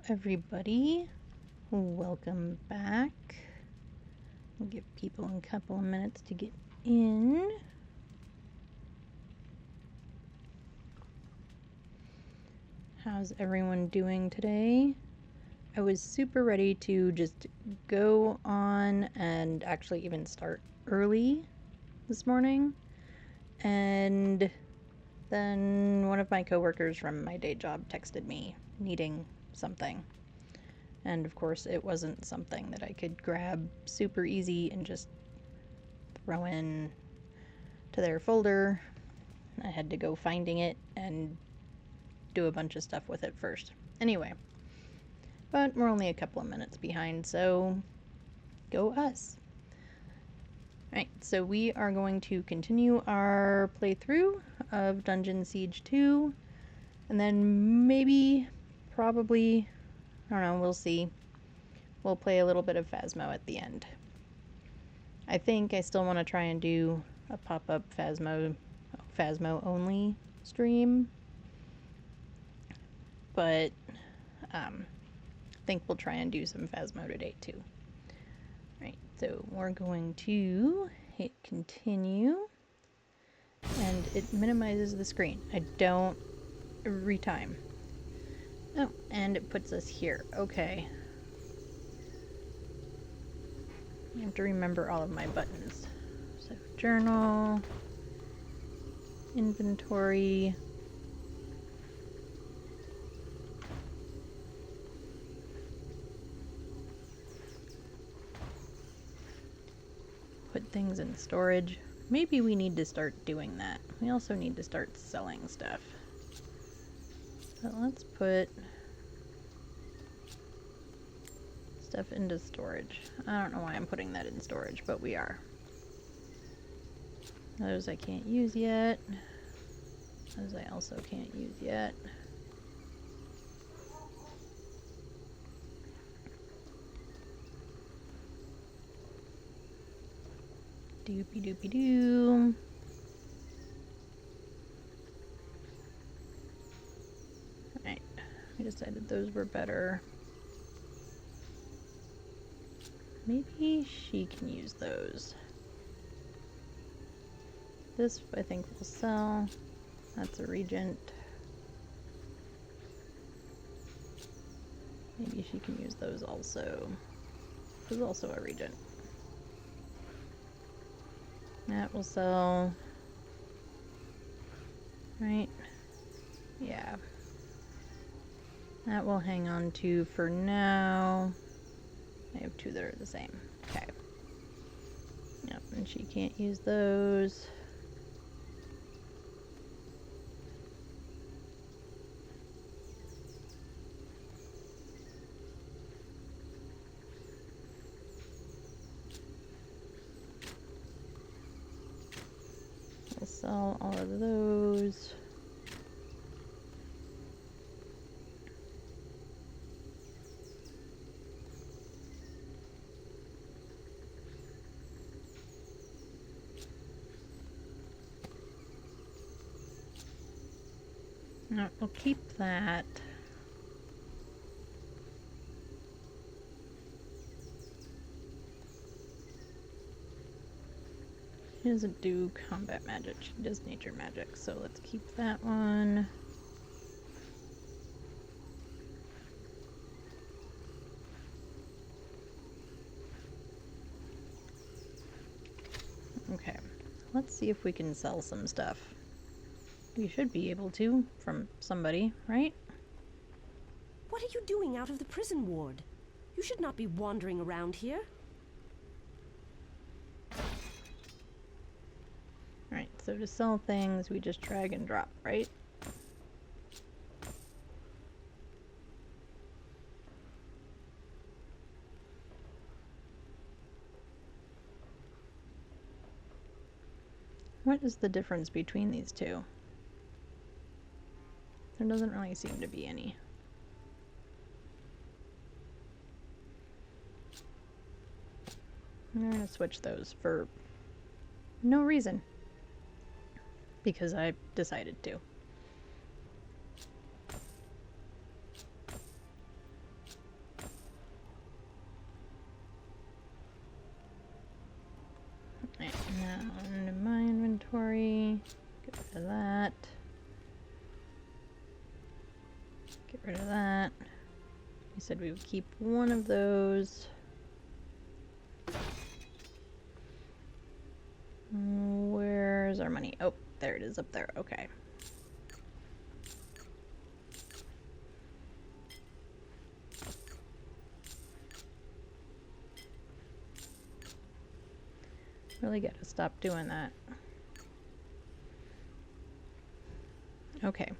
everybody. Welcome back. I'll give people a couple of minutes to get in. How's everyone doing today? I was super ready to just go on and actually even start early this morning. And then one of my coworkers from my day job texted me needing something. And of course, it wasn't something that I could grab super easy and just throw in to their folder. I had to go finding it and do a bunch of stuff with it first. Anyway, but we're only a couple of minutes behind, so go us. Alright, so we are going to continue our playthrough of Dungeon Siege 2, and then maybe, probably, I don't know, we'll see. We'll play a little bit of Phasmo at the end. I think I still want to try and do a pop-up Phasmo only stream, but I think we'll try and do some Phasmo today too. Right, so we're going to hit continue, and it minimizes the screen. I don't every time. Oh, and it puts us here. Okay. I have to remember all of my buttons. So journal, inventory, put things in storage. Maybe we need to start doing that. We also need to start selling stuff. So let's put stuff into storage. I don't know why I'm putting that in storage, but we are. Those I can't use yet. Those I also can't use yet. Doopy doopy doo. Alright, I decided those were better. Maybe she can use those. This I think will sell. That's a regent. Maybe she can use those also. This is also a regent. That will sell. Right? Yeah. That will hang on to for now. I have two that are the same. Okay. Yep, and she can't use those. I'll sell all of those. No, we'll keep that. She doesn't do combat magic, she does nature magic, so let's keep that one. Okay, let's see if we can sell some stuff. We should be able to, from somebody, right? What are you doing out of the prison ward? You should not be wandering around here. Alright, so to sell things, we just drag and drop, right? What is the difference between these two? There doesn't really seem to be any. I'm gonna switch those for no reason. Because I decided to. down my inventory. Get rid of that. Get rid of that. We said we would keep one of those. Where's our money? Oh, there it is up there. Okay. Really gotta stop doing that. Okay.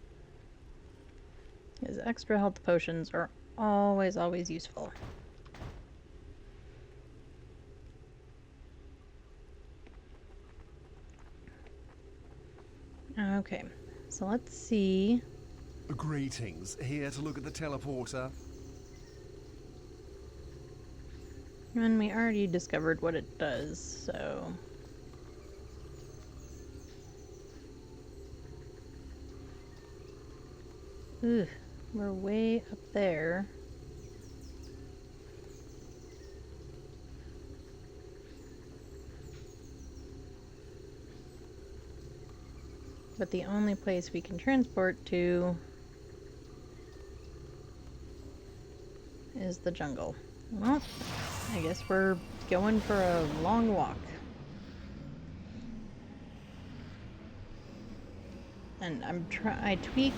Because extra health potions are always useful. Okay, so let's see. Greetings. Here to look at the teleporter. And we already discovered what it does, so... Ugh, we're way up there. But the only place we can transport to is the jungle. Well, I guess we're going for a long walk. And I tweaked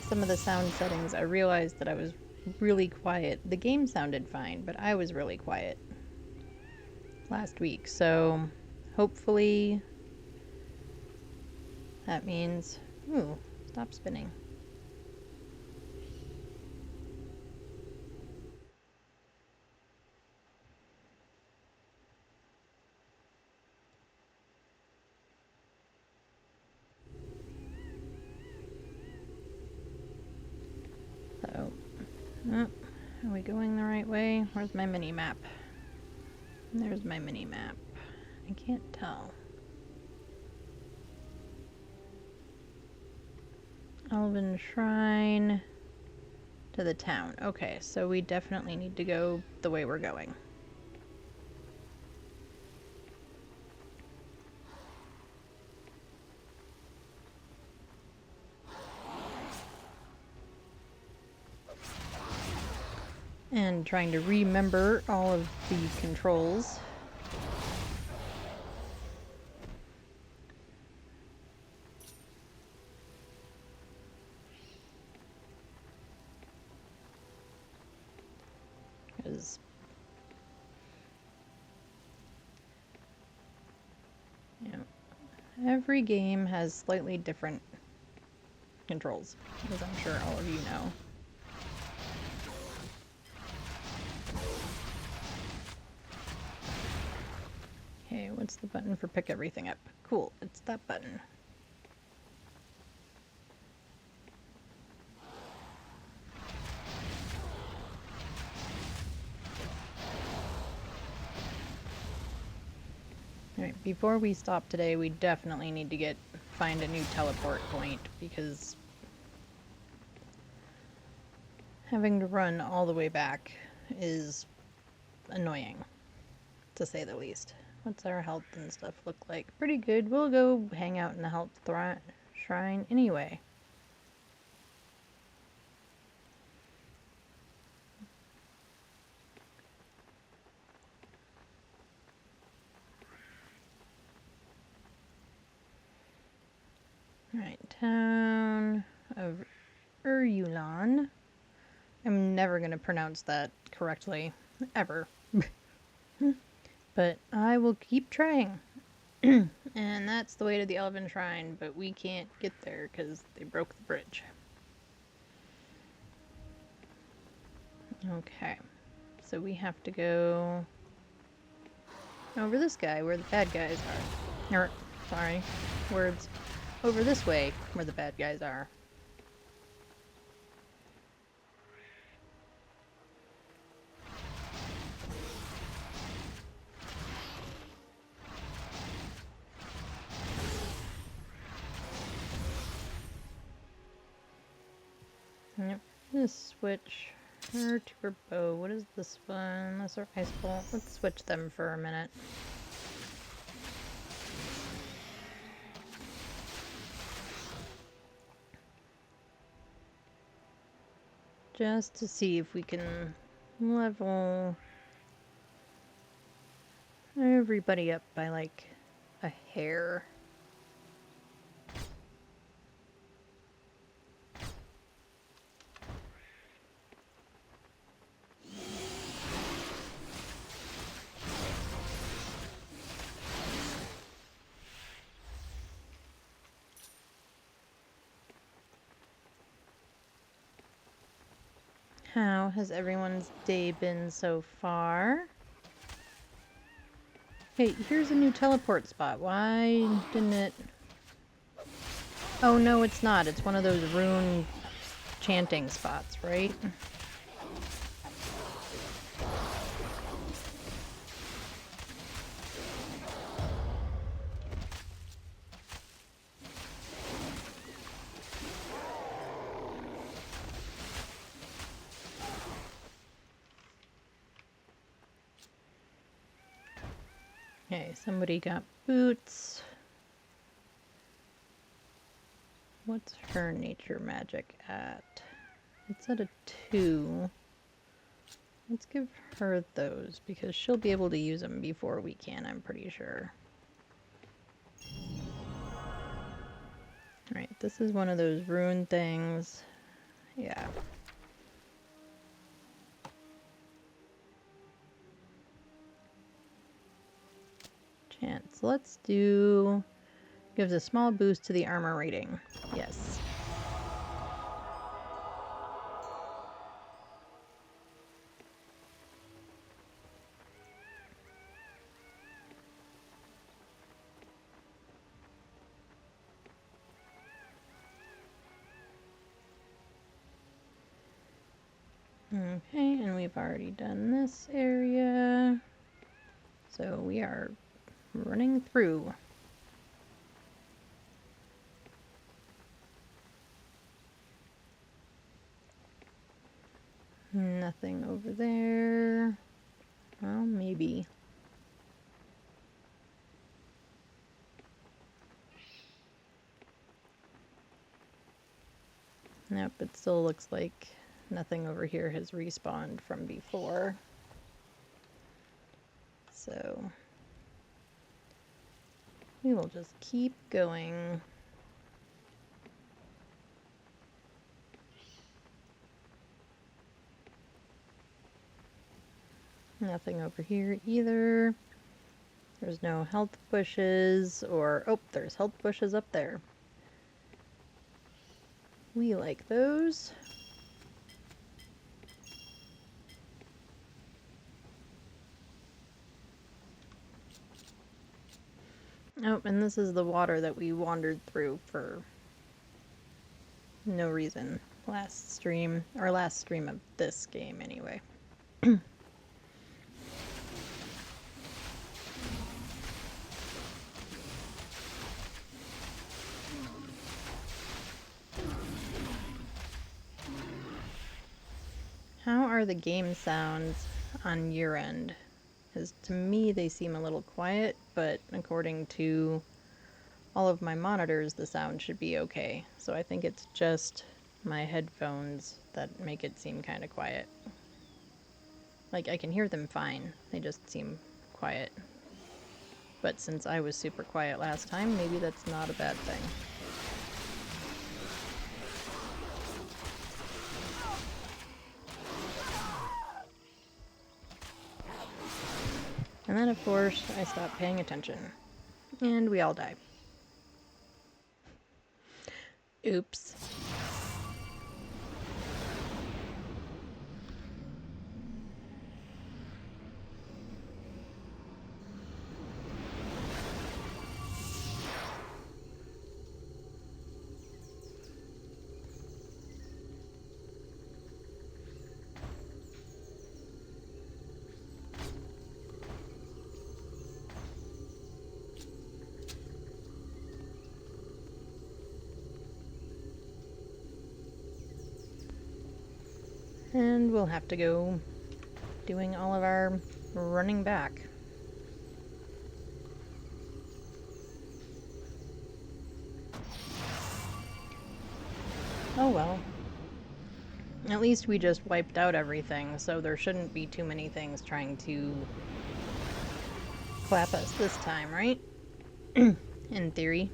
some of the sound settings. I realized that I was really quiet. The game sounded fine, but I was really quiet last week. So hopefully that means... Ooh, stop spinning. So, oh, are we going the right way? Where's my mini map? There's my mini map. I can't tell. Elven Shrine to the town. Okay, so we definitely need to go the way we're going. And trying to remember all of the controls. Because every game has slightly different controls, as I'm sure all of you know. Okay, what's the button for pick everything up? Cool, it's that button. Alright, before we stop today, we definitely need to find a new teleport point, because having to run all the way back is annoying, to say the least. What's our health and stuff look like? Pretty good. We'll go hang out in the health shrine anyway. Alright, town of Urulan. I'm never going to pronounce that correctly, ever. But I will keep trying. And that's the way to the Elven Shrine, but we can't get there because they broke the bridge. Okay, so we have to go over this guy where the bad guys are. Or, sorry, words. Over this way where the bad guys are. Yep, this switch her to her bow. What is this one? That's our ice bolt. Let's switch them for a minute. Just to see if we can level everybody up by like a hair. How has everyone's day been so far? Hey, here's a new teleport spot. Why didn't it... Oh, no, it's not. It's one of those rune chanting spots, right? Okay, somebody got boots. What's her nature magic at? It's at a 2. Let's give her those, because she'll be able to use them before we can, I'm pretty sure. Alright, this is one of those rune things. Yeah. Chance. Let's do... Gives a small boost to the armor rating. Yes. Okay, and we've already done this area. So we are running through. Nothing over there. Well, maybe. Nope, it still looks like nothing over here has respawned from before. So we will just keep going. Nothing over here either. There's no health bushes or... Oh, there's health bushes up there. We like those. Oh, and this is the water that we wandered through for no reason last stream, or last stream of this game anyway. How are the game sounds on your end? Because to me they seem a little quiet, but according to all of my monitors the sound should be okay. So I think it's just my headphones that make it seem kind of quiet. Like, I can hear them fine, they just seem quiet. But since I was super quiet last time, maybe that's not a bad thing. And then, of course, I stopped paying attention. And we all die. Oops. And we'll have to go doing all of our running back. Oh well. At least we just wiped out everything, so there shouldn't be too many things trying to clap us this time, right? In theory.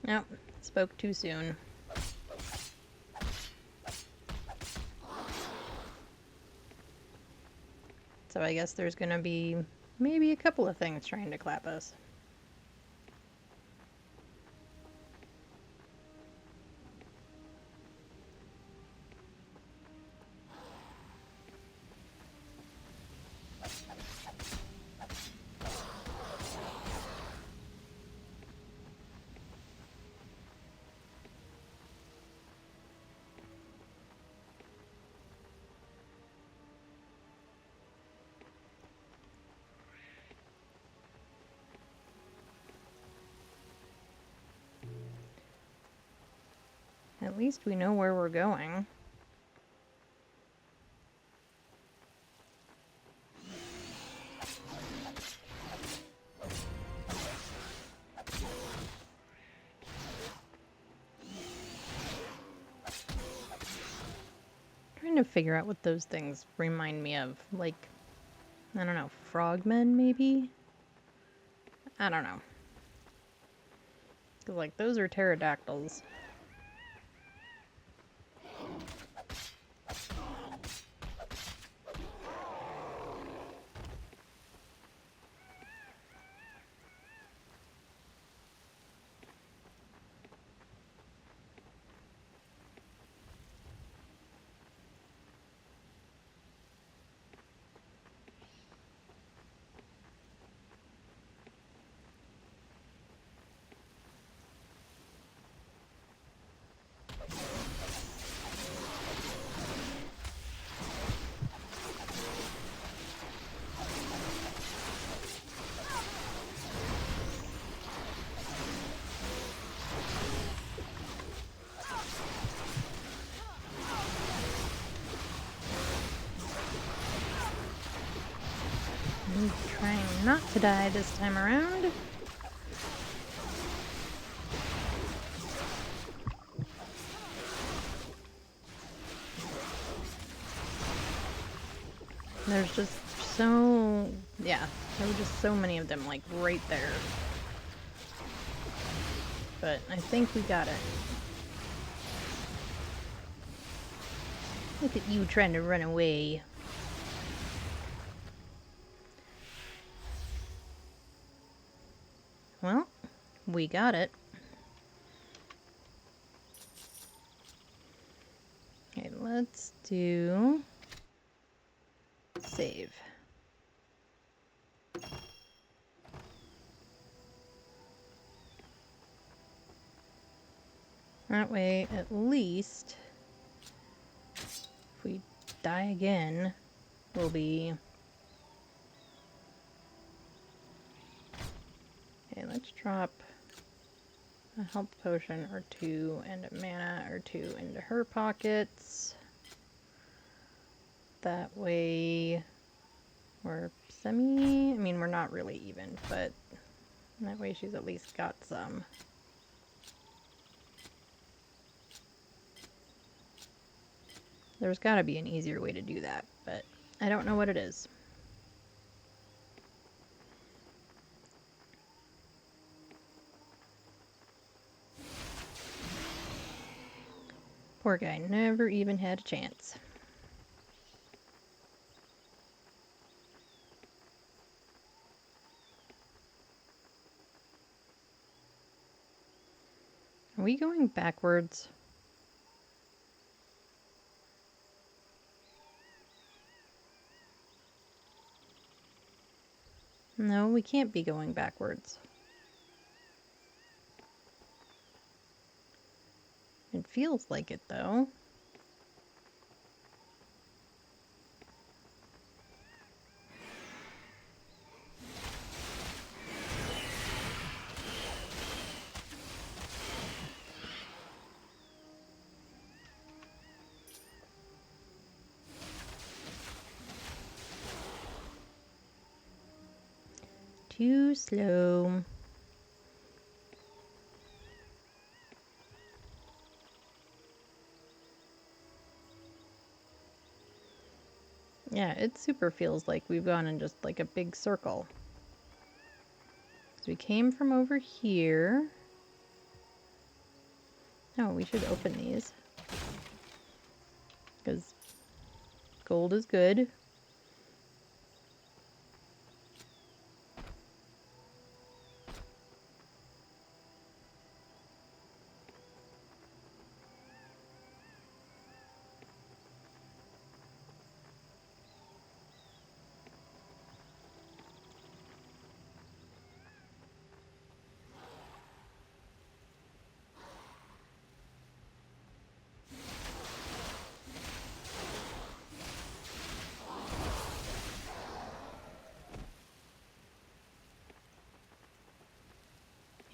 Nope, spoke too soon. So I guess there's gonna be maybe a couple of things trying to clap us. At least we know where we're going. Trying to figure out what those things remind me of. Like, I don't know, frogmen maybe? I don't know. 'Cause, like, those are pterodactyls. I'm trying not to die this time around. There's just so... yeah, there were just so many of them, like, right there. But I think we got it. Look at you trying to run away. Well, we got it. Okay, let's do... save. That way, at least, if we die again, we'll be... okay, let's drop a health potion or two and a mana or two into her pockets. That way, we're I mean, we're not really even, but that way she's at least got some. There's gotta be an easier way to do that, but I don't know what it is. Poor guy never even had a chance. Are we going backwards? No, we can't be going backwards. It feels like it, though. Too slow. Yeah, it super feels like we've gone in just like a big circle. So we came from over here. Oh, we should open these. Because gold is good.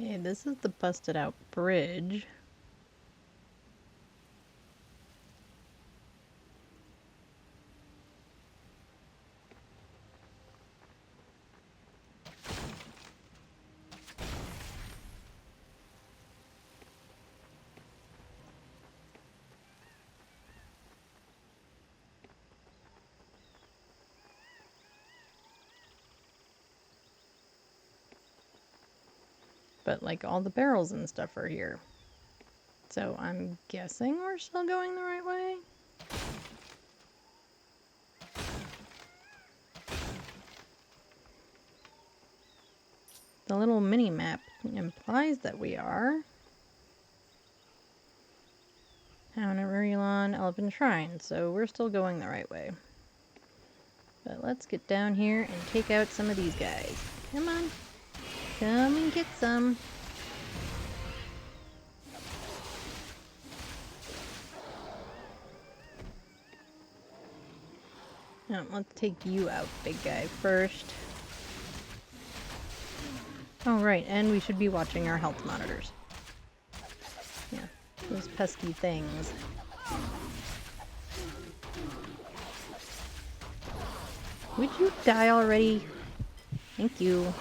Okay, this is the busted out bridge. But like all the barrels and stuff are here. So I'm guessing we're still going the right way. The little mini map implies that we are. Haunarulon Elephant Shrine, so we're still going the right way. But let's get down here and take out some of these guys. Come on. Come and get some. Now, let's take you out, big guy, first. Oh, right, and we should be watching our health monitors. Yeah, those pesky things. Would you die already? Thank you.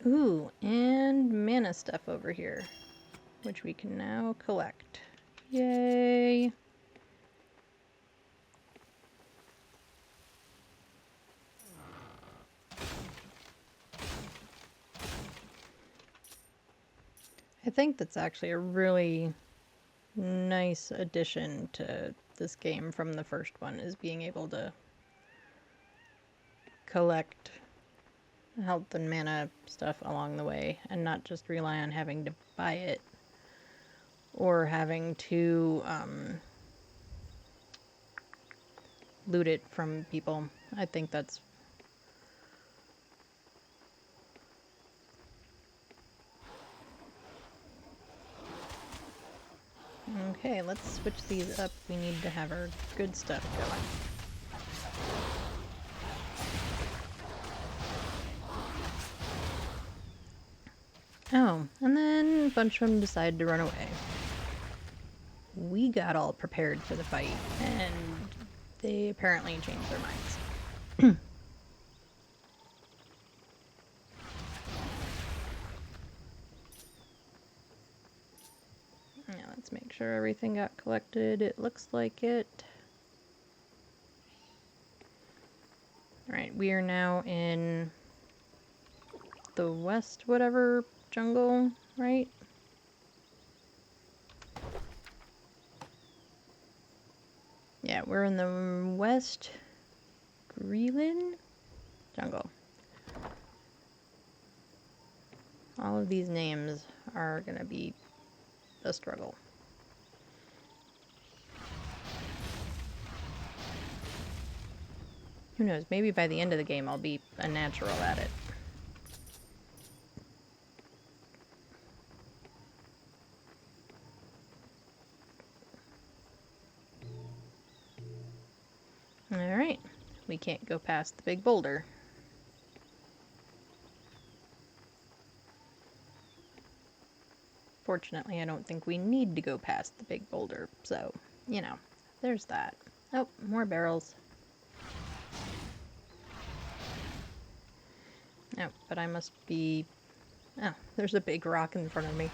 Ooh, and mana stuff over here, which we can now collect. Yay! I think that's actually a really nice addition to this game from the first one, is being able to collect health and mana stuff along the way and not just rely on having to buy it or having to loot it from people. I think that's okay. Let's switch these up. We need to have our good stuff going. Oh, and then a bunch of them decided to run away. We got all prepared for the fight, and they apparently changed their minds. Now let's make sure everything got collected. It looks like it. Alright, we are now in the west whatever jungle, right? Yeah, we're in the West Greenland jungle. All of these names are gonna be a struggle. Who knows, maybe by the end of the game I'll be a natural at it. Alright, we can't go past the big boulder. Fortunately, I don't think we need to go past the big boulder, so, you know, there's that. Oh, more barrels. Oh, but I must be... Oh, there's a big rock in front of me.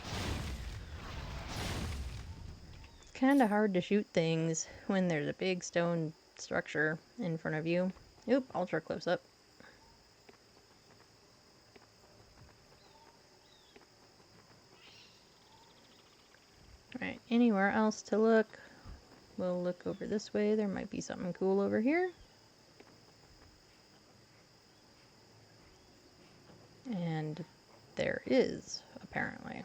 It's kind of hard to shoot things when there's a big stone structure in front of you. Oop, ultra close up. Alright, anywhere else to look? We'll look over this way. There might be something cool over here. And there is, apparently.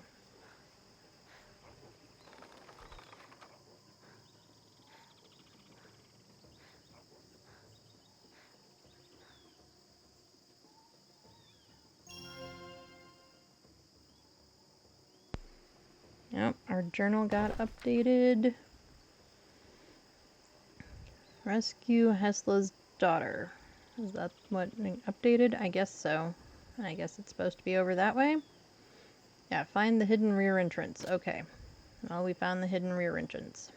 Yep, our journal got updated. Rescue Hesla's daughter. Is that what updated? I guess so. I guess it's supposed to be over that way. Yeah, find the hidden rear entrance. Okay. Well, we found the hidden rear entrance.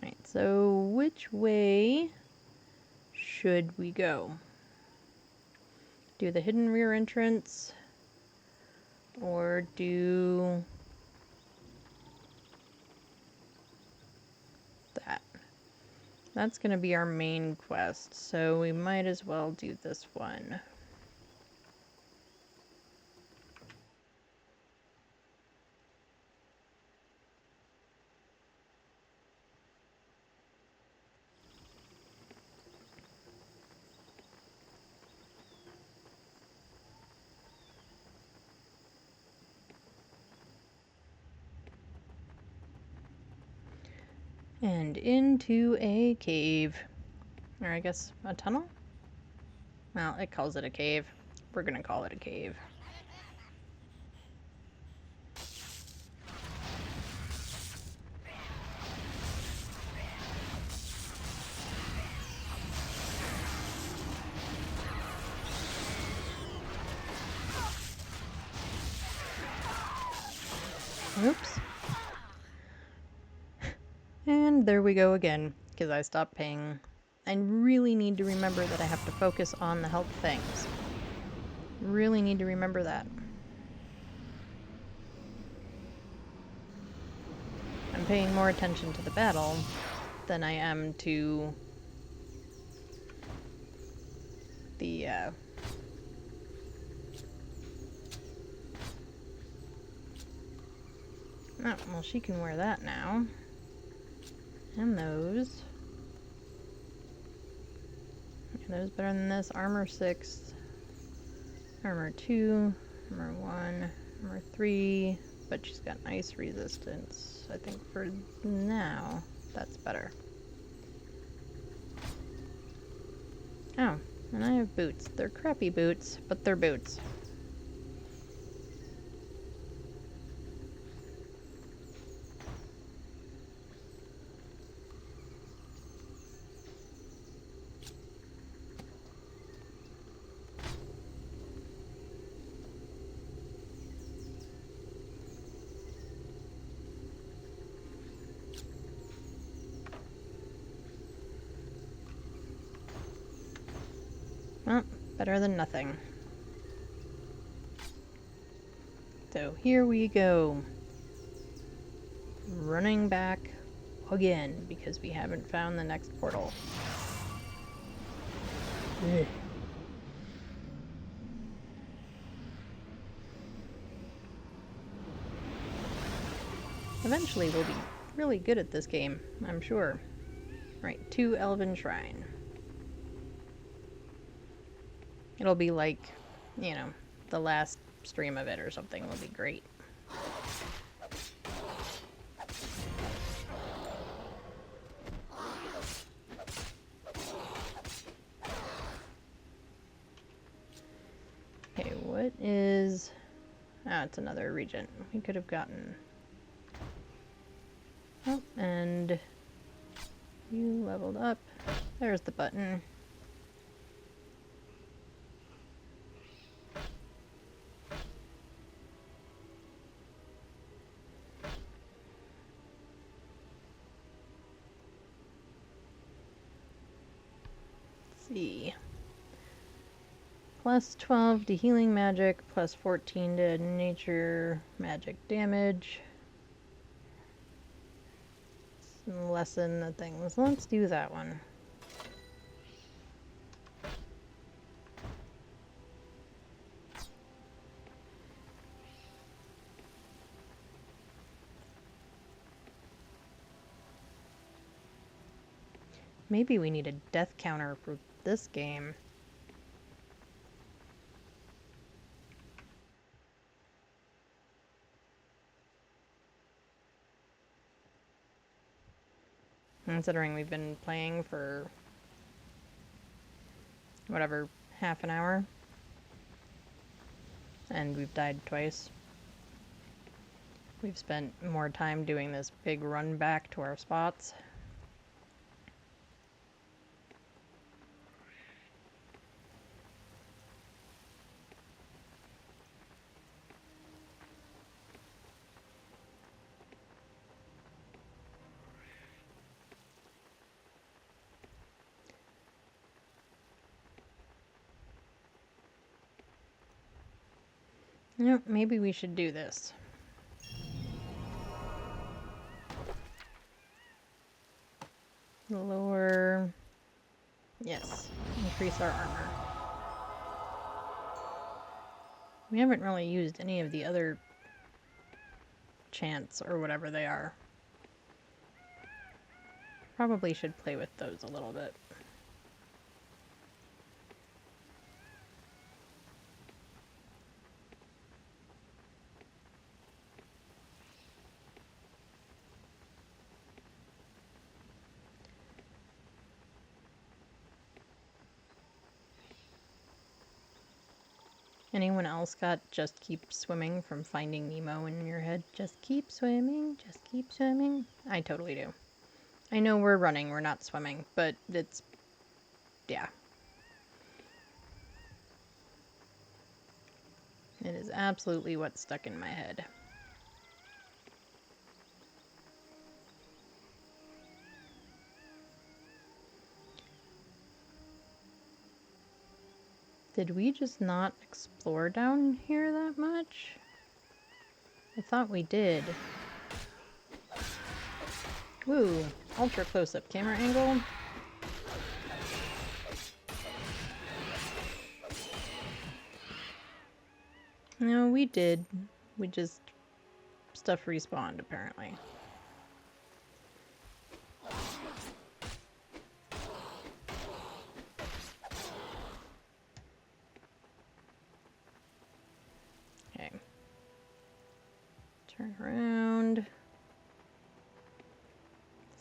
Right, so which way should we go? Do the hidden rear entrance or do that? That's going to be our main quest, so we might as well do this one. And into a cave. Or I guess a tunnel? Well, it calls it a cave. We're gonna call it a cave. Oops. And there we go again, because I stopped paying. I really need to remember that I have to focus on the health things. Really need to remember that. I'm paying more attention to the battle than I am to the, Oh, well, she can wear that now. And those. Are those better than this? Armor 6, Armor 2, Armor 1, Armor 3, but she's got ice resistance. I think for now, that's better. Oh, and I have boots. They're crappy boots, but they're boots. Well, better than nothing. So here we go. Running back again because we haven't found the next portal. Ugh. Eventually we'll be really good at this game, I'm sure. Right, 2 Elven Shrine. It'll be like, you know, the last stream of it or something will be great. Okay, what is... Oh, it's another region. We could have gotten... Oh, and you leveled up. There's the button. Let's see. Plus 12 to healing magic, plus 14 to nature magic damage. Lessen the things. Let's do that one. Maybe we need a death counter for this game. Considering we've been playing for whatever, half an hour. And we've died twice. We've spent more time doing this big run back to our spots. Yep, maybe we should do this. Lower... Yes, increase our armor. We haven't really used any of the other chants or whatever they are. Probably should play with those a little bit. Anyone else got just keep swimming from Finding Nemo in your head? Just keep swimming, just keep swimming. I totally do. I know we're running, we're not swimming, but it's... yeah. It is absolutely what's stuck in my head. Did we just not explore down here that much? I thought we did. Woo! Ultra close-up camera angle. No, we did. We just... stuff respawned, apparently. Okay. Turn around.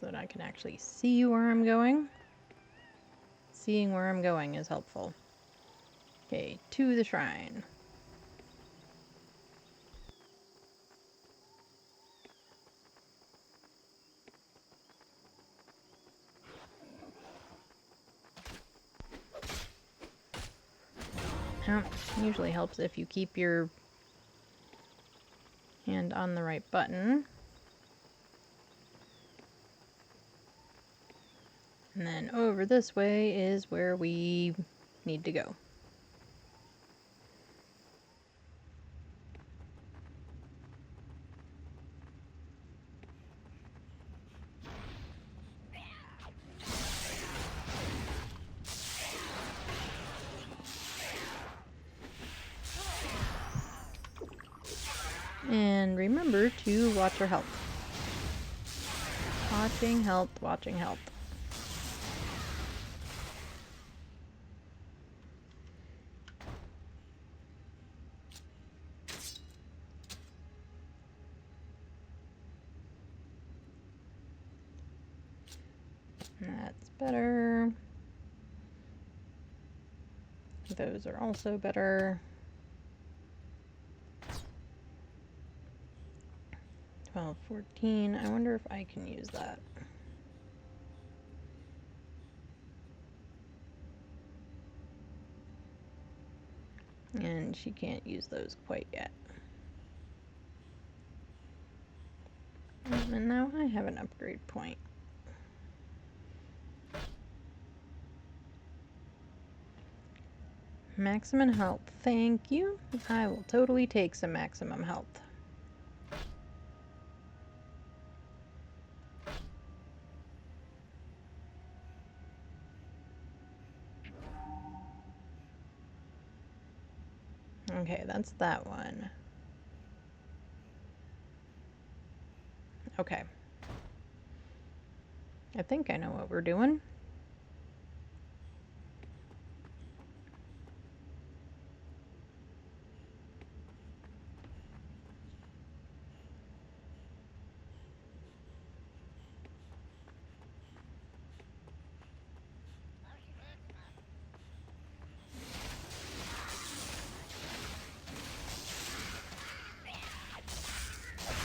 So that I can actually see where I'm going. Seeing where I'm going is helpful. Okay, to the shrine. Oh, usually helps if you keep your hand on the right button. And then over this way is where we need to go. And remember to watch your health. Watching health, watching health. That's better. Those are also better. 12, 14. I wonder if I can use that. And she can't use those quite yet. And now I have an upgrade point. Maximum health. Thank you. I will totally take some maximum health. Okay, that's that one. Okay. I think I know what we're doing.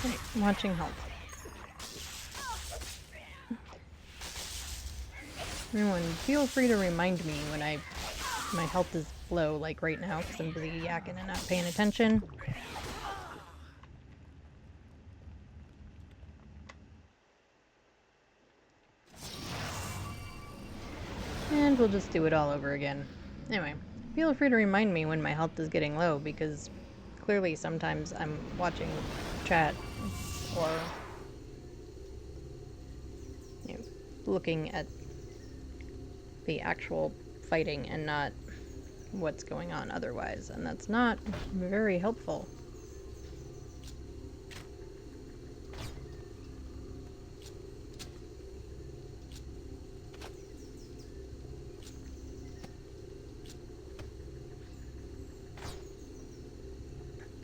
Okay, watching health. Everyone, feel free to remind me when my health is low, like right now, because I'm busy yakking and not paying attention. And we'll just do it all over again. Anyway, feel free to remind me when my health is getting low, because clearly sometimes I'm watching chat or looking at the actual fighting and not what's going on otherwise, and that's not very helpful.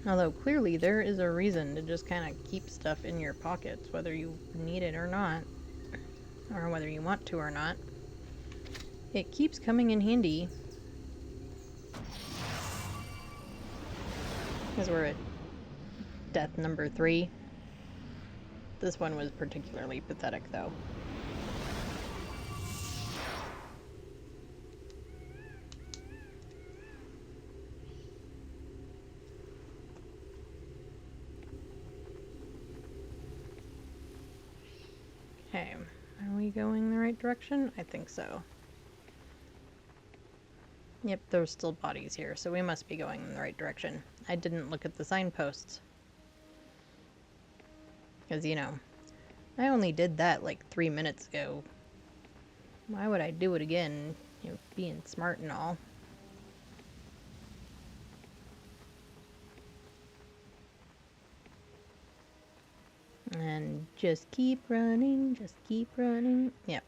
Although clearly there is a reason to just kind of keep stuff in your pockets, whether you need it or not, or whether you want to or not. It keeps coming in handy. Because we're at death number 3. This one was particularly pathetic, though. Okay, are we going the right direction? I think so. Yep, there's still bodies here, so we must be going in the right direction. I didn't look at the signposts. Because, you know, I only did that like 3 minutes ago. Why would I do it again? You know, being smart and all. And just keep running, just keep running. Yep.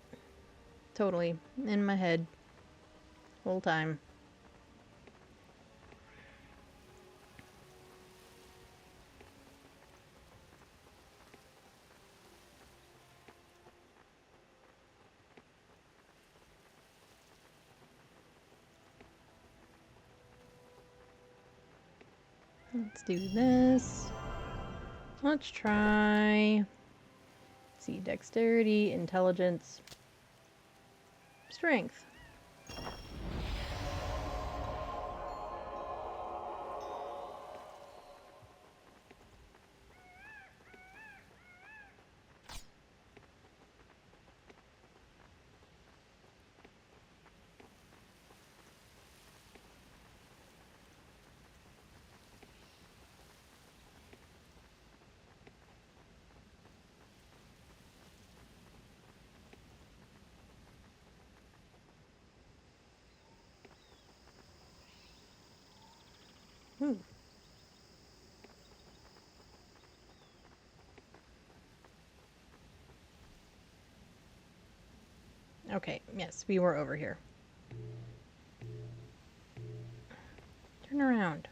Totally. In my head. Whole time. Let's do this. Let's try. Let's see, dexterity, intelligence, strength. Ooh. Okay, yes, we were over here. Turn around.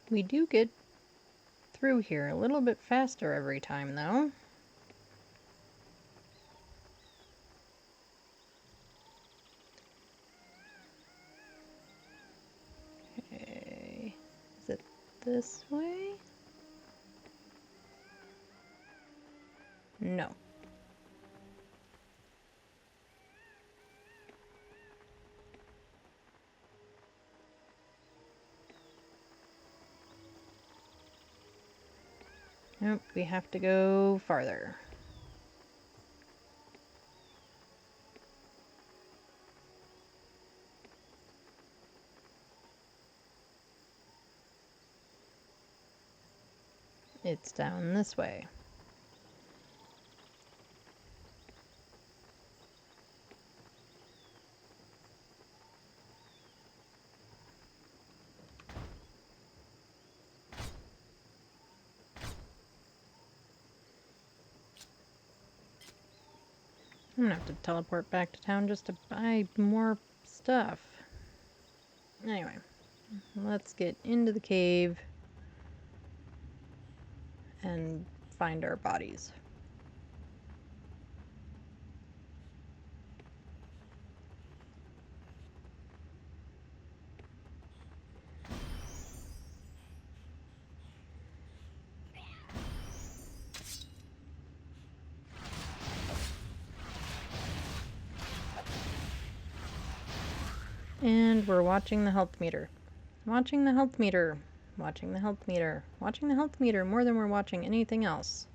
We do get through here a little bit faster every time, though. Okay. Is it this way? No. Nope, we have to go farther. It's down this way. I'm gonna have to teleport back to town just to buy more stuff. Anyway, let's get into the cave and find our bodies. And we're watching the health meter. Watching the health meter. Watching the health meter. Watching the health meter more than we're watching anything else.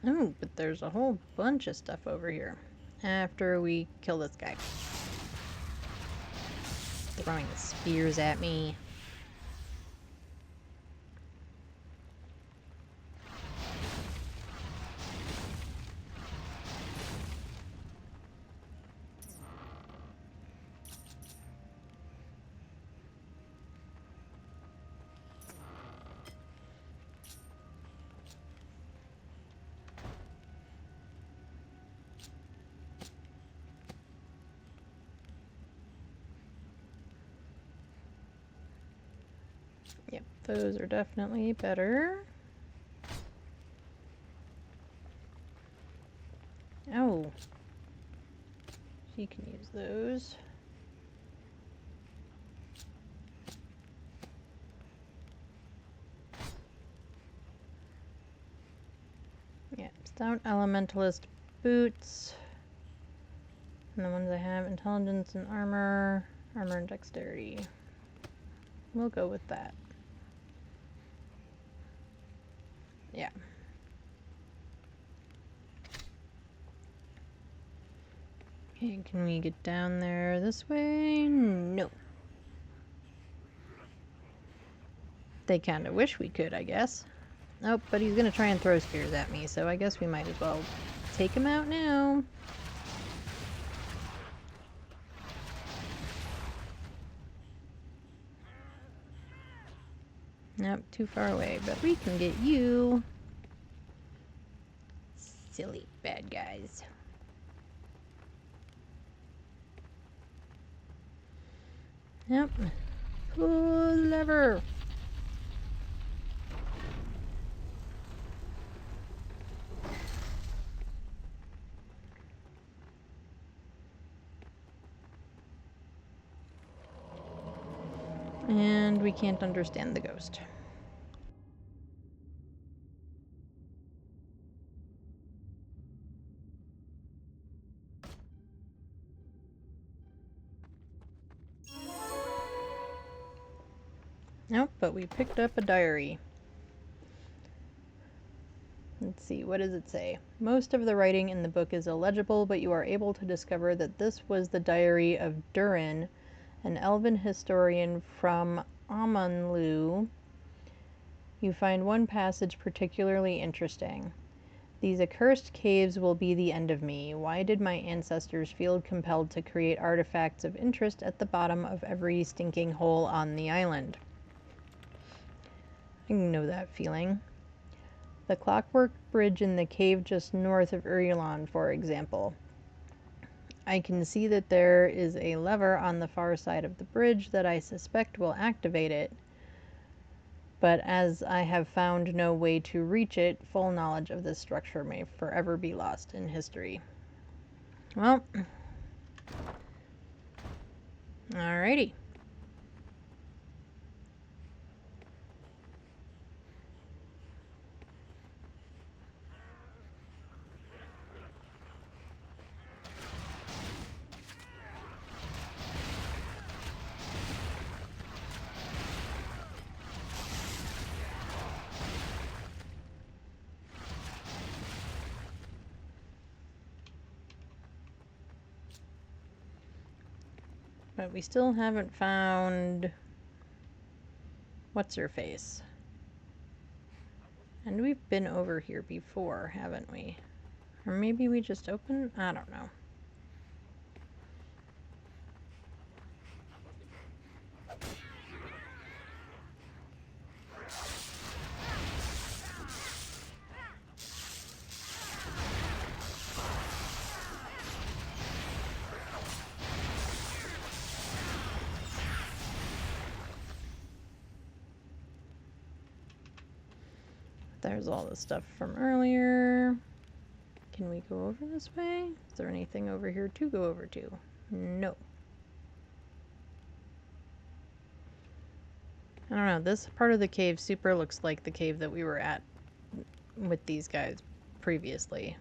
Oh, but there's a whole bunch of stuff over here. After we kill this guy. Throwing spears at me. Yep, those are definitely better. Oh. She can use those. Yeah, Stout Elementalist boots. And the ones I have, intelligence and armor, armor and dexterity. We'll go with that. Yeah. Okay, can we get down there this way? No. They kind of wish we could, I guess. Nope, but he's gonna try and throw spears at me, so I guess we might as well take him out now. Nope, too far away, but we can get you. Silly bad guys. Yep. Pull the lever. And we can't understand the ghost. Nope, but we picked up a diary. Let's see, what does it say? Most of the writing in the book is illegible, but you are able to discover that this was the diary of Durin, an elven historian from Amanlu. You find one passage particularly interesting. These accursed caves will be the end of me. Why did my ancestors feel compelled to create artifacts of interest at the bottom of every stinking hole on the island? I know that feeling. The clockwork bridge in the cave just north of Urulan, for example. I can see that there is a lever on the far side of the bridge that I suspect will activate it. But as I have found no way to reach it, full knowledge of this structure may forever be lost in history. Well, alrighty. But we still haven't found what's-her-face. And we've been over here before, haven't we? Or maybe we just opened? I don't know. There's all the stuff from earlier. Can we go over this way? Is there anything over here to go over to? No. I don't know. This part of the cave super looks like the cave that we were at with these guys previously.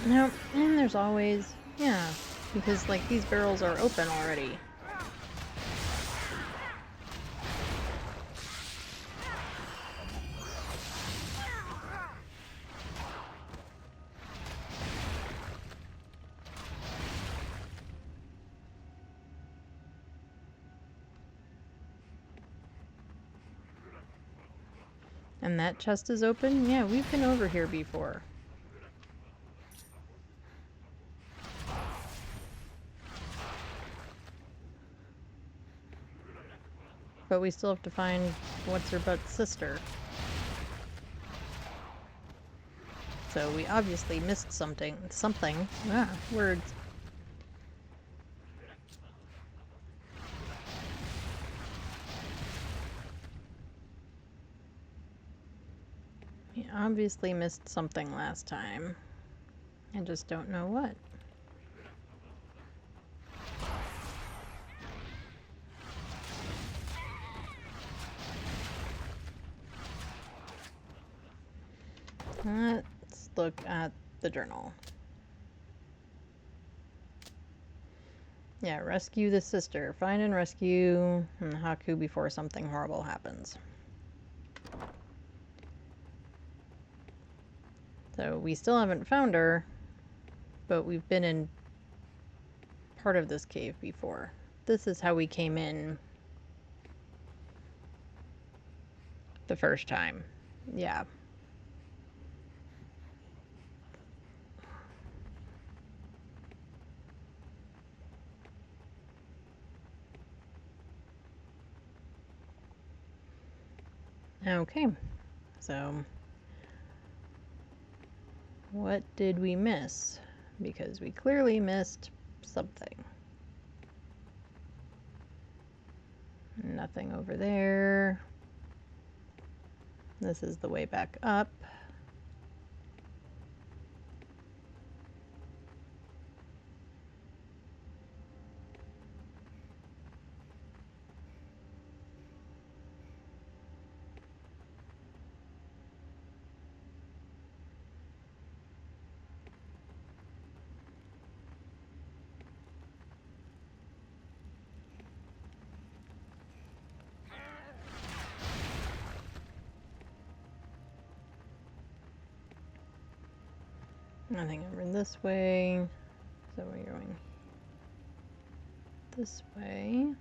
No, and there's always, yeah, because like these barrels are open already. And that chest is open? Yeah, we've been over here before. But we still have to find what's-her-butt's sister. So we obviously missed something. Ah, words. We obviously missed something last time. I just don't know what. Let's look at the journal. Yeah, rescue the sister. Find and rescue Haku before something horrible happens. So we still haven't found her, but we've been in part of this cave before. This is how we came in the first time. Yeah. Okay, so what did we miss? Because we clearly missed something. Nothing over there. This is the way back up. I think over this way. So we're going this way.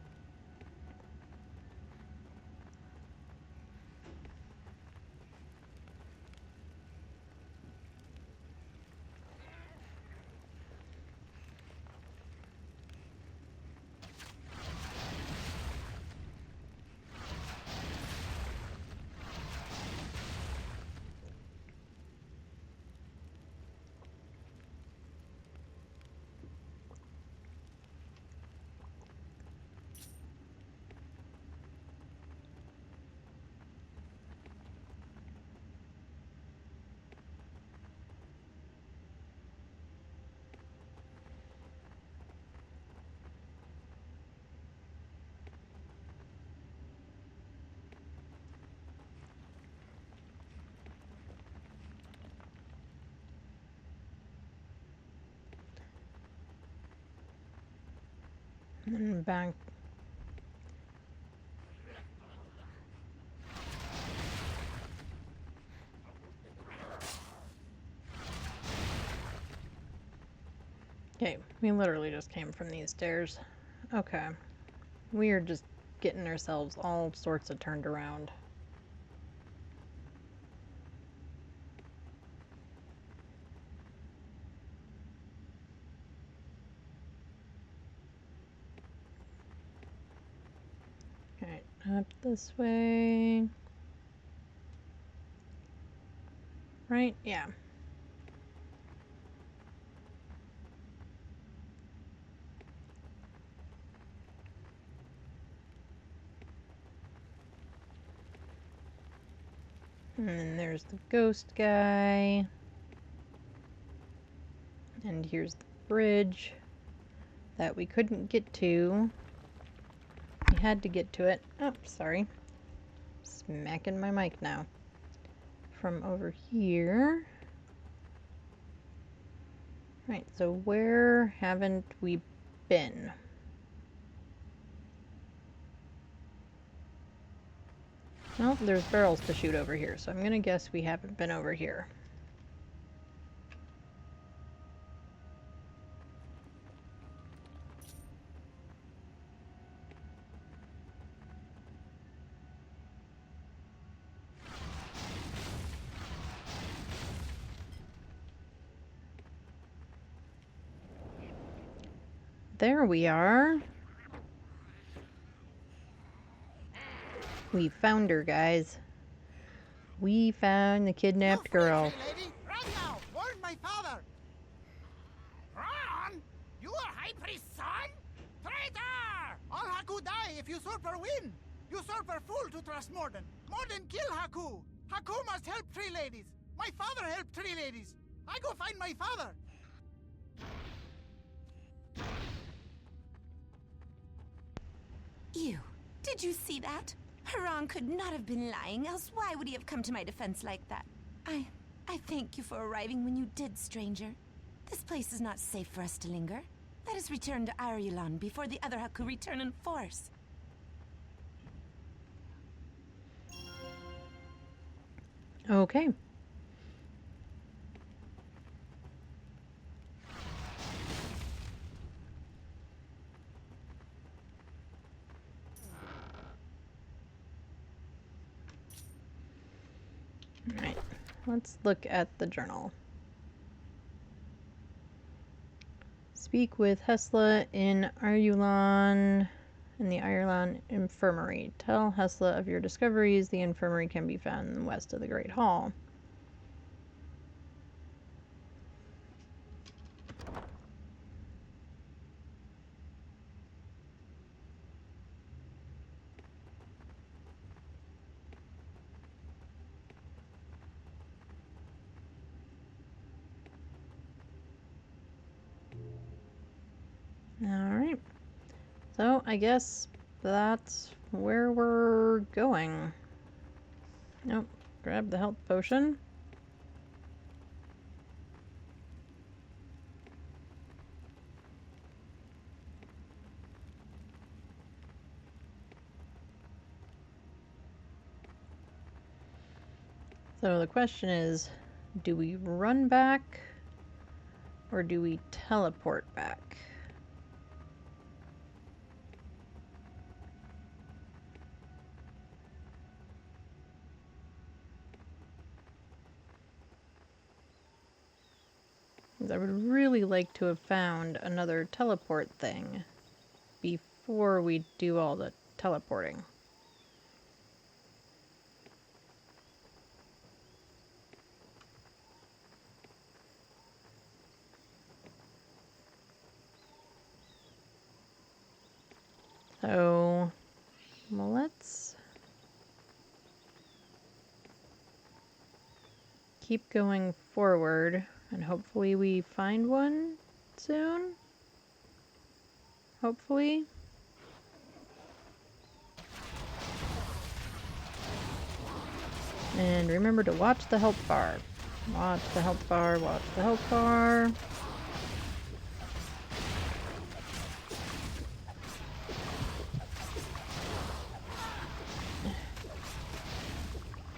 And then back. Okay, we literally just came from these stairs. Okay. We are just getting ourselves all sorts of turned around. Alright, up this way. Right? Yeah. And then there's the ghost guy. And here's the bridge that we couldn't get to. We had to get to it. Oh, sorry. Smacking my mic now. From over here. Right, so where haven't we been? Well, there's barrels to shoot over here, so I'm gonna guess we haven't been over here. There we are. We found her, guys. We found the kidnapped girl. Lady, run now! Warn my father! Run? You are High Priest's son? Traitor! All Haku die if usurper win! Usurper fool to trust Morden! Morden kill Haku! Haku must help three ladies! My father helped three ladies! I go find my father! You, did you see that? Haran could not have been lying, else why would he have come to my defense like that? I thank you for arriving when you did, stranger. This place is not safe for us to linger. Let us return to Aryulan before the other Haku return in force. Okay. Alright, let's look at the journal. Speak with Hesla in Aryulan in the Aryulan Infirmary. Tell Hesla of your discoveries. The infirmary can be found west of the Great Hall. Alright. So, I guess that's where we're going. Nope. Grab the health potion. So the question is, do we run back Or do we teleport back? I would really like to have found another teleport thing before we do all the teleporting. So, well, let's keep going forward and hopefully we find one soon. Hopefully. And remember to watch the health bar. Watch the health bar, watch the health bar.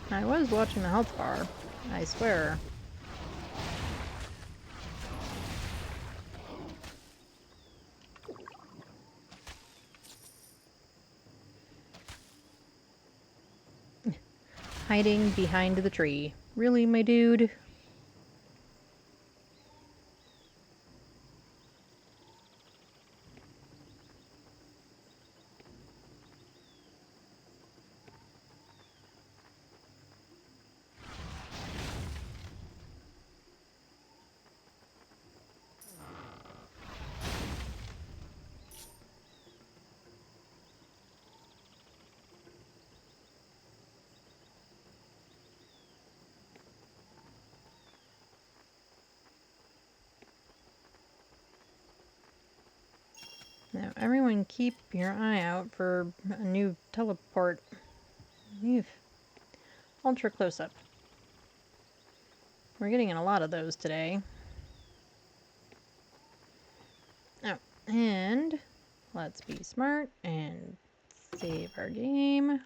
I was watching the health bar, I swear. Hiding behind the tree. Really, my dude? Now, everyone keep your eye out for a new teleport. Eef. Ultra close-up. We're getting in a lot of those today. Oh, and let's be smart and save our game.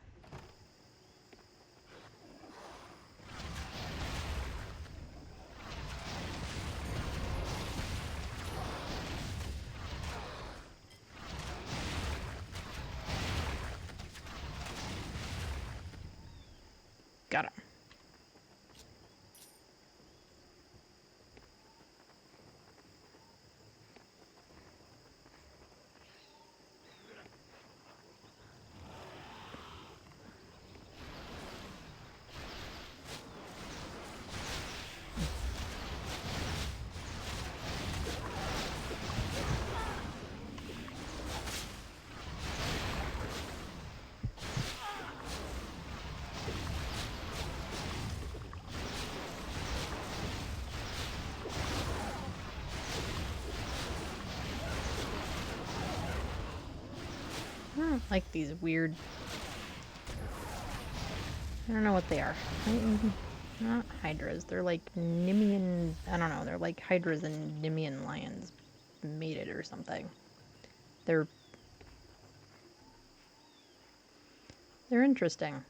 Got it. I don't like these weird... I don't know what they are. Not hydras. They're like Nemean... I don't know. They're like hydras and Nemean lions mated or something. They're interesting.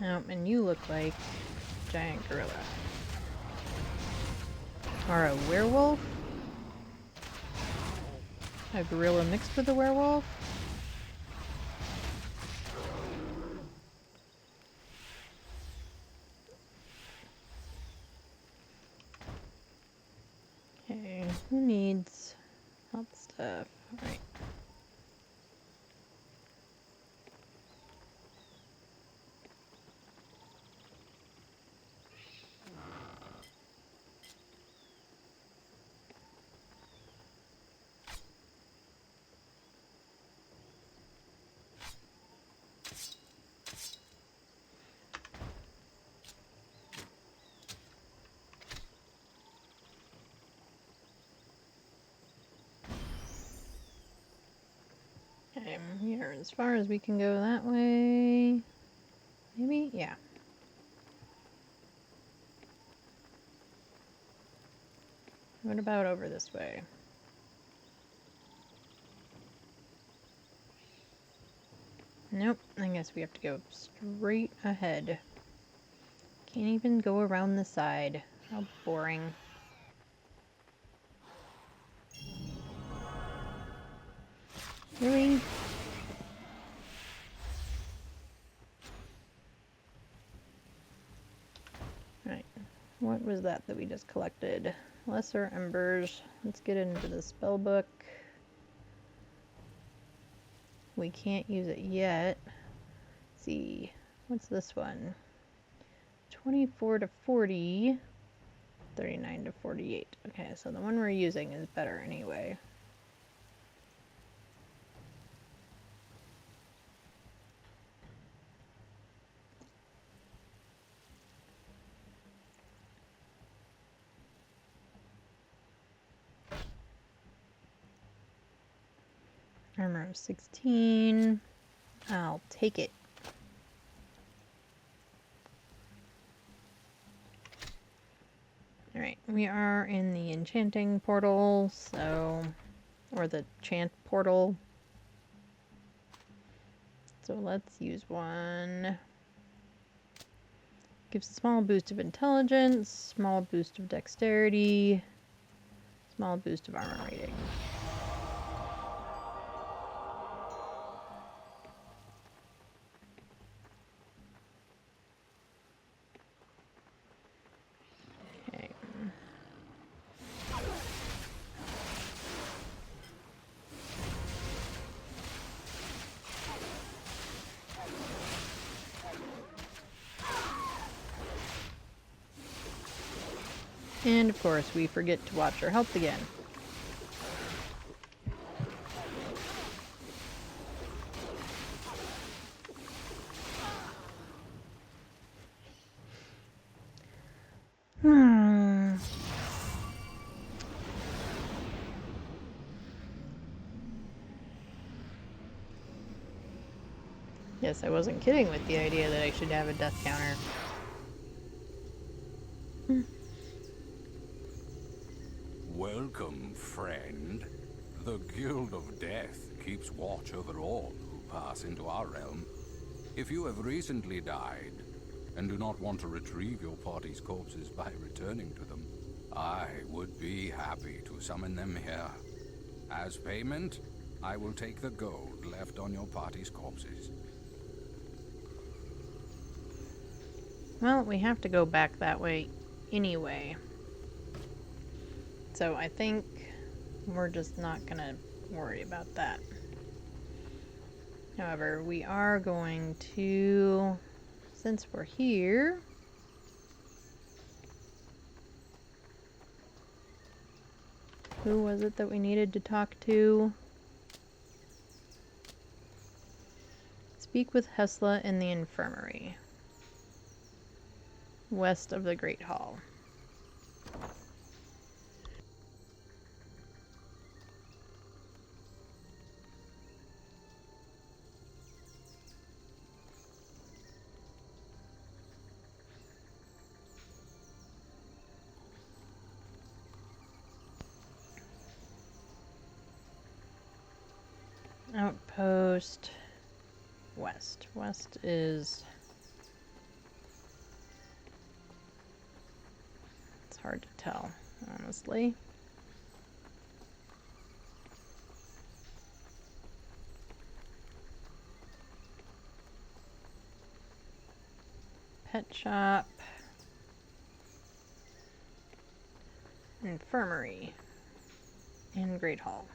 Oh, and you look like giant gorilla. Or a werewolf? A gorilla mixed with a werewolf? Okay, who needs health stuff? Alright. Okay, here, as far as we can go that way. Maybe? Yeah. What about over this way? Nope, I guess we have to go straight ahead. Can't even go around the side. How boring. Really? Right. What was that we just collected? Lesser Embers. Let's get into the spell book. We can't use it yet. Let's see. What's this one? 24 to 40. 39 to 48. Okay, so the one we're using is better anyway. Armor of 16. I'll take it. Alright, we are in the enchanting portal, so, or the chant portal. So let's use one. Gives a small boost of intelligence, small boost of dexterity, small boost of armor rating. Okay. And of course, we forget to watch our health again. Yes, I wasn't kidding with the idea that I should have a death counter. Welcome, friend. The Guild of Death keeps watch over all who pass into our realm. If you have recently died, and do not want to retrieve your party's corpses by returning to them, I would be happy to summon them here. As payment, I will take the gold left on your party's corpses. Well, we have to go back that way anyway. So I think we're just not gonna worry about that. However, we are going to, since we're here, who was it that we needed to talk to? Speak with Hesla in the infirmary, west of the Great Hall. Outpost west. West is... it's hard to tell, honestly. Pet shop. Infirmary. And Great Hall.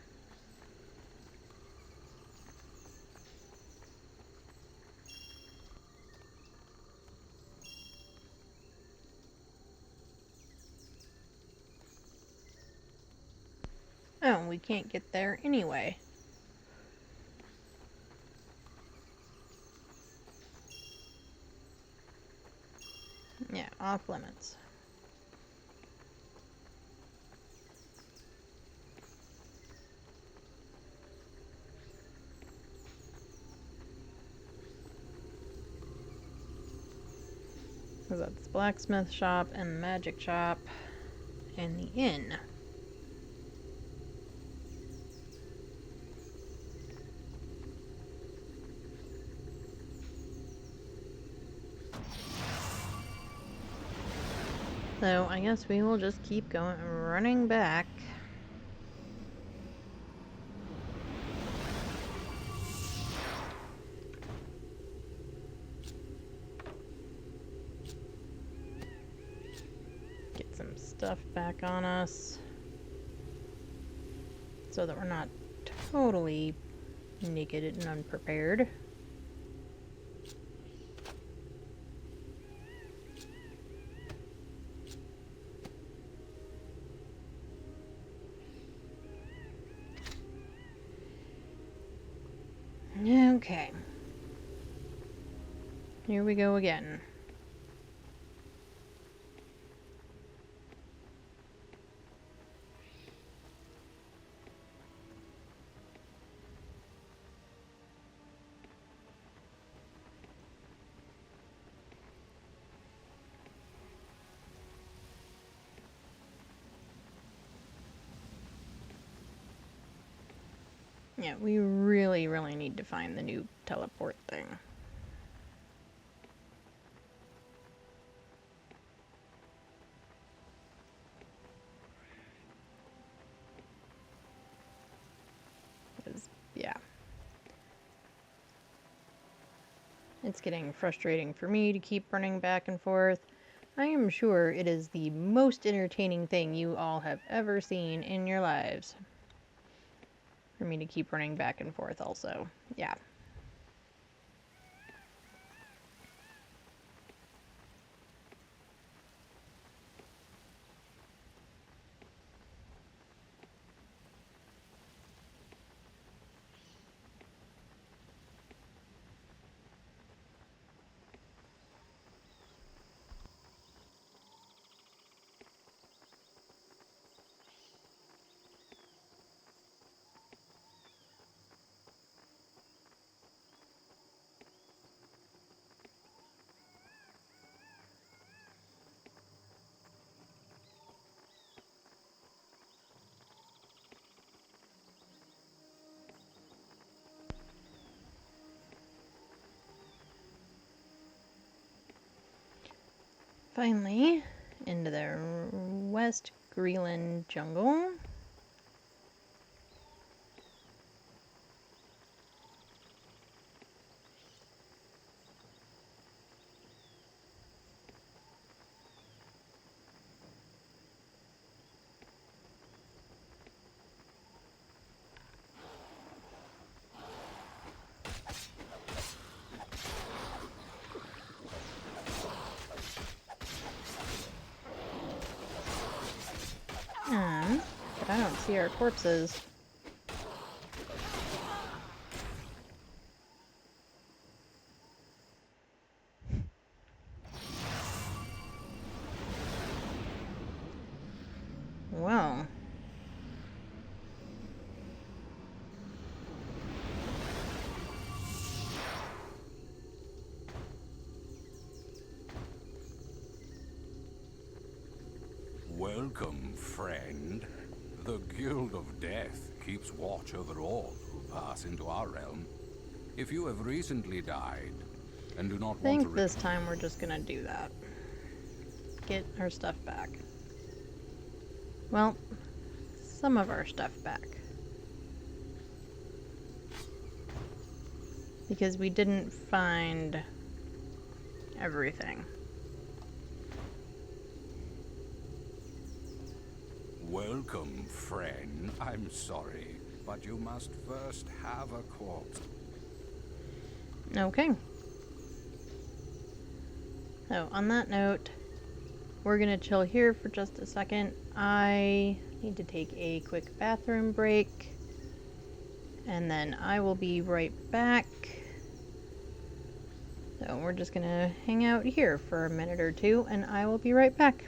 Oh, we can't get there anyway. Yeah, off limits. So that's the blacksmith shop and the magic shop and the inn. So I guess we will just keep going, running back. Get some stuff back on us so that we're not totally naked and unprepared. Okay. Here we go again. Yeah, we really, really need to find the new teleport thing. Yeah. It's getting frustrating for me to keep running back and forth. I am sure it is the most entertaining thing you all have ever seen in your lives. For me to keep running back and forth also. Yeah. Finally, into the West Greenland jungle. But I don't see our corpses. Well. Welcome, friend. The Guild of Death keeps watch over all who pass into our realm. If you have recently died and do not I want to think this time we're just gonna do that. Get our stuff back. Well, some of our stuff back. Because we didn't find everything. Welcome, friend. I'm sorry, but you must first have a corpse. Okay. So, on that note, we're gonna chill here for just a second. I need to take a quick bathroom break. And then I will be right back. So, we're just gonna hang out here for a minute or two, and I will be right back.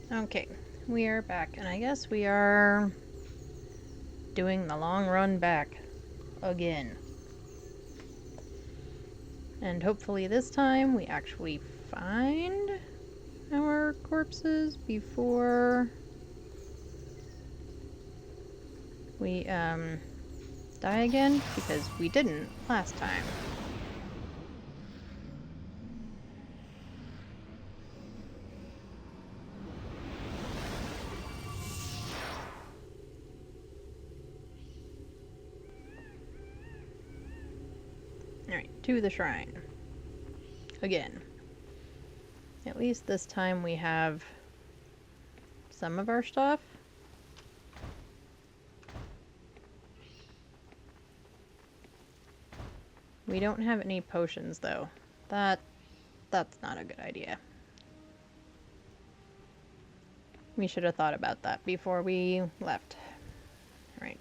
Okay, we are back, and I guess we are doing the long run back again. And hopefully this time we actually find our corpses before we die again, because we didn't last time. Alright, to the shrine. Again. At least this time we have some of our stuff. We don't have any potions though. That's not a good idea. We should have thought about that before we left. Alright.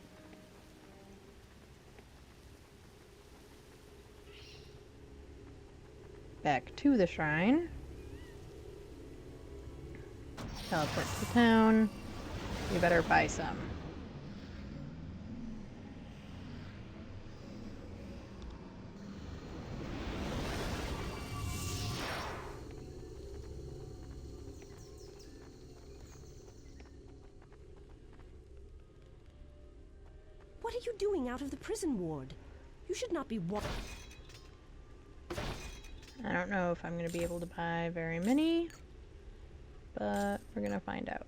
Back to the shrine. Teleport to town. We better buy some. What are you doing out of the prison ward? You should not be I don't know if I'm going to be able to buy very many, but we're going to find out.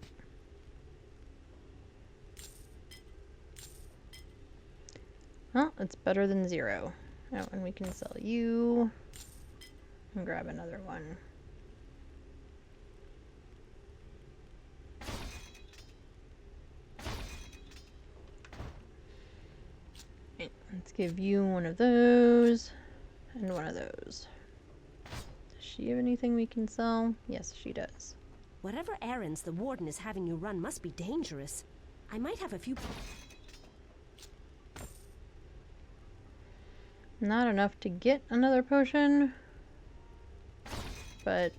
Well, it's better than 0. Oh, and we can sell you and grab another one. Right, let's give you one of those and one of those. Does she have anything we can sell? Yes, she does. Whatever errands the warden is having you run must be dangerous. I might have a few... Not enough to get another potion, but,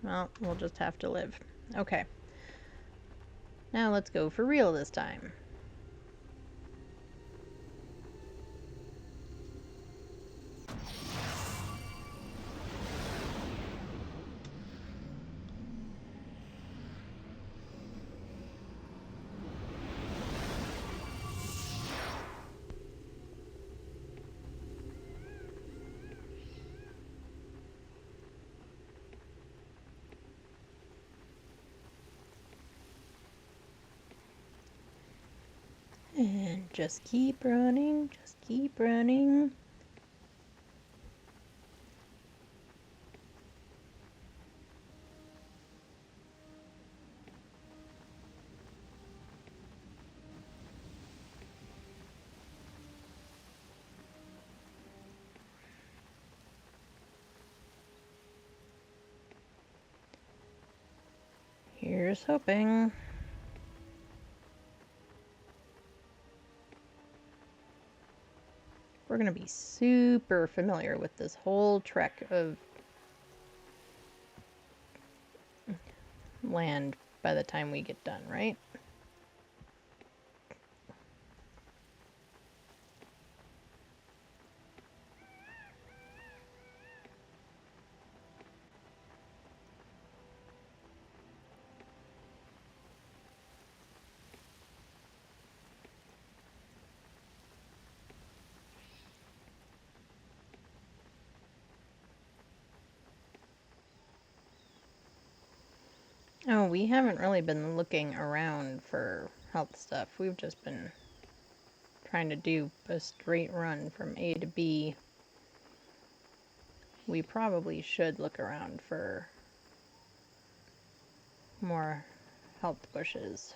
well, we'll just have to live. Okay. Now let's go for real this time. And just keep running, just keep running. Here's hoping. We're going to be super familiar with this whole trek of land by the time we get done, right? Oh, we haven't really been looking around for health stuff. We've just been trying to do a straight run from A to B. We probably should look around for more health bushes.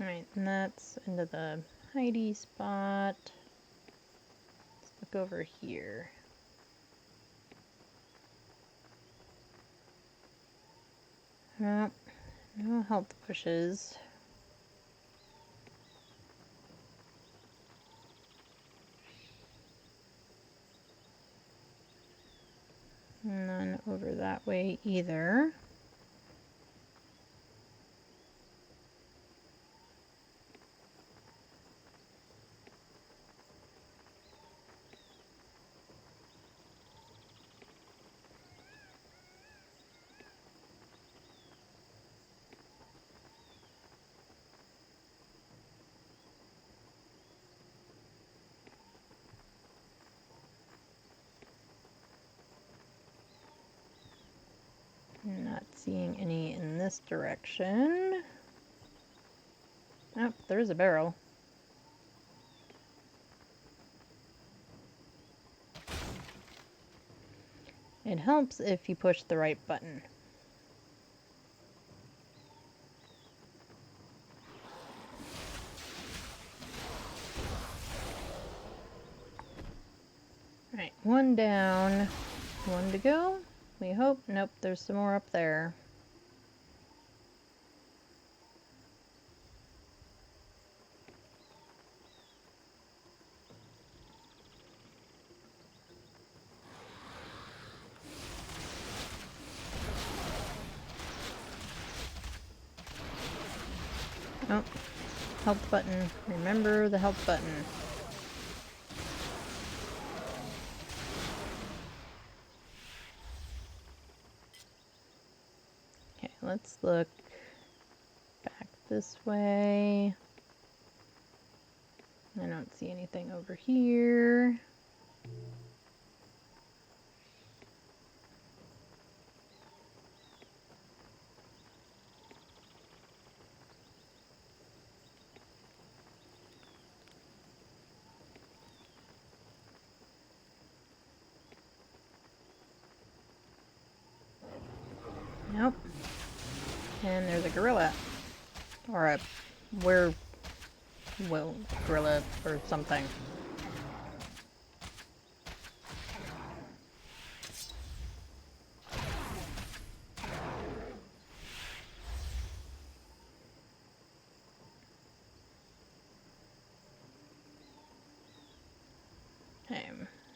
Alright, and that's into the Heidi spot. It's the look over here. No, no health bushes. None over that way either. Not seeing any in this direction. Oh, there's a barrel. It helps if you push the right button. Alright, one down, one to go. We hope. Nope, there's some more up there. Oh, help button. Remember the help button. Okay, let's look back this way. I don't see anything over here. Nope. And there's a gorilla. Or a gorilla or something. Okay.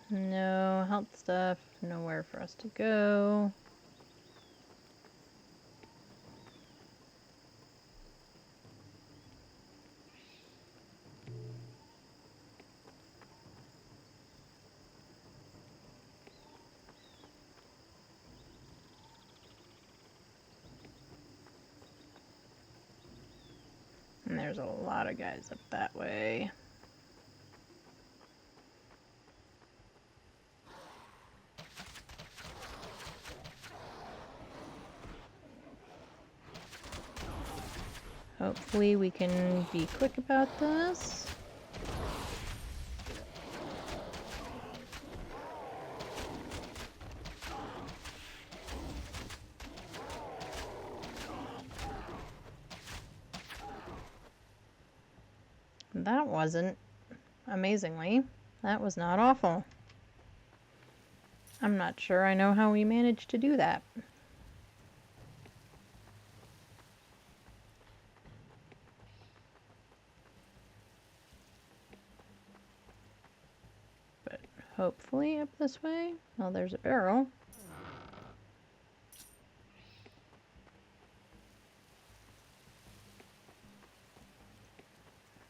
No health stuff. Nowhere for us to go. And there's a lot of guys up that way. Hopefully we can be quick about this. That wasn't, amazingly, that was not awful. I'm not sure I know how we managed to do that. But hopefully up this way. Well, there's a barrel.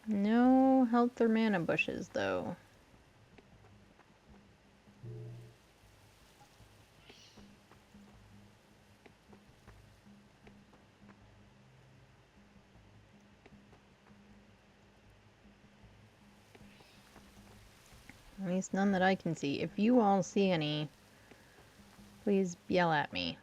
No health or mana bushes, though. At least none that I can see. If you all see any, please yell at me.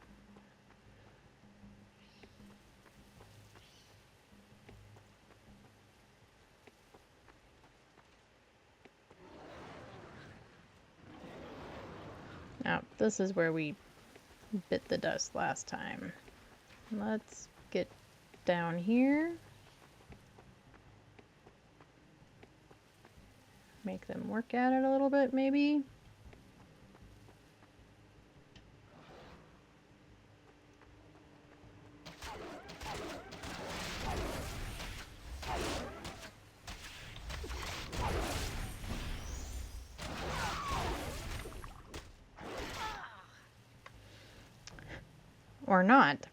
Now, this is where we bit the dust last time. Let's get down here. make them work at it a little bit, maybe. Or not.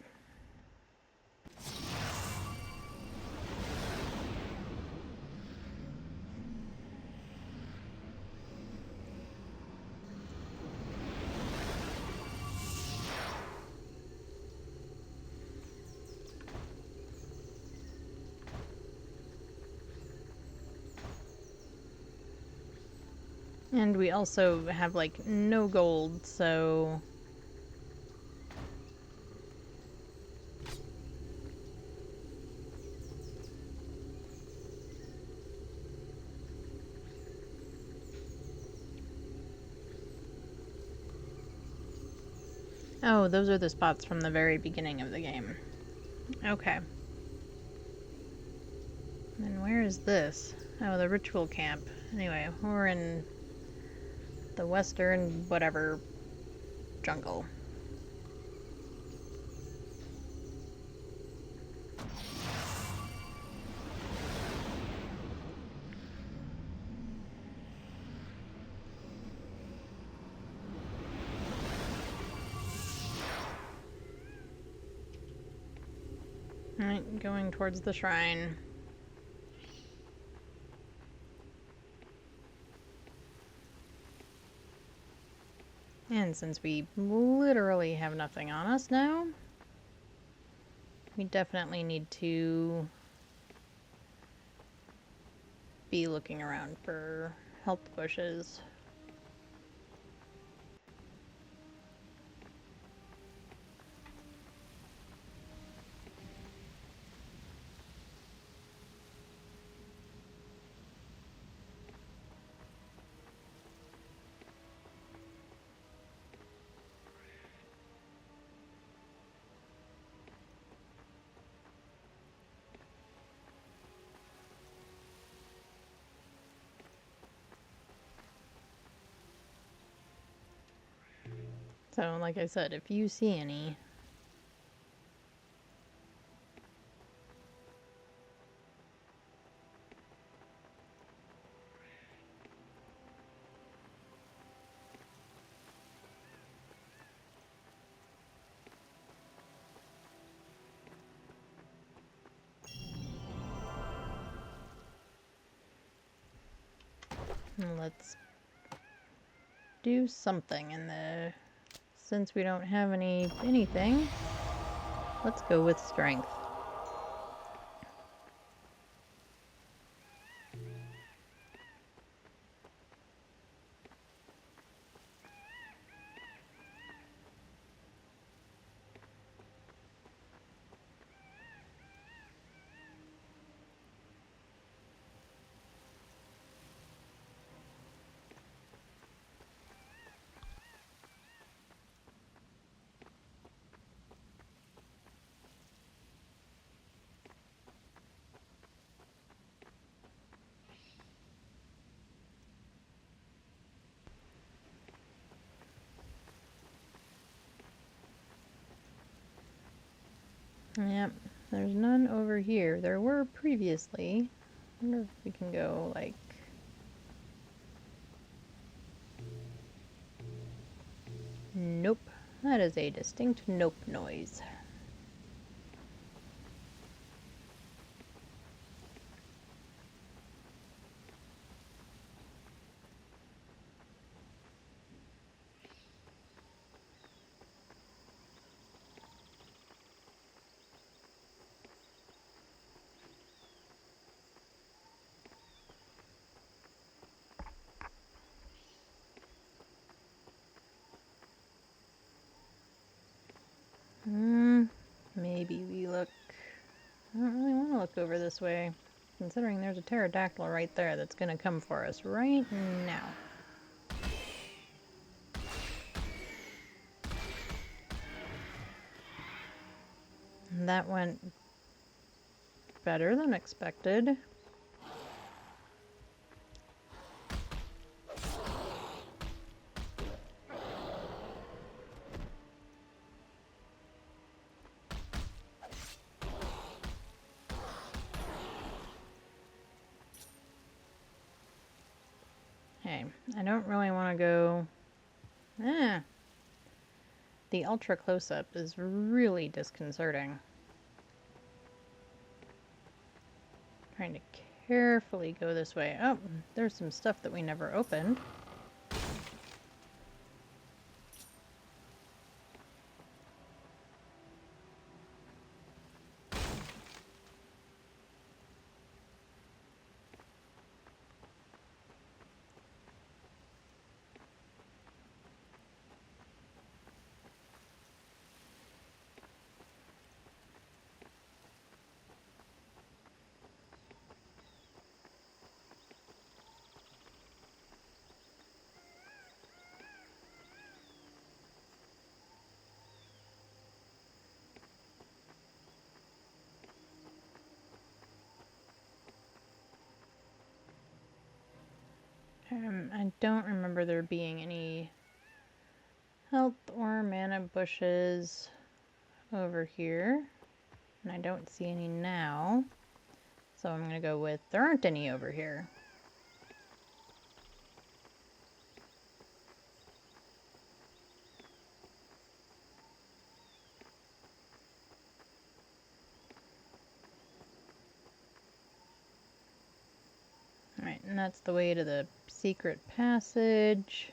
And we also have, like, no gold, so... Oh, those are the spots from the very beginning of the game. Okay. And where is this? Oh, the ritual camp. Anyway, we're in the western whatever jungle. Alright, going towards the shrine. And since we literally have nothing on us now, we definitely need to be looking around for health bushes. So, like I said, if you see any, let's do something in the... Since we don't have anything, let's go with strength. Yep, there's none over here. There were previously. I wonder if we can go, like... Nope. That is a distinct nope noise. Maybe we look... I don't really want to look over this way, considering there's a pterodactyl right there that's going to come for us right now. That went better than expected. Okay, I don't really want to go... The ultra close-up is really disconcerting. Trying to carefully go this way. Oh, there's some stuff that we never opened. I don't remember there being any health or mana bushes over here. And I don't see any now. So I'm going to go with there aren't any over here. Alright, and that's the way to the secret passage.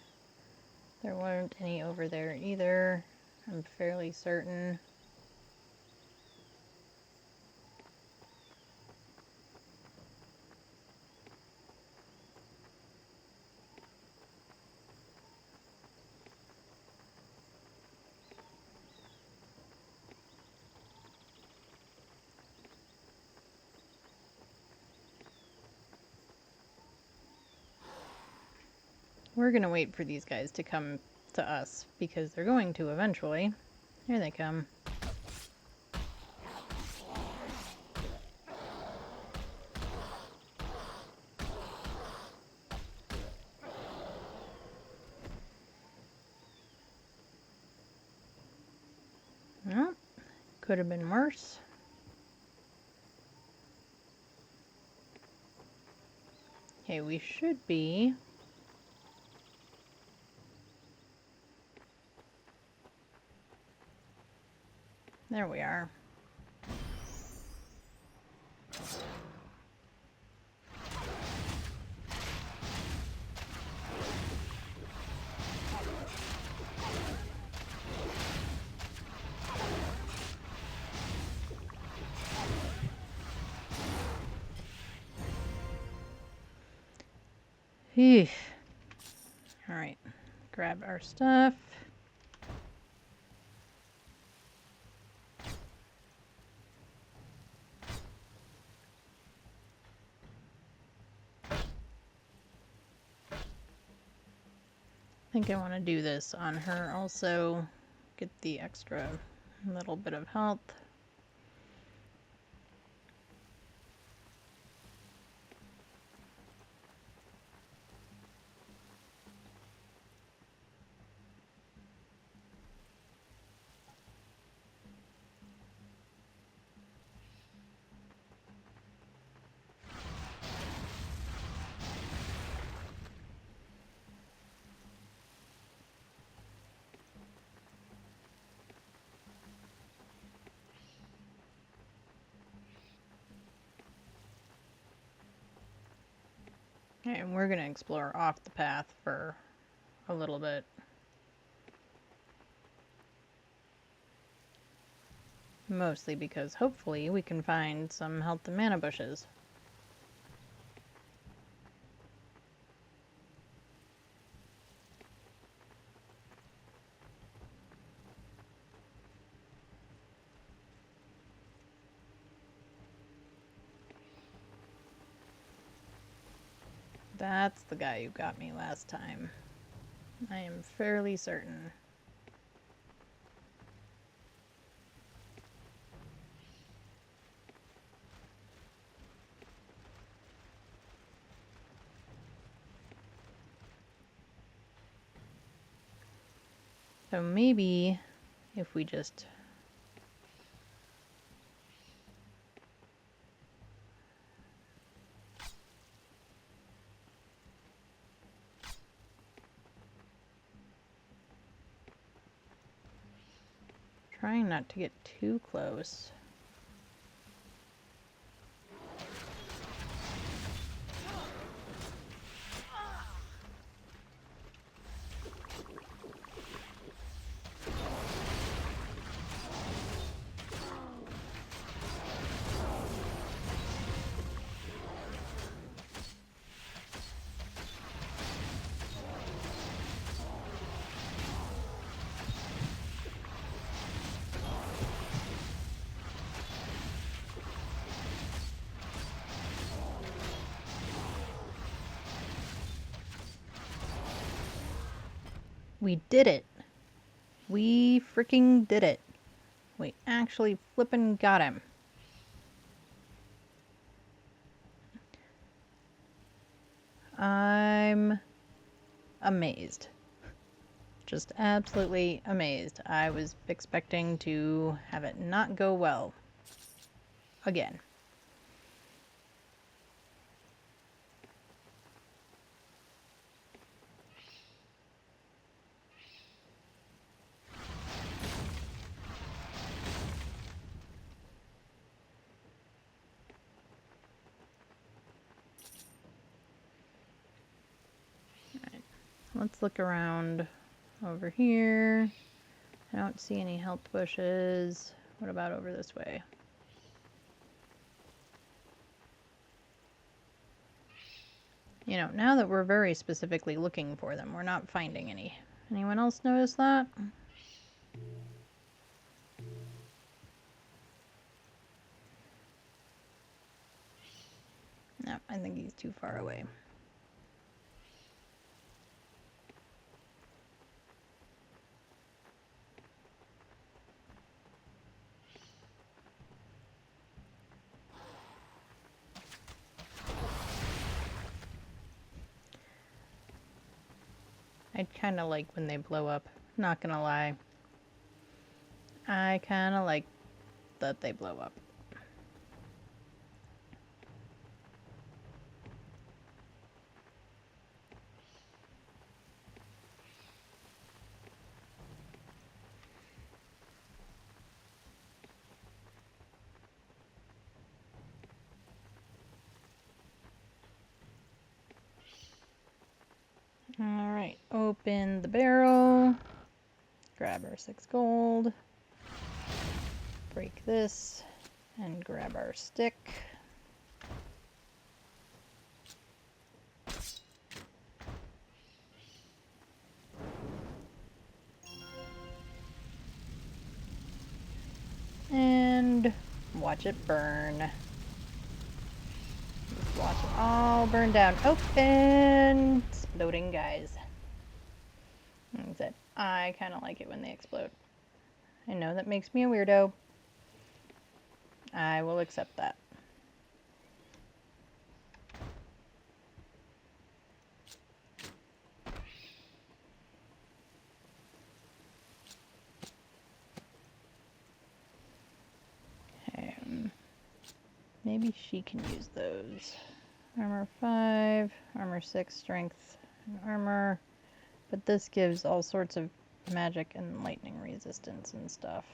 There weren't any over there either. I'm fairly certain. We're gonna wait for these guys to come to us, because they're going to eventually. Here they come. Well, could have been worse. Okay, we should be... There we are. Phew. Alright, grab our stuff. I think I want to do this on her also. Get the extra little bit of health. And we're going to explore off the path for a little bit. Mostly because hopefully we can find some health and mana bushes. That's the guy who got me last time. I am fairly certain. So maybe if we just... trying not to get too close. We did it. We freaking did it. We actually flippin' got him. I'm amazed. Just absolutely amazed. I was expecting to have it not go well. Again. Let's look around over here. I don't see any health bushes. What about over this way? You know, now that we're very specifically looking for them, we're not finding any. Anyone else notice that? No, I think he's too far away. I kind of like when they blow up. Not gonna lie. I kind of like that they blow up. Alright, open the barrel. Grab our 6 gold. Break this. And grab our stick. And watch it burn. Just watch it all burn down. Oh, and exploding guys. Like I said, I kind of like it when they explode. I know that makes me a weirdo. I will accept that. Maybe she can use those. Armor 5, armor 6, strength, and armor. But this gives all sorts of magic and lightning resistance and stuff.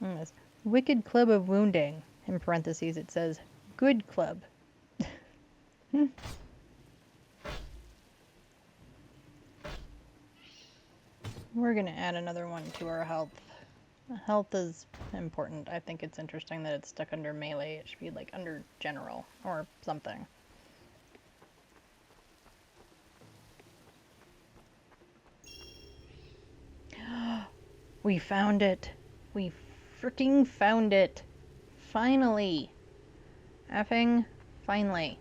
This Wicked Club of Wounding. In parentheses it says, Good Club. We're gonna add another one to our health. Health is important. I think it's interesting that it's stuck under melee. It should be like under general or something. We found it. We freaking found it. Finally. Effing finally.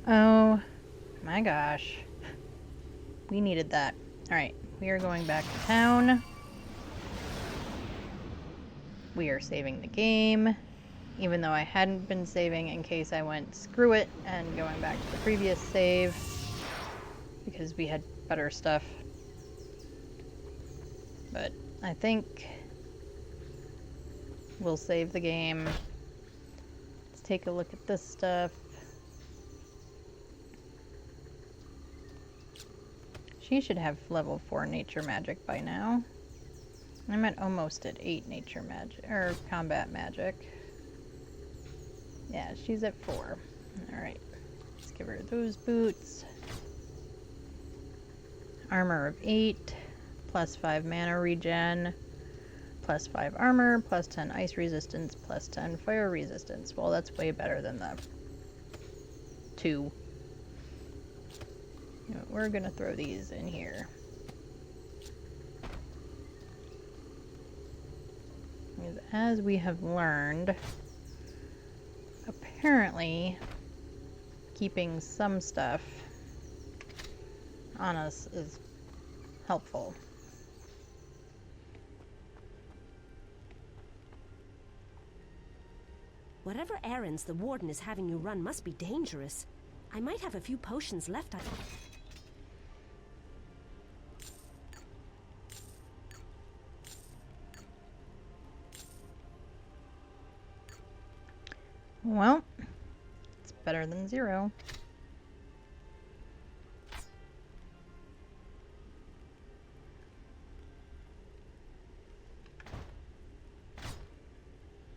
Oh my gosh. We needed that. Alright, we are going back to town. We are saving the game. Even though I hadn't been saving in case I went screw it and going back to the previous save. Because we had better stuff. But I think we'll save the game. It's take a look at this stuff. She should have level 4 nature magic by now. I'm at almost at 8 nature magic, or combat magic. Yeah, she's at 4. Alright, let's give her those boots. Armor of 8, plus 5 mana regen, plus 5 armor, plus 10 ice resistance, plus 10 fire resistance. Well, that's way better than the 2. We're gonna throw these in here. Because as we have learned, apparently keeping some stuff on us is helpful. Whatever errands the warden is having you run must be dangerous. I might have a few potions left. Well, it's better than 0.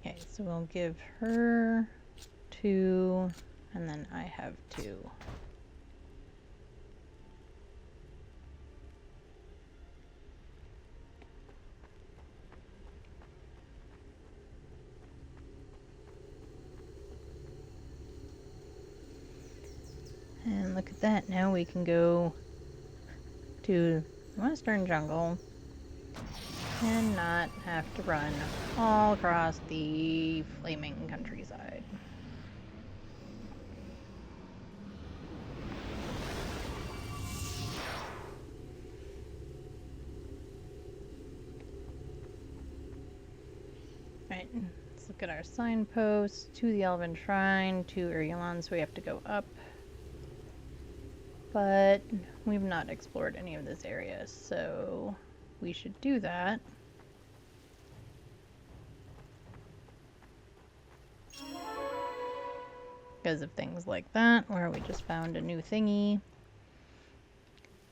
Okay, so we'll give her 2, and then I have 2. And look at that, now we can go to the Western Jungle and not have to run all across the flaming countryside. Right, let's look at our signposts. To the Elven Shrine, to Urulon, so we have to go up. But we've not explored any of this area, so we should do that. Because of things like that, where we just found a new thingy.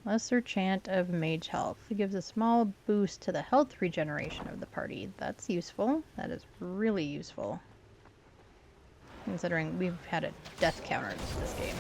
Lesser Chant of Mage Health. It gives a small boost to the health regeneration of the party. That's useful. That is really useful. Considering we've had a death counter this game.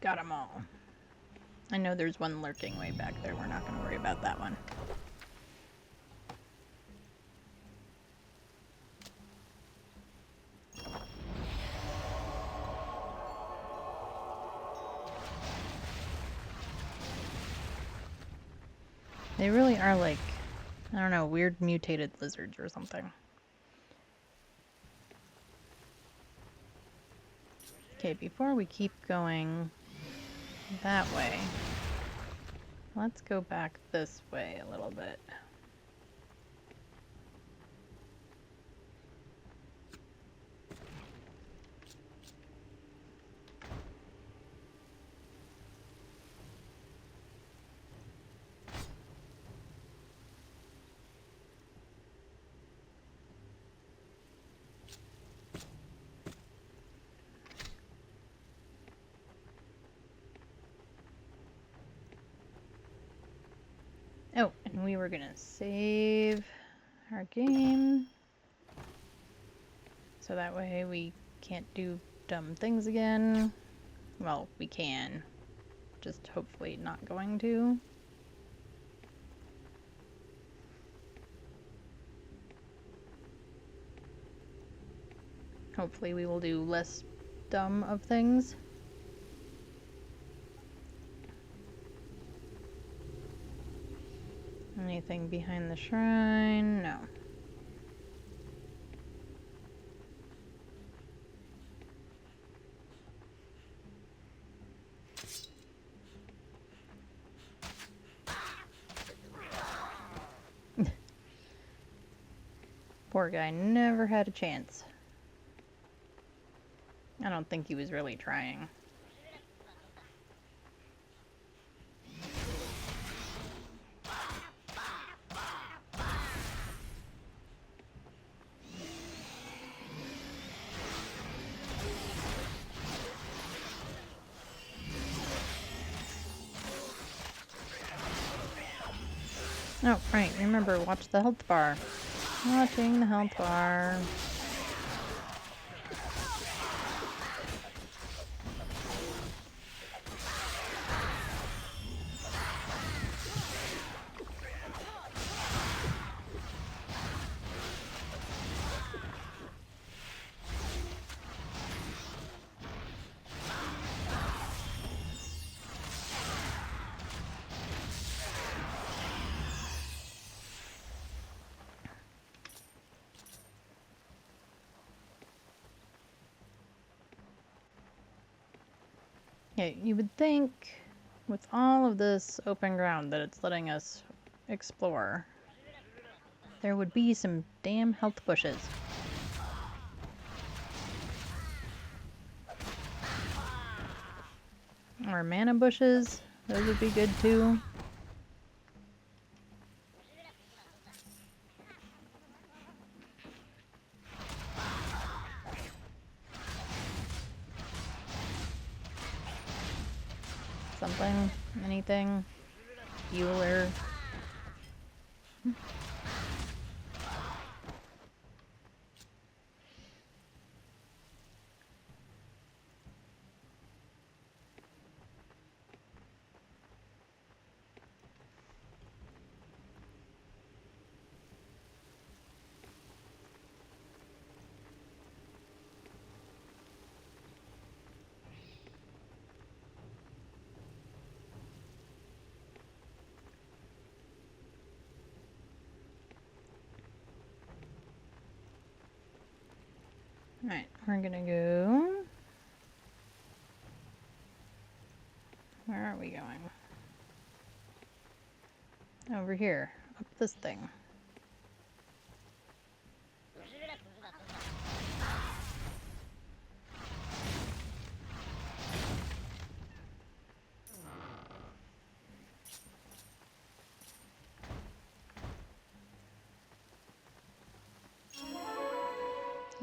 Got them all. I know there's one lurking way back there. We're not going to worry about that one. They really are like, I don't know, weird mutated lizards or something. Okay, before we keep going that way, let's go back this way a little bit. Oh, and we were gonna save our game so that way we can't do dumb things again. Well, we can, just hopefully not going to. Hopefully we will do less dumb of things. Anything behind the shrine? No. Poor guy never had a chance. I don't think he was really trying. Oh, right. Remember, watch the health bar. Watching the health bar. Okay, you would think with all of this open ground that it's letting us explore, there would be some damn health bushes. Or mana bushes. Those would be good too. Something, anything, healer. Alright, we're gonna go. Where are we going? Over here, up this thing.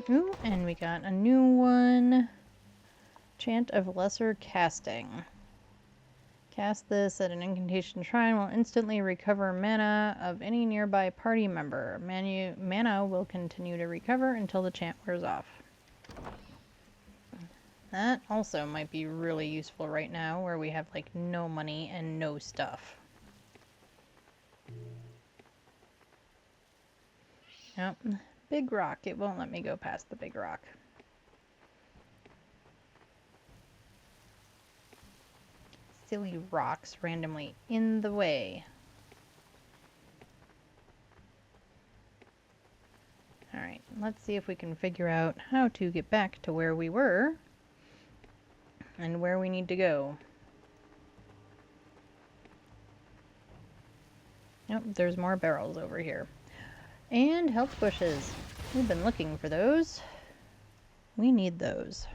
Ooh, and we got a new one. Chant of Lesser Casting. Cast this at an incantation shrine will instantly recover mana of any nearby party member. Mana will continue to recover until the chant wears off. That also might be really useful right now where we have like no money and no stuff. Yep. Big rock. It won't let me go past the big rock. Silly rocks randomly in the way. Alright, let's see if we can figure out how to get back to where we were and where we need to go. Yep, there's more barrels over here. And health bushes. We've been looking for those. We need those.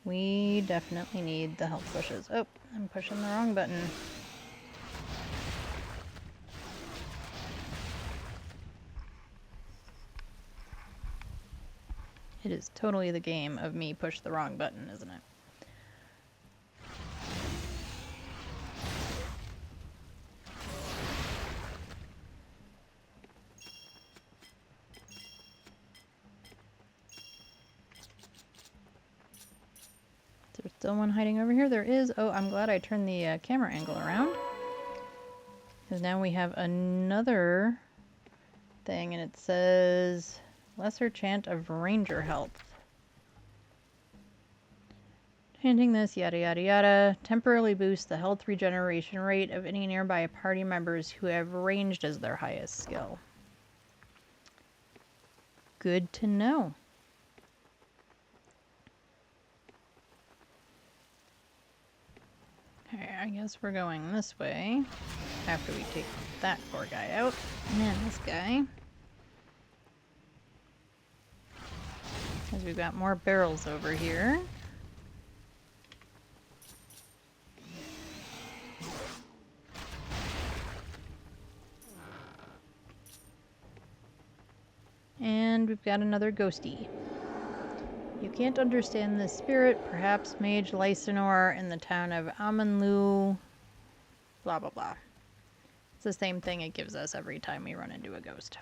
We definitely need the health bushes. Oh, I'm pushing the wrong button. It is totally the game of me push the wrong button, isn't it? Is there still one hiding over here? There is. Oh, I'm glad I turned the camera angle around. Because now we have another thing, and it says Lesser Chant of Ranger Health. Chanting this, yada yada yada, temporarily boosts the health regeneration rate of any nearby party members who have ranged as their highest skill. Good to know. Okay, I guess we're going this way. after we take that poor guy out. And then this guy. Because we've got more barrels over here. And we've got another ghosty. You can't understand this spirit, perhaps Mage Lysanor in the town of Amanlu, blah blah blah. It's the same thing it gives us every time we run into a ghost.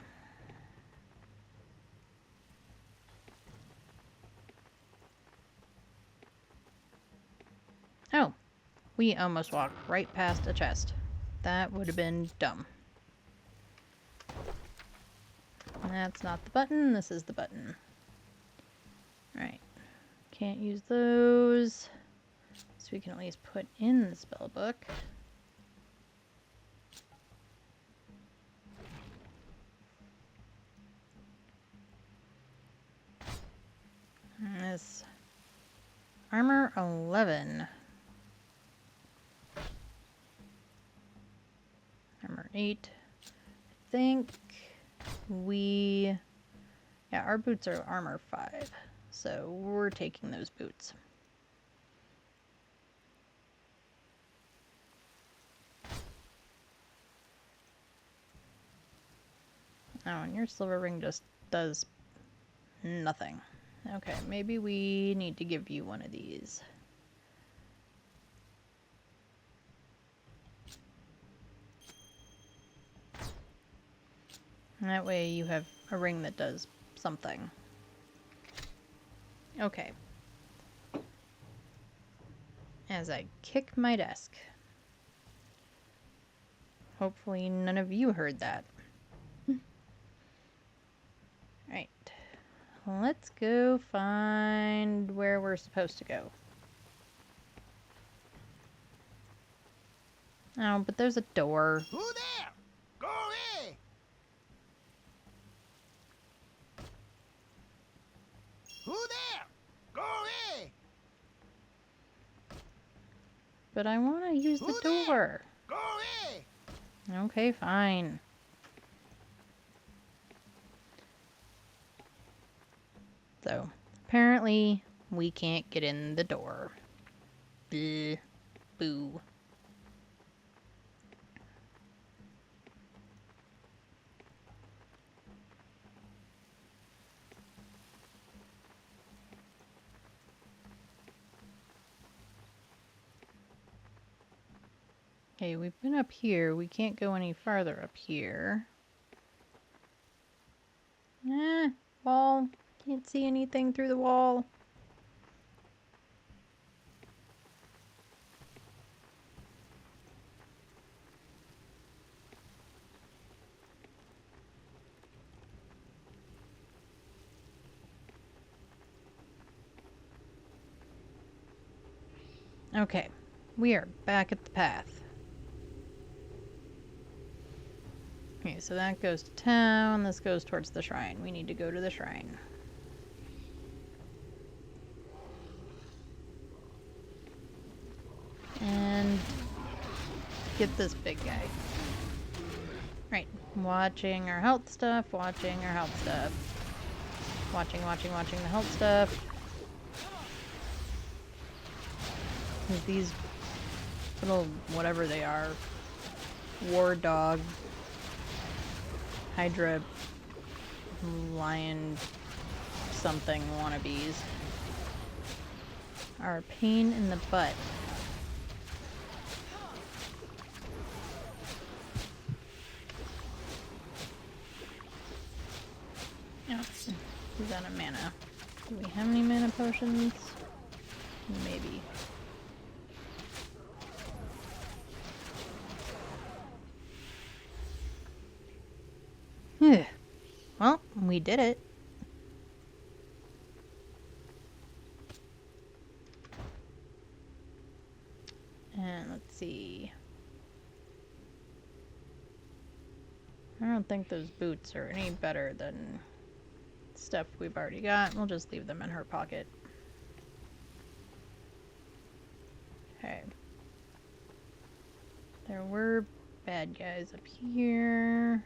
Oh, we almost walked right past a chest. That would have been dumb. That's not the button, this is the button. Right. Can't use those. So we can at least put in the spell book. And this armor 11. Armor 8. I think we... Yeah, our boots are armor 5. So we're taking those boots. Oh, and your silver ring just does nothing. Okay, maybe we need to give you one of these. And that way you have a ring that does something. Okay. As I kick my desk. Hopefully none of you heard that. Right. Let's go find where we're supposed to go. Oh, but there's a door. Who there? Go away! Who there? Go away! But I want to use the Who there? door. Go away! Okay, fine. So, apparently, we can't get in the door. Bleh. Boo. Okay, we've been up here. We can't go any farther up here. Wall. Can't see anything through the wall. Okay, we are back at the path. Okay, so that goes to town, this goes towards the shrine. We need to go to the shrine. And get this big guy. Right, watching our health stuff, watching our health stuff. Watching the health stuff. These little, whatever they are, war dog, Hydra, lion, something wannabes are a pain in the butt. Oh, he's out of mana. Do we have any mana potions? Maybe. Well, we did it. And let's see. I don't think those boots are any better than stuff we've already got. We'll just leave them in her pocket. Okay. There were bad guys up here.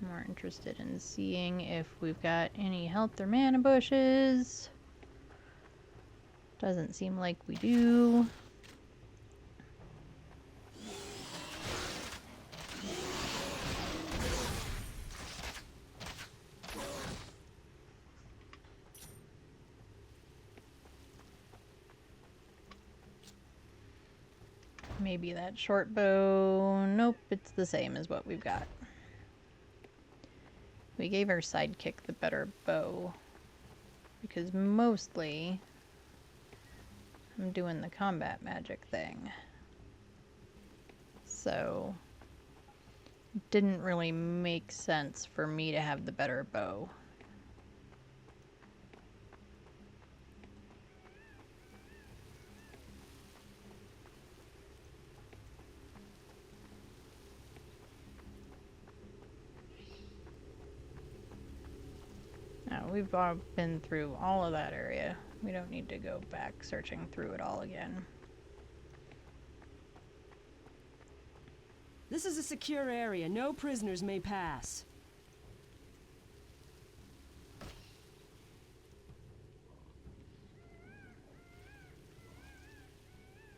More interested in seeing if we've got any health or mana bushes. Doesn't seem like we do. Maybe that short bow. Nope, it's the same as what we've got. We gave our sidekick the better bow because mostly I'm doing the combat magic thing. So it didn't really make sense for me to have the better bow. Now, we've all been through all of that area. We don't need to go back searching through it all again. This is a secure area. No prisoners may pass.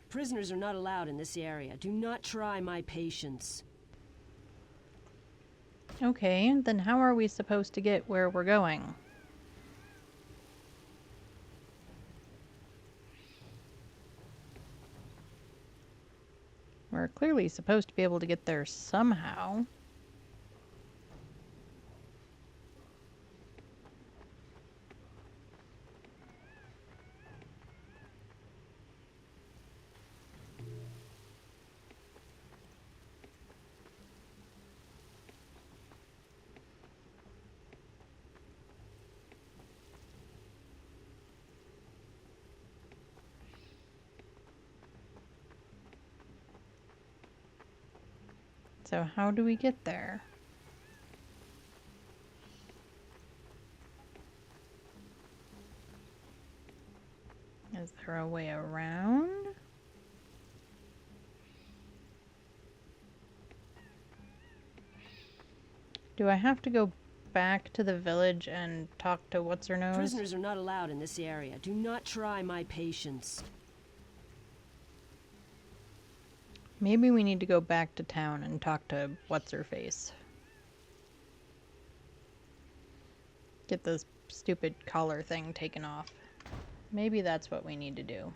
Prisoners are not allowed in this area. Do not try my patience. Okay, then how are we supposed to get where we're going? We're clearly supposed to be able to get there somehow. So how do we get there? Is there a way around? Do I have to go back to the village and talk to what's-her-nose? Prisoners are not allowed in this area. Do not try my patience. Maybe we need to go back to town and talk to what's-her-face. Get this stupid collar thing taken off. Maybe that's what we need to do.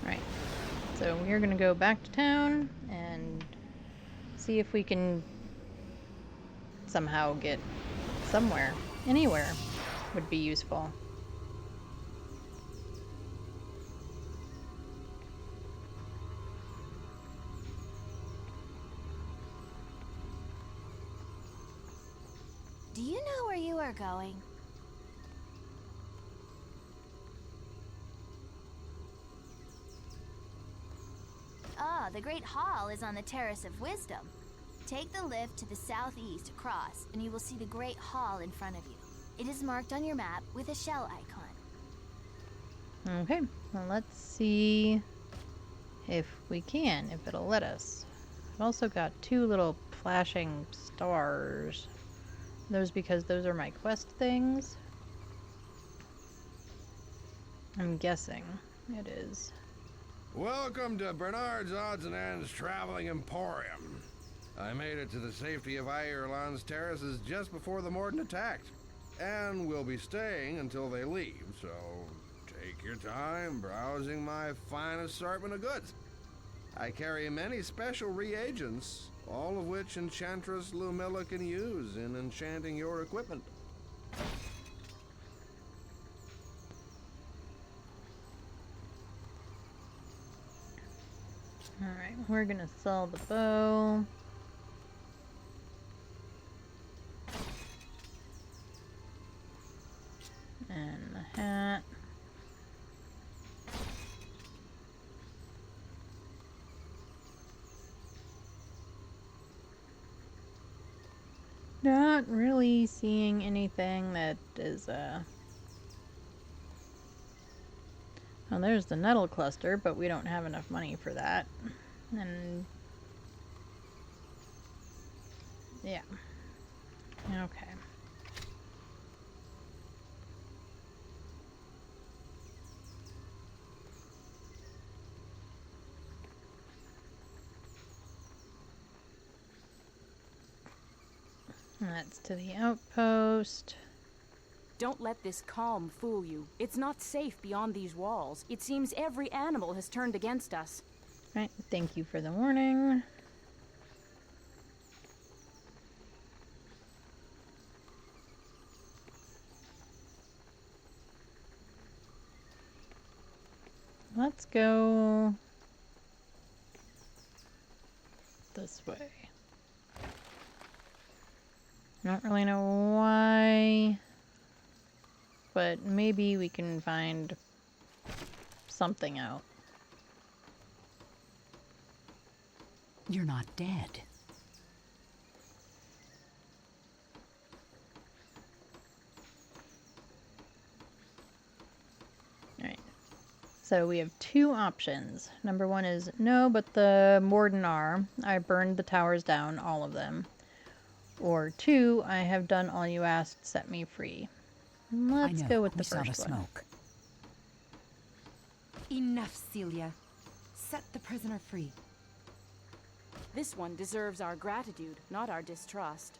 Right. So we're going to go back to town and see if we can somehow get somewhere. Anywhere would be useful. Do you know where you are going? Ah, the Great Hall is on the Terrace of Wisdom. Take the lift to the southeast across, and you will see the Great Hall in front of you. It is marked on your map with a shell icon. Okay, well, let's see if we can, if it'll let us. I've also got two little flashing stars. Those because those are my quest things. I'm guessing it is. Welcome to Bernard's Odds and Ends Traveling Emporium. I made it to the safety of Ireland's terraces just before the Morden attacked, and will be staying until they leave, so take your time browsing my fine assortment of goods. I carry many special reagents, all of which Enchantress Lumilla can use in enchanting your equipment. Alright, we're gonna sell the bow. And the hat. Not really seeing anything that is, Oh, there's the nettle cluster, but we don't have enough money for that. And... yeah. Okay. That's to the outpost. Don't let this calm fool you. It's not safe beyond these walls. It seems every animal has turned against us. Right, thank you for the warning. Let's go this way. I don't really know why, but maybe we can find something out. You're not dead. Alright. So we have two options. Number one is no, but the Morden are. I burned the towers down, all of them. Or two, I have done all you asked, set me free. Let's go with the saw the first one. smoke. Enough, Celia. Set the prisoner free. This one deserves our gratitude, not our distrust.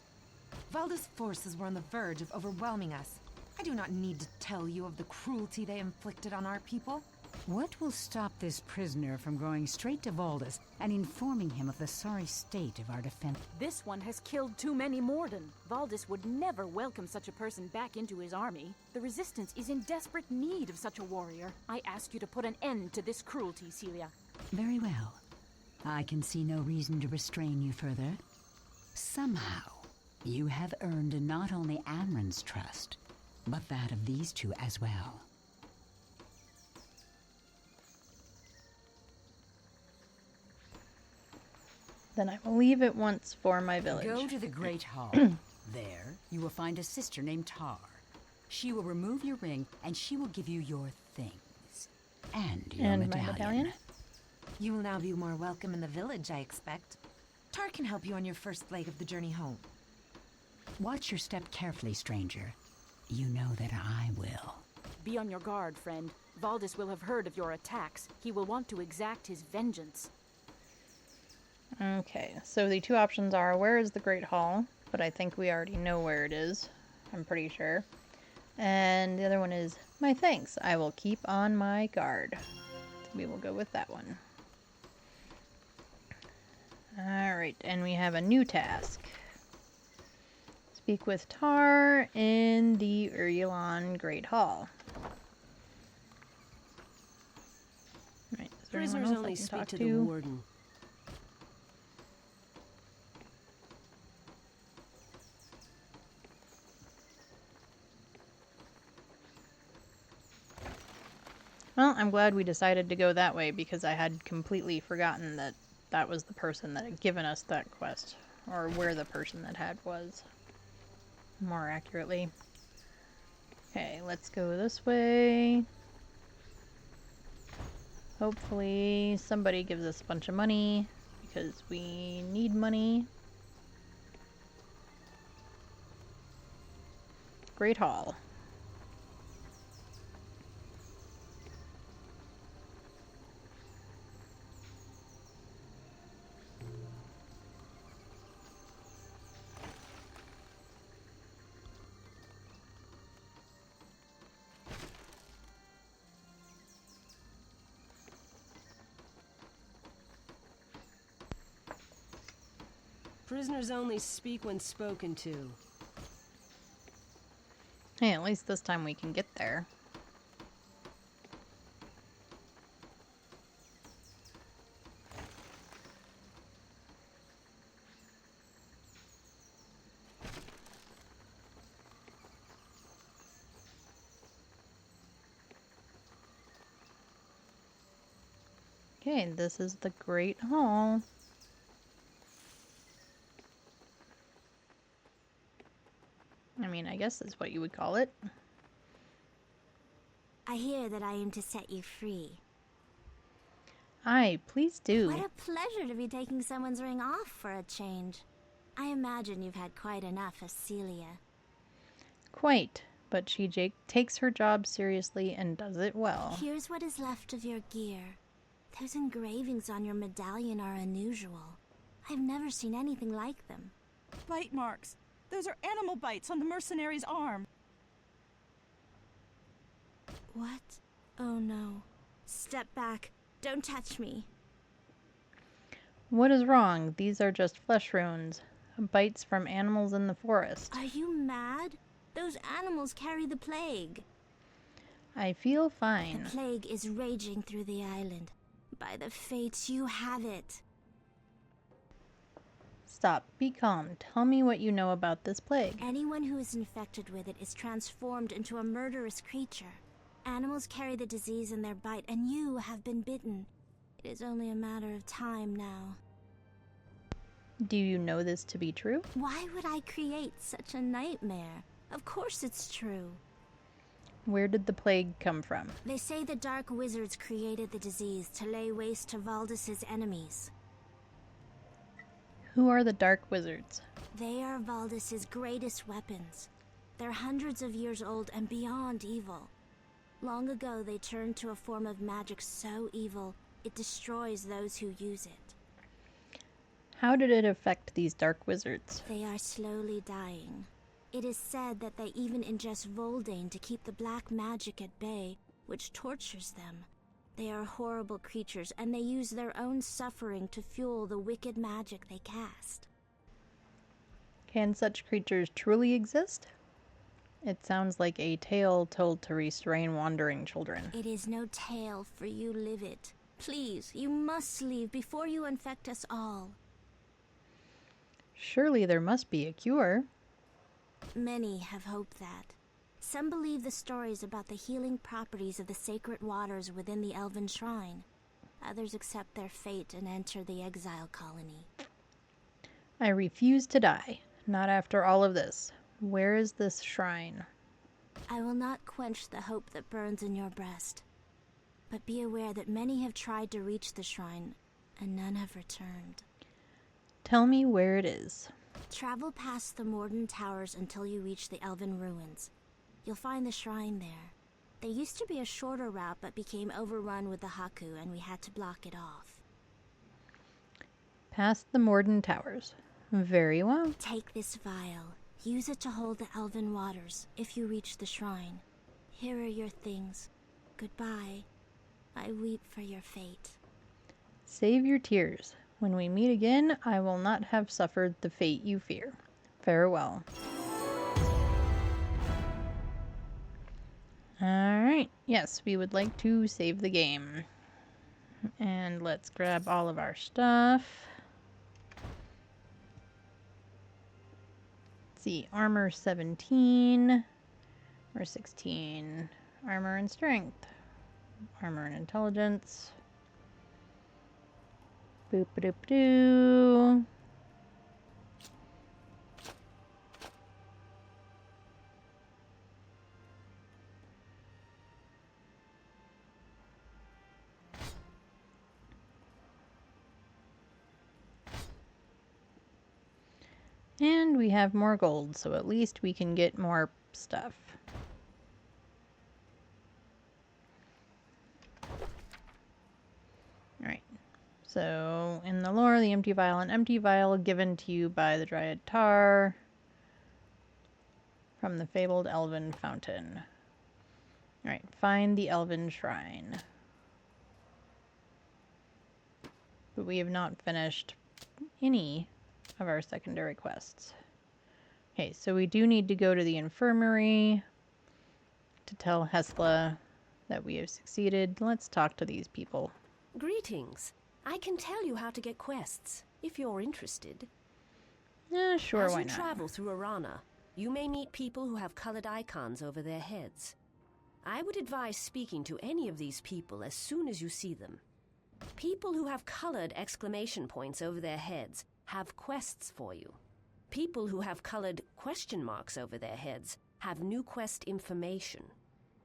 Valda's forces were on the verge of overwhelming us. I do not need to tell you of the cruelty they inflicted on our people. What will stop this prisoner from going straight to Valdis and informing him of the sorry state of our defense? This one has killed too many Morden. Valdis would never welcome such a person back into his army. The Resistance is in desperate need of such a warrior. I ask you to put an end to this cruelty, Celia. Very well. I can see no reason to restrain you further. Somehow, you have earned not only Amron's trust, but that of these two as well. Then I will leave it once for my village. Go to the Great Hall. There, you will find a sister named Tar. She will remove your ring, and she will give you your things. And your And medallion. my medallion? You will now be more welcome in the village, I expect. Tar can help you on your first leg of the journey home. Watch your step carefully, stranger. You know that I will. Be on your guard, friend. Valdis will have heard of your attacks. He will want to exact his vengeance. Okay, so the two options are, where is the Great Hall? But I think we already know where it is. I'm pretty sure. And the other one is, my thanks, I will keep on my guard. So we will go with that one. Alright, and we have a new task. Speak with Tar in the Urulon Great Hall. Right, is there anyone Prisoners else I only can speak talk to the warden. Well, I'm glad we decided to go that way because I had completely forgotten that that was the person that had given us that quest. Or where the person that had was. More accurately. Okay, let's go this way. Hopefully somebody gives us a bunch of money because we need money. Great Hall. Prisoners only speak when spoken to. Hey, at least this time we can get there. Okay, this is the Great Hall. I mean, I guess that's what you would call it. I hear that I am to set you free. Aye, please do. What a pleasure to be taking someone's ring off for a change. I imagine you've had quite enough of Celia. Quite, but she takes her job seriously and does it well. Here's what is left of your gear. Those engravings on your medallion are unusual. I've never seen anything like them. Bite marks. Those are animal bites on the mercenary's arm. What? Oh no. Step back. Don't touch me. What is wrong? These are just flesh wounds. Bites from animals in the forest. Are you mad? Those animals carry the plague. I feel fine. The plague is raging through the island. By the fates, you have it. Stop. Be calm. Tell me what you know about this plague. Anyone who is infected with it is transformed into a murderous creature. Animals carry the disease in their bite, and you have been bitten. It is only a matter of time now. Do you know this to be true? Why would I create such a nightmare? Of course it's true. Where did the plague come from? They say the dark wizards created the disease to lay waste to Valdis's enemies. Who are the dark wizards? They are Valdis's greatest weapons. They're hundreds of years old and beyond evil. Long ago, they turned to a form of magic so evil, it destroys those who use it. How did it affect these dark wizards? They are slowly dying. It is said that they even ingest Voldane to keep the black magic at bay, which tortures them. They are horrible creatures, and they use their own suffering to fuel the wicked magic they cast. Can such creatures truly exist? It sounds like a tale told to restrain wandering children. It is no tale, for you live it. Please, you must leave before you infect us all. Surely there must be a cure. Many have hoped that. Some believe the stories about the healing properties of the sacred waters within the Elven Shrine. Others accept their fate and enter the exile colony. I refuse to die. Not after all of this. Where is this shrine? I will not quench the hope that burns in your breast. But be aware that many have tried to reach the shrine, and none have returned. Tell me where it is. Travel past the Morden Towers until you reach the Elven Ruins. You'll find the shrine there. There used to be a shorter route but became overrun with the Haku, and we had to block it off. Past the Morden Towers. Very well. Take this vial. Use it to hold the Elven waters if you reach the shrine. Here are your things. Goodbye. I weep for your fate. Save your tears. When we meet again, I will not have suffered the fate you fear. Farewell. Alright, yes, we would like to save the game. And let's grab all of our stuff. Let's see, armor 17, or 16, armor and strength, armor and intelligence. Boop-a-doop-doo. And we have more gold, so at least we can get more stuff. Alright. So, in the lore, the empty vial, an empty vial given to you by the Dryad Tar from the fabled Elven Fountain. Alright, find the Elven Shrine. But we have not finished any of our secondary quests. Okay, so we do need to go to the infirmary to tell Hesla that we have succeeded. Let's talk to these people. Greetings. I can tell you how to get quests, if you're interested. Sure, As why you not? travel through Arana, you may meet people who have colored icons over their heads. I would advise speaking to any of these people as soon as you see them. People who have colored exclamation points over their heads have quests for you. People who have colored question marks over their heads have new quest information.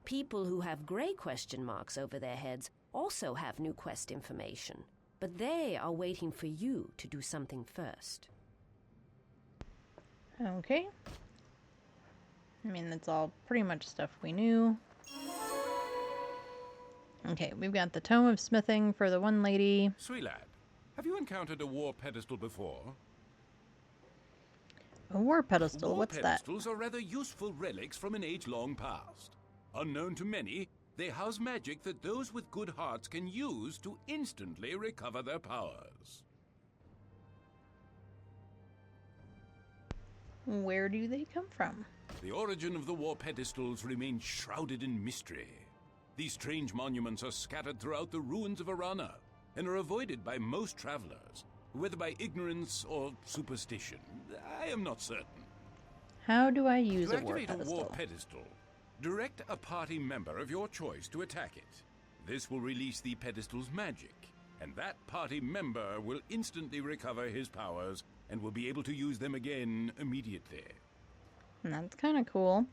People who have gray question marks over their heads also have new quest information, but they are waiting for you to do something first. Okay. I mean, that's all pretty much stuff we knew. Okay, we've got the Tome of Smithing for the one lady. Sweet lad, have you encountered a war pedestal before? A war pedestal, War what's that? pedestals are rather useful relics from an age-long past. Unknown to many, they house magic that those with good hearts can use to instantly recover their powers. Where do they come from? The origin of the war pedestals remains shrouded in mystery. These strange monuments are scattered throughout the ruins of Arana and are avoided by most travelers, whether by ignorance or superstition. I am not certain. How do I use To a war activate a war pedestal? pedestal, direct a party member of your choice to attack it. This will release the pedestal's magic, and that party member will instantly recover his powers and will be able to use them again immediately. That's kind of cool.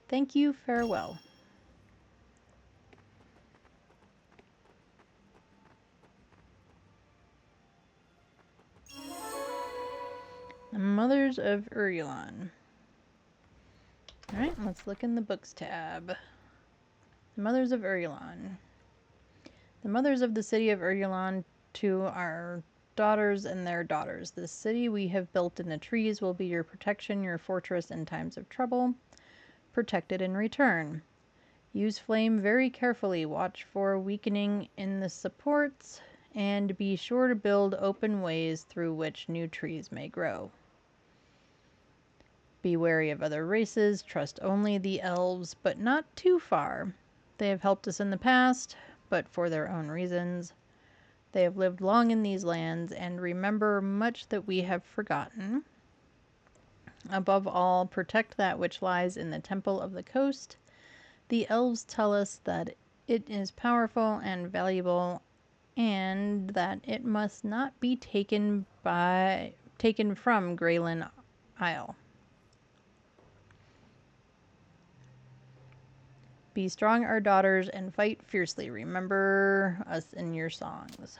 Thank you, farewell. The Mothers of Urulon. Alright, let's look in the books tab. The Mothers of Urulon. The mothers of the city of Urulon to our daughters and their daughters. The city we have built in the trees will be your protection, your fortress in times of trouble. Protect it in return. Use flame very carefully. Watch for weakening in the supports, and be sure to build open ways through which new trees may grow. Be wary of other races. Trust only the elves, but not too far. They have helped us in the past, but for their own reasons. They have lived long in these lands and remember much that we have forgotten. Above all, protect that which lies in the Temple of the Coast. The elves tell us that it is powerful and valuable, and that it must not be taken from Graylin Isle. Be strong, our daughters, and fight fiercely. Remember us in your songs.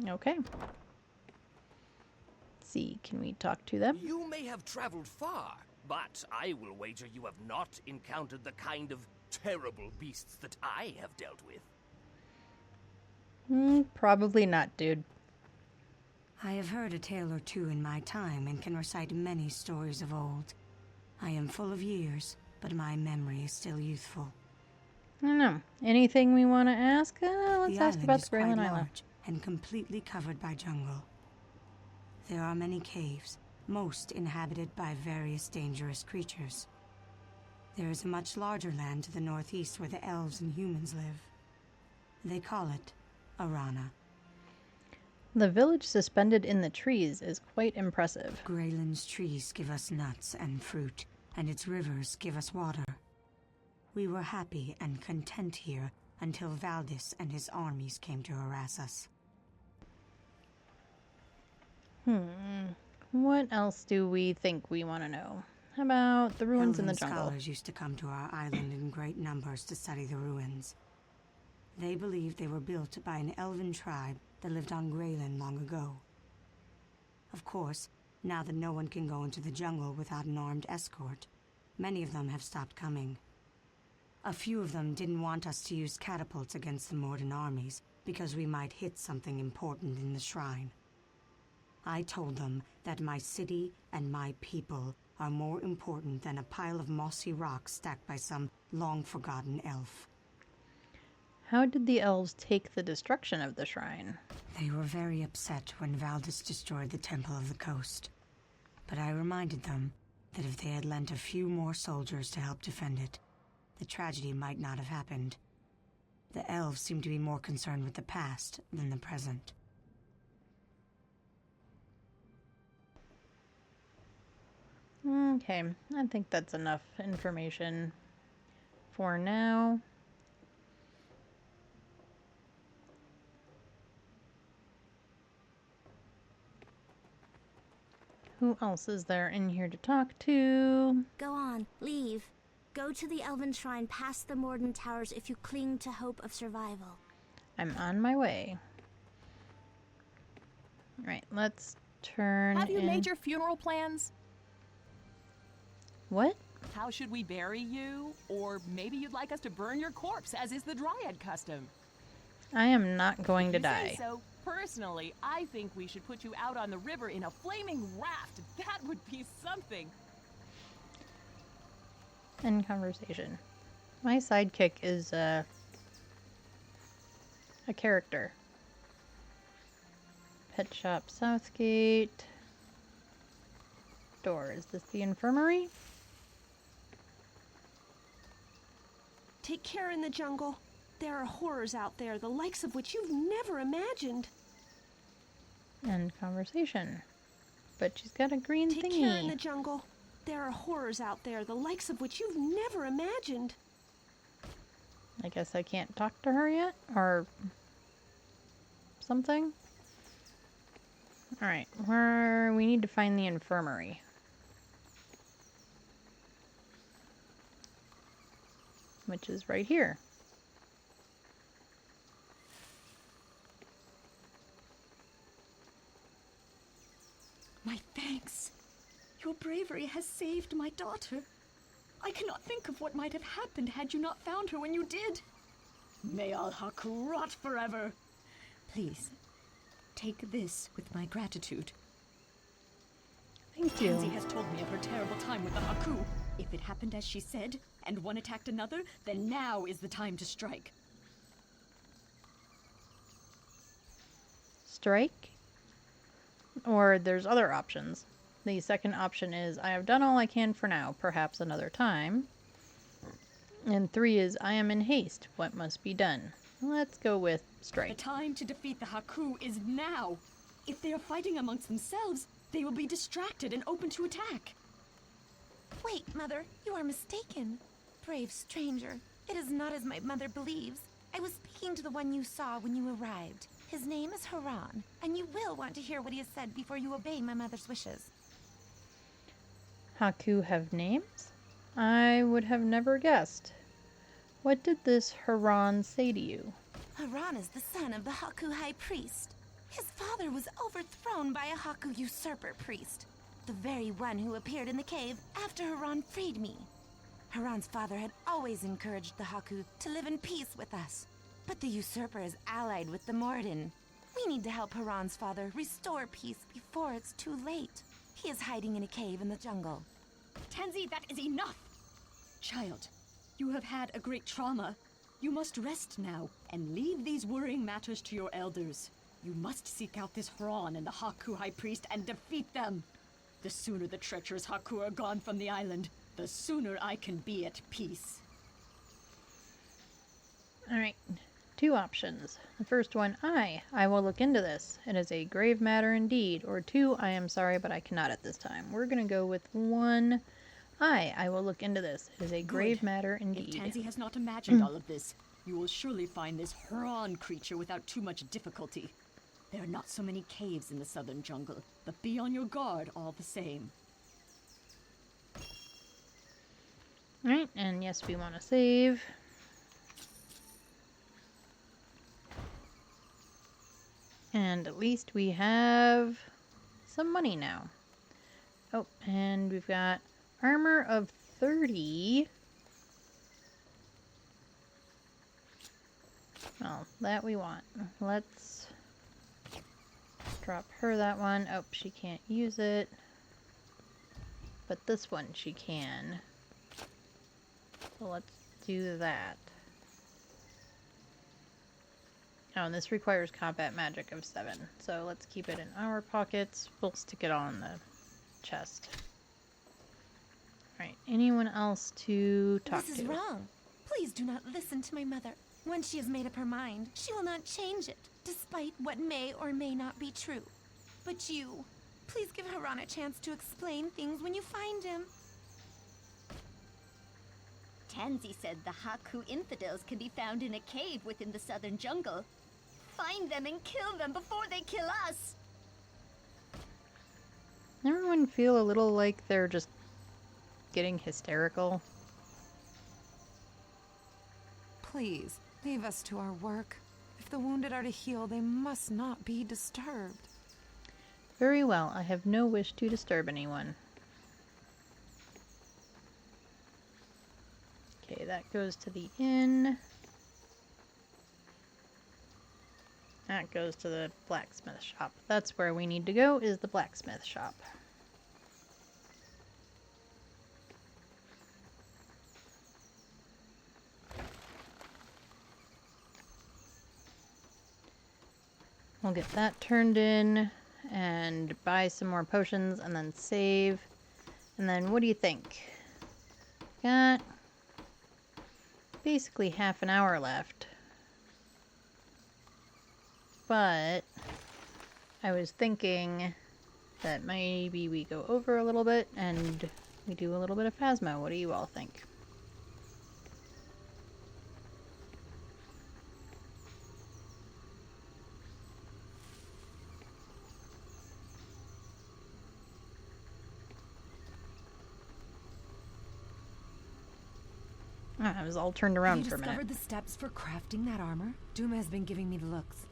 Okay. Let's see, can we talk to them? You may have traveled far, but I will wager you have not encountered the kind of terrible beasts that I have dealt with. Probably not, dude. I have heard a tale or two in my time and can recite many stories of old. I am full of years, but my memory is still youthful. I don't know. Anything we want to ask? Let's The ask island about is the quite Graylin Island. large and completely covered by jungle. There are many caves, most inhabited by various dangerous creatures. There is a much larger land to the northeast where the elves and humans live. They call it Arana. The village suspended in the trees is quite impressive. Graylin's trees give us nuts and fruit, and its rivers give us water. We were happy and content here until Valdis and his armies came to harass us. What else do we think we want to know? How about the ruins in the Elven jungle? scholars used to come to our island in great numbers to study the ruins. They believed they were built by an elven tribe that lived on Graylin long ago. Of course, now that no one can go into the jungle without an armed escort, many of them have stopped coming. A few of them didn't want us to use catapults against the Morden armies because we might hit something important in the shrine. I told them that my city and my people are more important than a pile of mossy rocks stacked by some long-forgotten elf. How did the elves take the destruction of the shrine? They were very upset when Valdis destroyed the Temple of the Coast. But I reminded them that if they had lent a few more soldiers to help defend it, the tragedy might not have happened. The elves seem to be more concerned with the past than the present. Okay, I think that's enough information for now. Who else is there in here to talk to? Go on, leave. Go to the Elven Shrine past the Morden Towers if you cling to hope of survival. I'm on my way. Alright, let's turn Have you in. made your funeral plans? What? How should we bury you? Or maybe you'd like us to burn your corpse, as is the Dryad custom. I am not going to If you die. say so. Personally, I think we should put you out on the river in a flaming raft. That would be something. End conversation. My sidekick is a character. Pet Shop Southgate. Door. Is this the infirmary? Take care in the jungle. There are horrors out there, the likes of which you've never imagined. End conversation. But she's got a green Take thingy. care in the jungle. There are horrors out there, the likes of which you've never imagined. I guess I can't talk to her yet? Or something? Alright, we need to find the infirmary. Which is right here. My thanks. Your bravery has saved my daughter. I cannot think of what might have happened had you not found her when you did. May Al Haku rot forever. Please, take this with my gratitude. Thank you. Tansy has told me of her terrible time with the Haku. If it happened as she said, and one attacked another, then now is the time to strike. Strike? Or there's other options. The second option is, I have done all I can for now, perhaps another time. And 3 is, I am in haste, what must be done? Let's go with strike. The time to defeat the Haku is now. If they are fighting amongst themselves, they will be distracted and open to attack. Wait, Mother, you are mistaken. Brave stranger, it is not as my mother believes. I was speaking to the one you saw when you arrived. His name is Haran, and you will want to hear what he has said before you obey my mother's wishes. Haku have names? I would have never guessed. What did this Haran say to you? Haran is the son of the Haku High Priest. His father was overthrown by a Haku usurper priest, the very one who appeared in the cave after Haran freed me. Haran's father had always encouraged the Haku to live in peace with us, but the usurper is allied with the Morden. We need to help Haran's father restore peace before it's too late. He is hiding in a cave in the jungle. Tansy, that is enough! Child, you have had a great trauma. You must rest now, and leave these worrying matters to your elders. You must seek out this Haran and the Haku High Priest and defeat them. The sooner the treacherous Haku are gone from the island, the sooner I can be at peace. Alright, 2 options. The first one, I will look into this. It is a grave matter indeed. Or 2, I am sorry, but I cannot at this time. We're going to go with 1, I will look into this. It is a grave matter indeed. If Tansy has not imagined all of this, you will surely find this Haran creature without too much difficulty. There are not so many caves in the southern jungle, but be on your guard all the same. Alright, and yes, we want to save. And at least we have some money now. Oh, and we've got armor of 30. Well, that we want. Let's drop her that one. Oh, she can't use it. But this one she can. So let's do that. Oh, and this requires combat magic of 7. So let's keep it in our pockets. We'll stick it on the chest. Alright, anyone else to talk to? This is wrong. Please do not listen to my mother. Once she has made up her mind, she will not change it, despite what may or may not be true. But you, please give Haran a chance to explain things when you find him. Tansy said the Haku infidels can be found in a cave within the southern jungle. Find them and kill them before they kill us! Everyone anyone feel a little like they're just getting hysterical? Please, leave us to our work. If the wounded are to heal, they must not be disturbed. Very well, I have no wish to disturb anyone. Okay, that goes to the inn. That goes to the blacksmith shop. That's where we need to go, is the blacksmith shop. We'll get that turned in and buy some more potions and then save. And then what do you think? Got basically half an hour left. But I was thinking that maybe we go over a little bit and we do a little bit of Phasmo. What do you all think? I was all turned around for a minute. Have you discovered the steps for crafting that armor? Duma has been giving me the looks.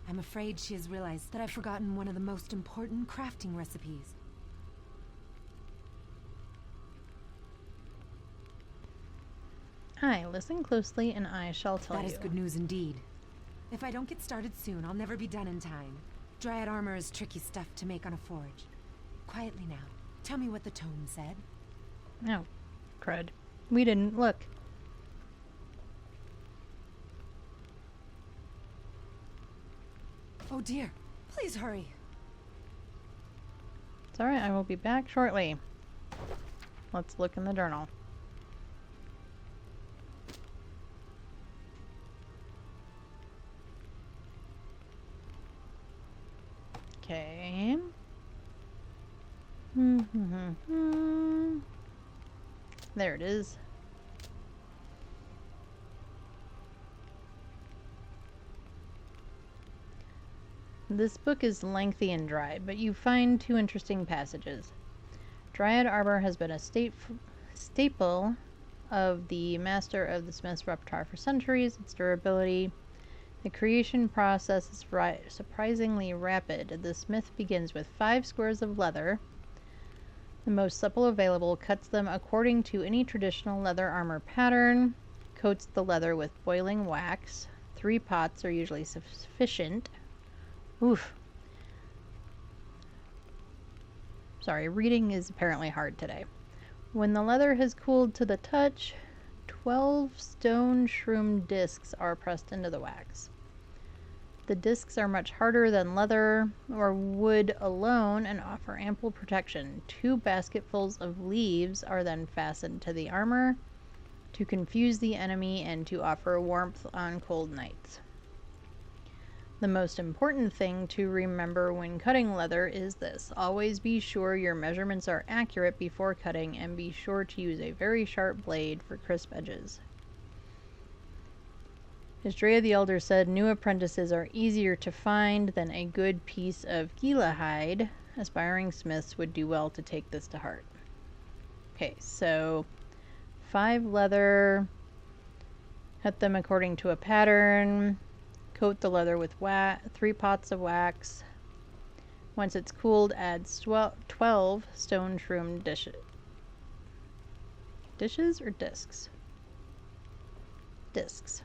I'm afraid she has realized that I've forgotten one of the most important crafting recipes. Aye, listen closely and I shall tell you. That is good news indeed. If I don't get started soon, I'll never be done in time. Dryad armor is tricky stuff to make on a forge. Quietly now, tell me what the tome said. Oh, crud. We didn't look. Oh dear, please hurry. It's alright, I will be back shortly. Let's look in the journal. Okay. There it is. This book is lengthy and dry, but you find two interesting passages. Dryad armor has been a staple of the master of the smith's repertoire for centuries. Its durability. The creation process is surprisingly rapid. The smith begins with 5 squares of leather. The most supple available, cuts them according to any traditional leather armor pattern, coats the leather with boiling wax. 3 pots are usually sufficient. Oof. Sorry, reading is apparently hard today. When the leather has cooled to the touch, 12 stone shroom discs are pressed into the wax. The discs are much harder than leather or wood alone and offer ample protection. 2 basketfuls of leaves are then fastened to the armor to confuse the enemy and to offer warmth on cold nights. The most important thing to remember when cutting leather is this. Always be sure your measurements are accurate before cutting, and be sure to use a very sharp blade for crisp edges. As Drea the Elder said, new apprentices are easier to find than a good piece of Gila hide. Aspiring smiths would do well to take this to heart. Okay, so 5 leather, cut them according to a pattern, coat the leather with 3 pots of wax. Once it's cooled, add 12 stone shroom dishes. Dishes or discs? Discs.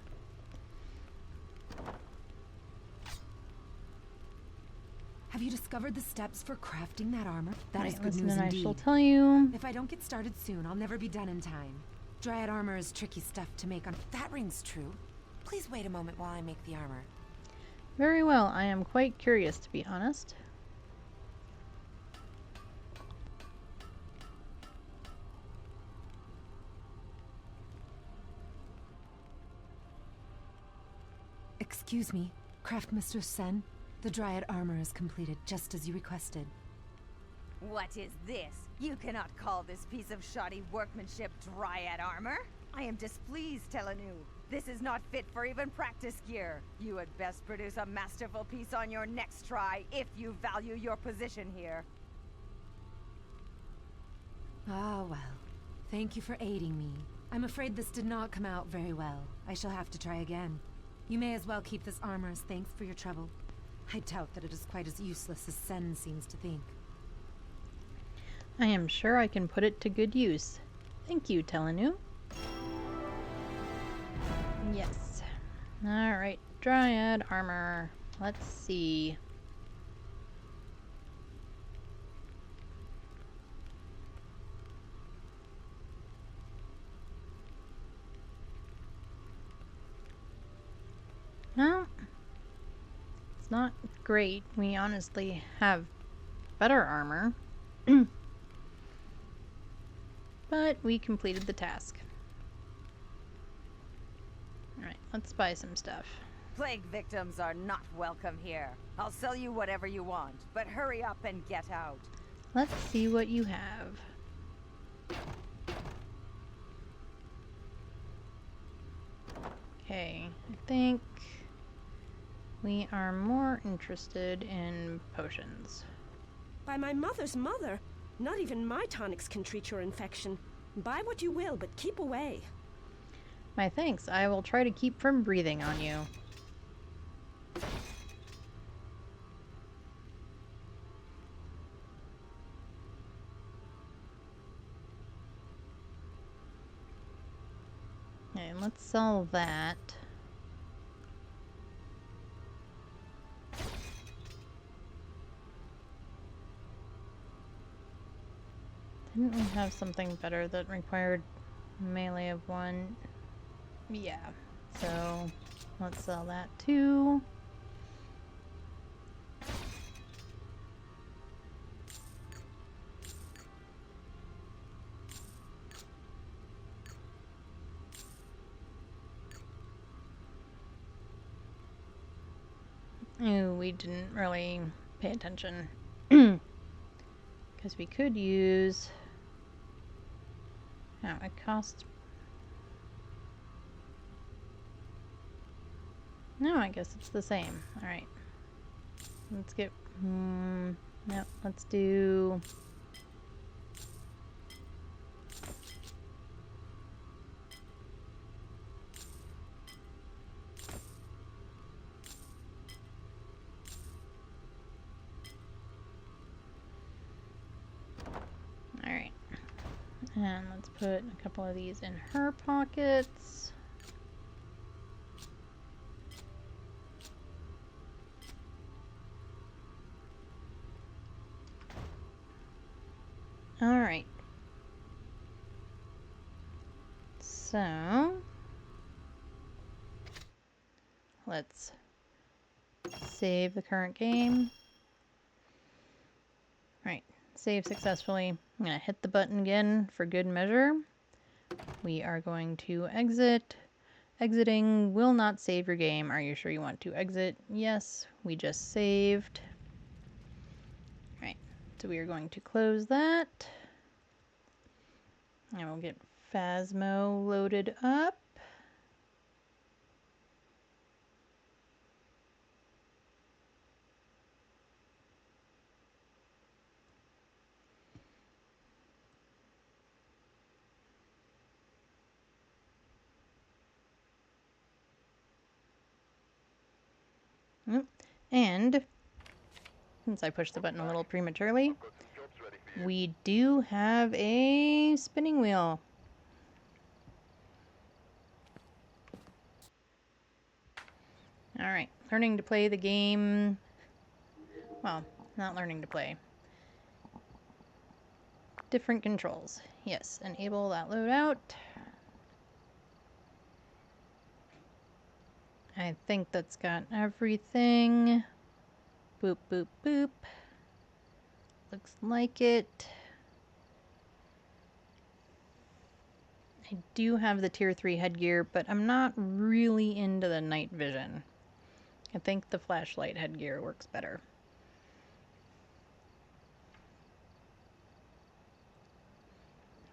Have you discovered the steps for crafting that armor? That is Right, good listen news and indeed. I shall tell you. If I don't get started soon, I'll never be done in time. Dryad armor is tricky stuff to make on... That rings true. Please wait a moment while I make the armor. Very well, I am quite curious to be honest. Excuse me, Craftmistress Sen. The Dryad armor is completed, just as you requested. What is this? You cannot call this piece of shoddy workmanship Dryad armor. I am displeased, Telanu. This is not fit for even practice gear. You had best produce a masterful piece on your next try, if you value your position here. Ah, well. Thank you for aiding me. I'm afraid this did not come out very well. I shall have to try again. You may as well keep this armor as thanks for your trouble. I doubt that it is quite as useless as Sen seems to think. I am sure I can put it to good use. Thank you, Telanu. Yes. Alright, Dryad armor. Let's see. Well, it's not great. We honestly have better armor. But we completed the task. Alright, let's buy some stuff. Plague victims are not welcome here. I'll sell you whatever you want, but hurry up and get out. Let's see what you have. Okay, I think we are more interested in potions. By my mother's mother, not even my tonics can treat your infection. Buy what you will, but keep away. My thanks. I will try to keep from breathing on you. Okay, let's sell that. Didn't we have something better that required melee of 1? Yeah, so let's sell that too. Ooh, we didn't really pay attention. Because we could use... Oh, it costs... No, I guess it's the same. Alright. Let's get... no, let's do... Alright. And let's put a couple of these in her pockets. Alright. So... let's save the current game. Alright. Save successfully. I'm going to hit the button again for good measure. We are going to exit. Exiting will not save your game. Are you sure you want to exit? Yes, we just saved. Alright, so we are going to close that. And we'll get Phasmo loaded up. And since I pushed the button a little prematurely, we do have a spinning wheel. Alright, learning to play the game. Well, not learning to play. Different controls. Yes, enable that loadout. I think that's got everything. Boop, boop, boop. Looks like it. I do have the tier 3 headgear, but I'm not really into the night vision. I think the flashlight headgear works better.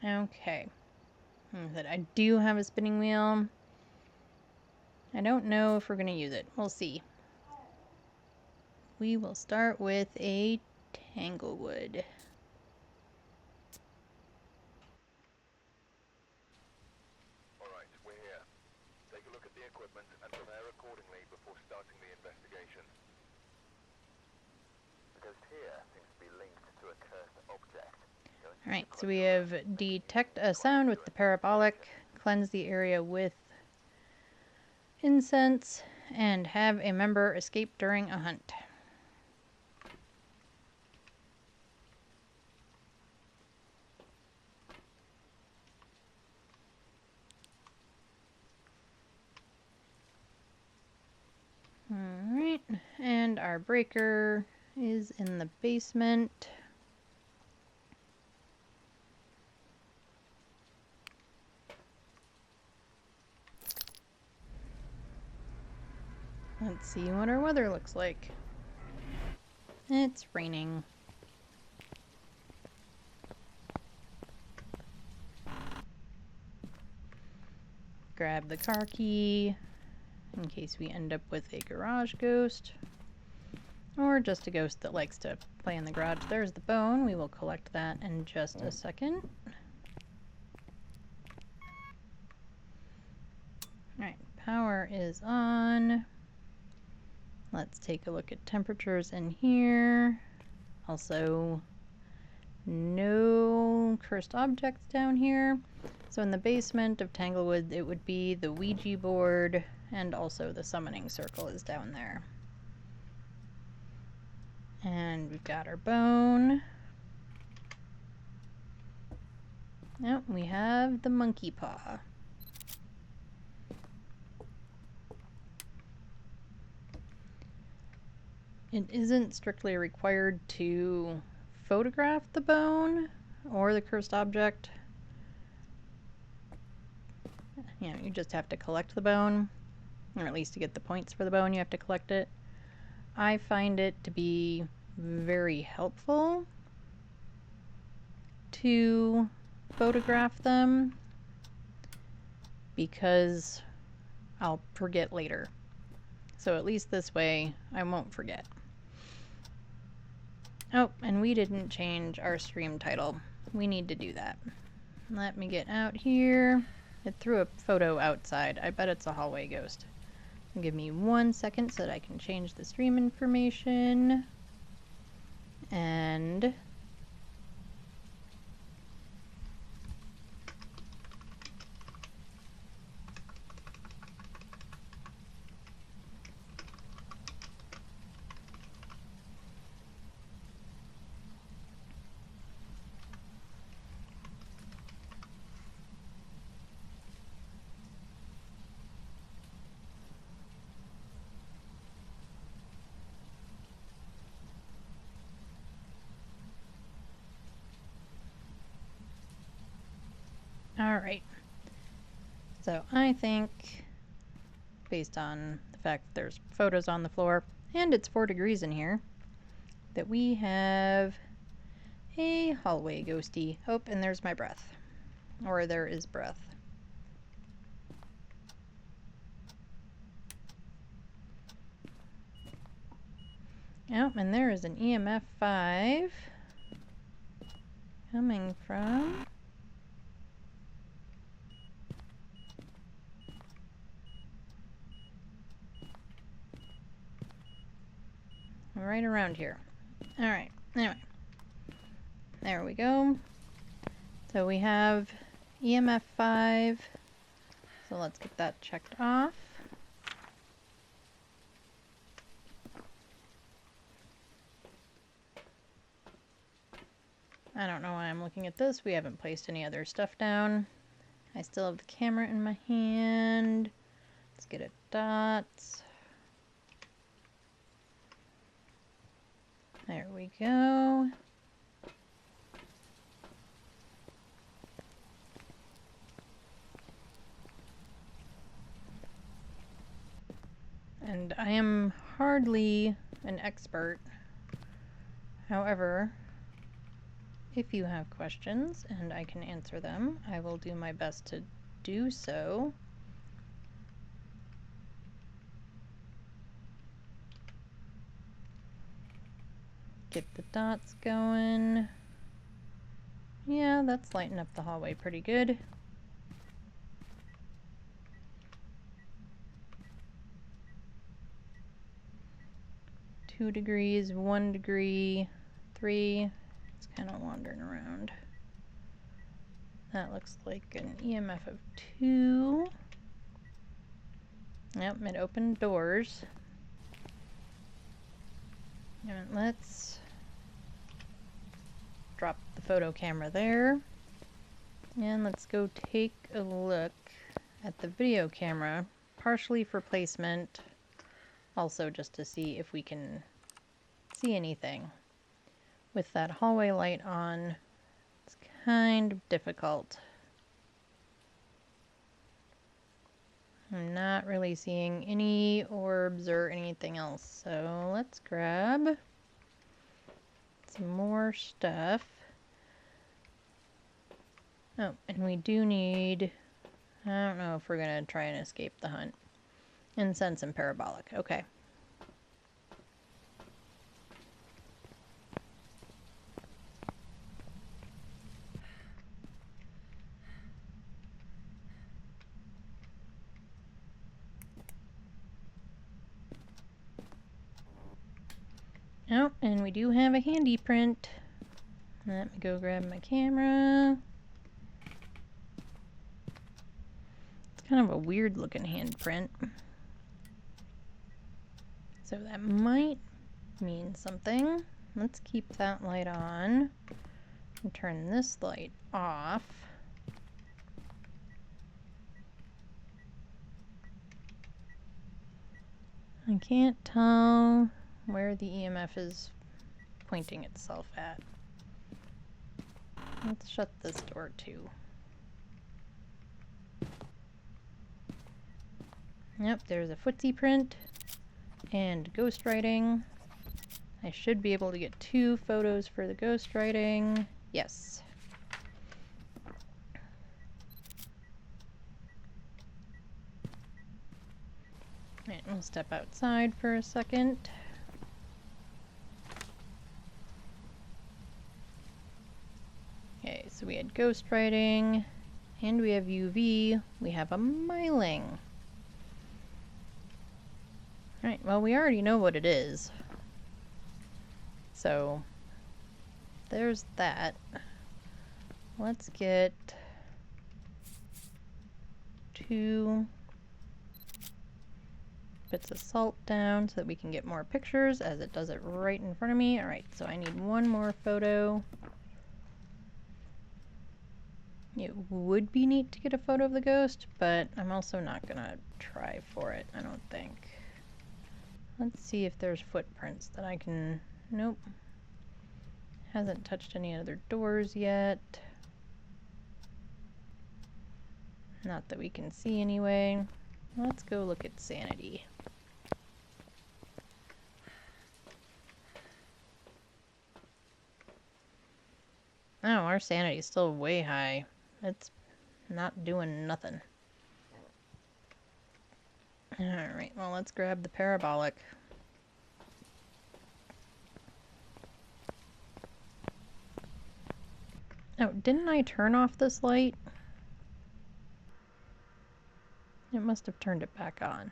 Okay. I do have a spinning wheel. I don't know if we're going to use it. We'll see. We will start with a Tanglewood. equipment and prepare accordingly before starting the investigation. The ghost here seems to be linked to a cursed object. Alright, so we have detect a sound with the parabolic, cleanse the area with incense, and have a member escape during a hunt. Alright, and our breaker is in the basement. Let's see what our weather looks like. It's raining. Grab the car key in case we end up with a garage ghost. Or just a ghost that likes to play in the garage. There's the bone. We will collect that in just a second. Alright, power is on. Let's take a look at temperatures in here. Also, no cursed objects down here. So in the basement of Tanglewood, it would be the Ouija board, and also the summoning circle is down there. And we've got our bone. Oh, we have the monkey paw. It isn't strictly required to photograph the bone or the cursed object. You know, you just have to collect the bone, or at least to get the points for the bone, you have to collect it. I find it to be very helpful to photograph them because I'll forget later. So at least this way I won't forget. Oh, and we didn't change our stream title. We need to do that. Let me get out here. It threw a photo outside. I bet it's a hallway ghost. Give me 1 second so that I can change the stream information. And alright, so I think, based on the fact that there's photos on the floor, and it's 4 degrees in here, that we have a hallway ghosty. Oh, and there's my breath. Or there is breath. Oh, and there is an EMF 5 coming from... right around here. Alright, anyway. There we go. So we have EMF 5. So let's get that checked off. I don't know why I'm looking at this. We haven't placed any other stuff down. I still have the camera in my hand. Let's get it dots. There we go. And I am hardly an expert. However, if you have questions and I can answer them, I will do my best to do so. Get the dots going. Yeah, that's lighting up the hallway pretty good. 2 degrees, 1 degree, 3. It's kind of wandering around. That looks like an EMF of 2. Yep, it opened doors. And let's drop the photo camera there. And let's go take a look at the video camera, partially for placement, also just to see if we can see anything. With that hallway light on, it's kind of difficult. I'm not really seeing any orbs or anything else, so let's grab some more stuff. Oh, and we do need, I don't know if we're going to try and escape the hunt. Incense and parabolic, okay. Oh, and we do have a handy print. Let me go grab my camera. It's kind of a weird looking handprint. So that might mean something. Let's keep that light on and turn this light off. I can't tell where the EMF is pointing itself at. Let's shut this door too. Yep, there's a footsie print and ghost writing. I should be able to get 2 photos for the ghost writing. Yes. Alright, we'll step outside for a second. Okay, so we had ghost writing, and we have UV. We have a myling. Alright, well, we already know what it is. So, there's that. Let's get 2 bits of salt down so that we can get more pictures, as it does it right in front of me. Alright, so I need 1 more photo. It would be neat to get a photo of the ghost, but I'm also not gonna try for it, I don't think. Let's see if there's footprints that I can... Nope. Hasn't touched any other doors yet. Not that we can see anyway. Let's go look at sanity. Oh, our sanity is still way high. It's not doing nothing. Alright, well, let's grab the parabolic. Oh, didn't I turn off this light? It must have turned it back on.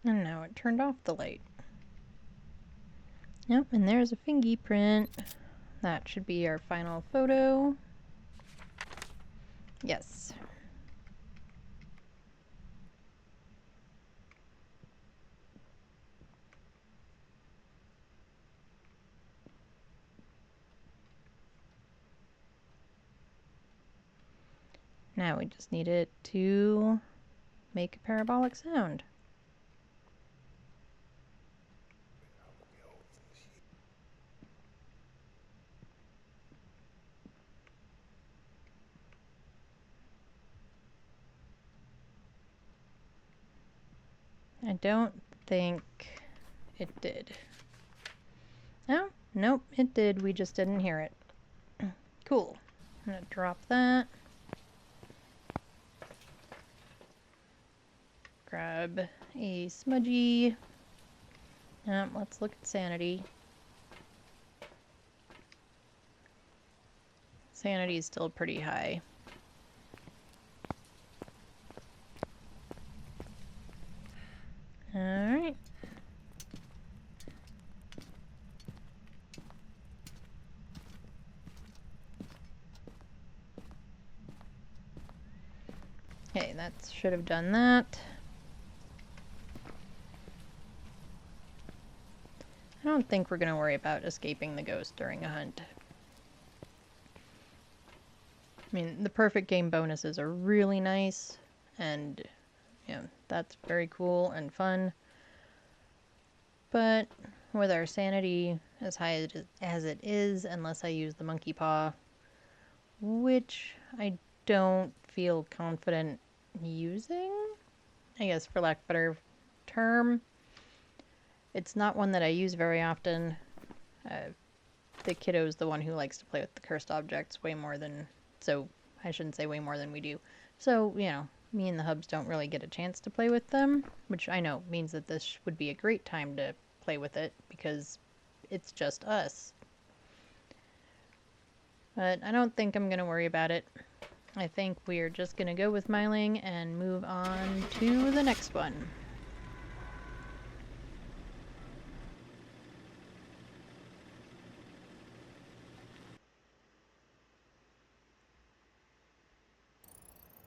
And now it turned off the light. Yep, and there's a fingy print. That should be our final photo. Yes. Now we just need it to make a parabolic sound. I don't think it did. Oh, nope, it did. We just didn't hear it. Cool. I'm gonna drop that. grab a smudgy. Let's look at sanity. Sanity is still pretty high. Alright. Okay, that should have done that. I don't think we're going to worry about escaping the ghost during a hunt. I mean, the perfect game bonuses are really nice, and that's very cool and fun. But with our sanity as high as it is, unless I use the monkey paw, which I don't feel confident using, I guess for lack of a better term. It's not one that I use very often. The kiddo's the one who likes to play with the cursed objects way more than... So, I shouldn't say way more than we do. So, me and the hubs don't really get a chance to play with them, which I know means that this would be a great time to play with it, because it's just us. But I don't think I'm going to worry about it. I think we're just going to go with Myling and move on to the next one.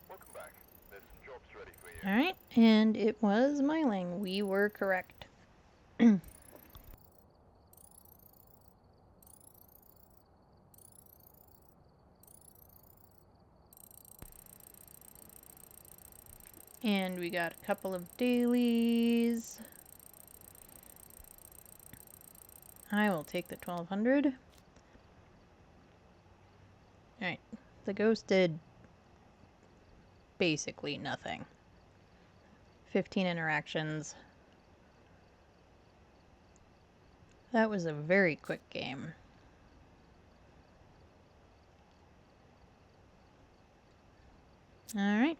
Welcome back. There's some jobs ready for you. Alright, and it was Myling. We were correct. And we got a couple of dailies. I will take the 1200. Alright, the ghost did basically nothing. 15 interactions. That was a very quick game. Alright,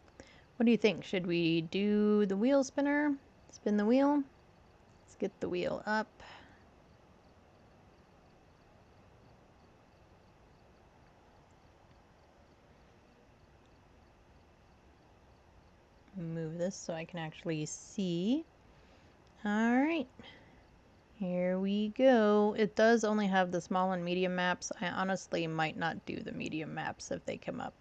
what do you think? Should we do the wheel spinner? Spin the wheel? Let's get the wheel up. Move this so I can actually see. Alright, here we go. It does only have the small and medium maps. I honestly might not do the medium maps if they come up.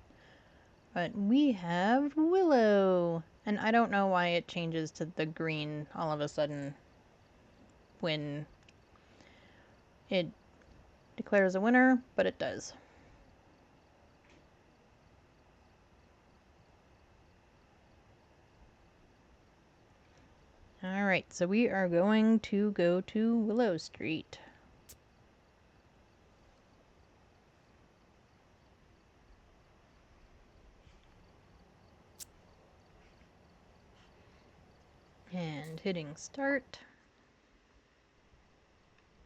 But we have Willow. And I don't know why it changes to the green all of a sudden when it declares a winner, but it does. Alright, so we are going to go to Willow Street. And hitting start.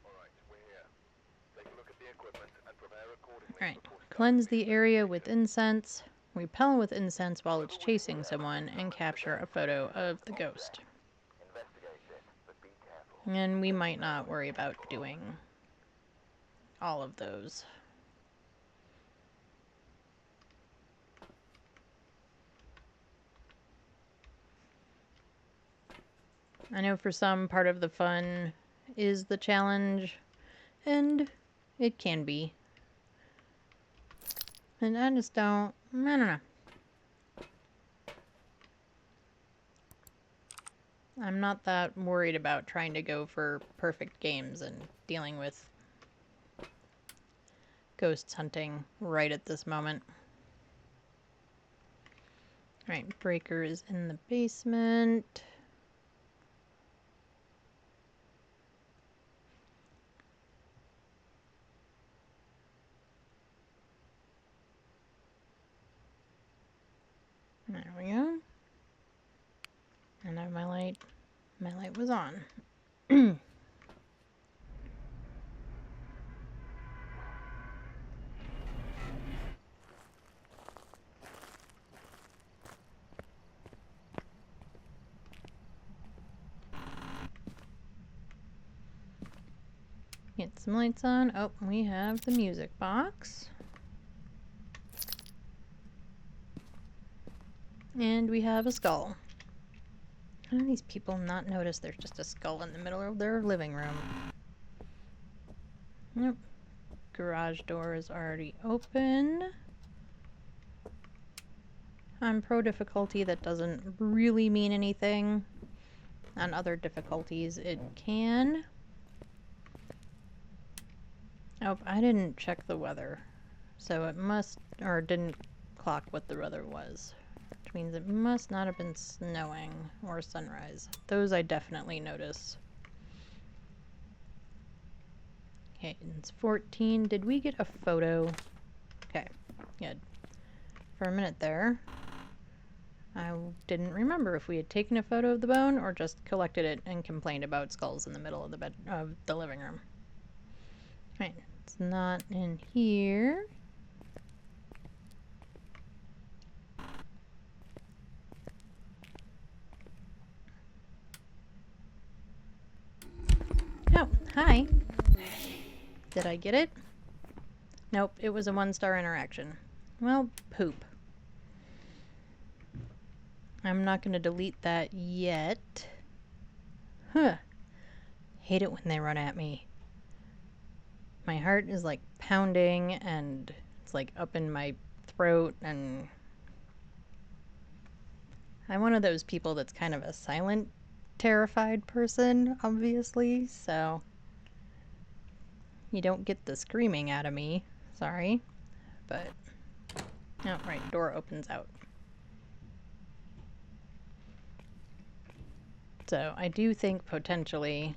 Alright, we're here. Take a look at the equipment and prepare accordingly. Alright, cleanse the area with incense, repel with incense while it's chasing someone, and capture a photo of the ghost. And we might not worry about doing all of those. I know for some, part of the fun is the challenge, and it can be. And I just don't know. I'm not that worried about trying to go for perfect games and dealing with ghosts hunting right at this moment. Alright, Breaker is in the basement. There we go. And now my light was on. Get some lights on. Oh, we have the music box. And we have a skull. How do these people not notice there's just a skull in the middle of their living room? Nope. Garage door is already open. On pro difficulty, that doesn't really mean anything. On other difficulties, it can. Oh, I didn't check the weather. So it must, or didn't clock what the weather was. Which means it must not have been snowing or sunrise. Those I definitely notice. Okay, it's 14. Did we get a photo? Okay, good. For a minute there, I didn't remember if we had taken a photo of the bone or just collected it and complained about skulls in the middle of the living room. Right, it's not in here. Oh, hi. Did I get it? Nope, it was a 1-star interaction. Well, poop. I'm not going to delete that yet. Huh. Hate it when they run at me. My heart is like pounding and it's like up in my throat, and I'm one of those people that's kind of a silent, terrified person, obviously, so you don't get the screaming out of me. Sorry. But, oh, right, door opens out. So I do think potentially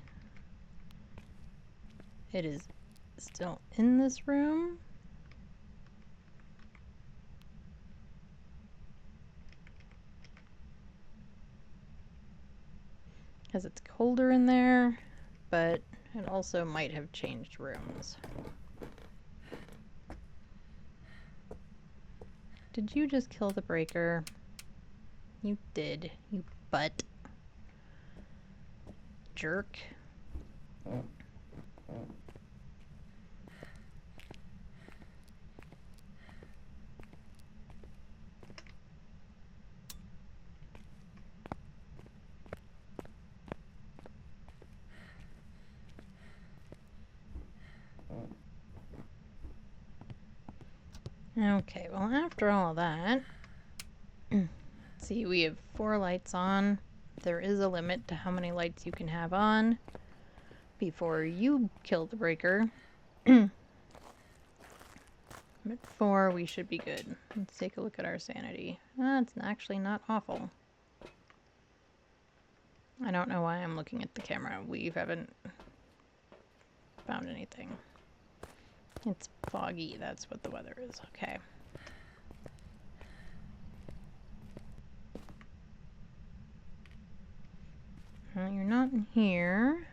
it is still in this room. Because it's colder in there, but it also might have changed rooms. Did you just kill the breaker? You did, you butt. Jerk. Okay, well, after all of that, see, we have 4 lights on. There is a limit to how many lights you can have on before you kill the breaker. At 4, we should be good. Let's take a look at our sanity. It's actually not awful. I don't know why I'm looking at the camera. We haven't found anything. It's foggy, that's what the weather is. Okay. Well, you're not in here.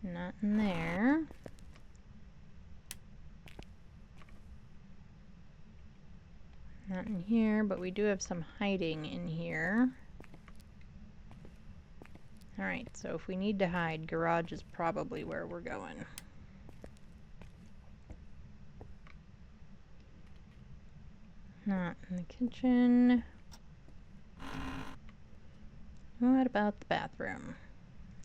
Not in there. Not in here, but we do have some hiding in here. Alright, so if we need to hide, garage is probably where we're going. Not in the kitchen. What about the bathroom?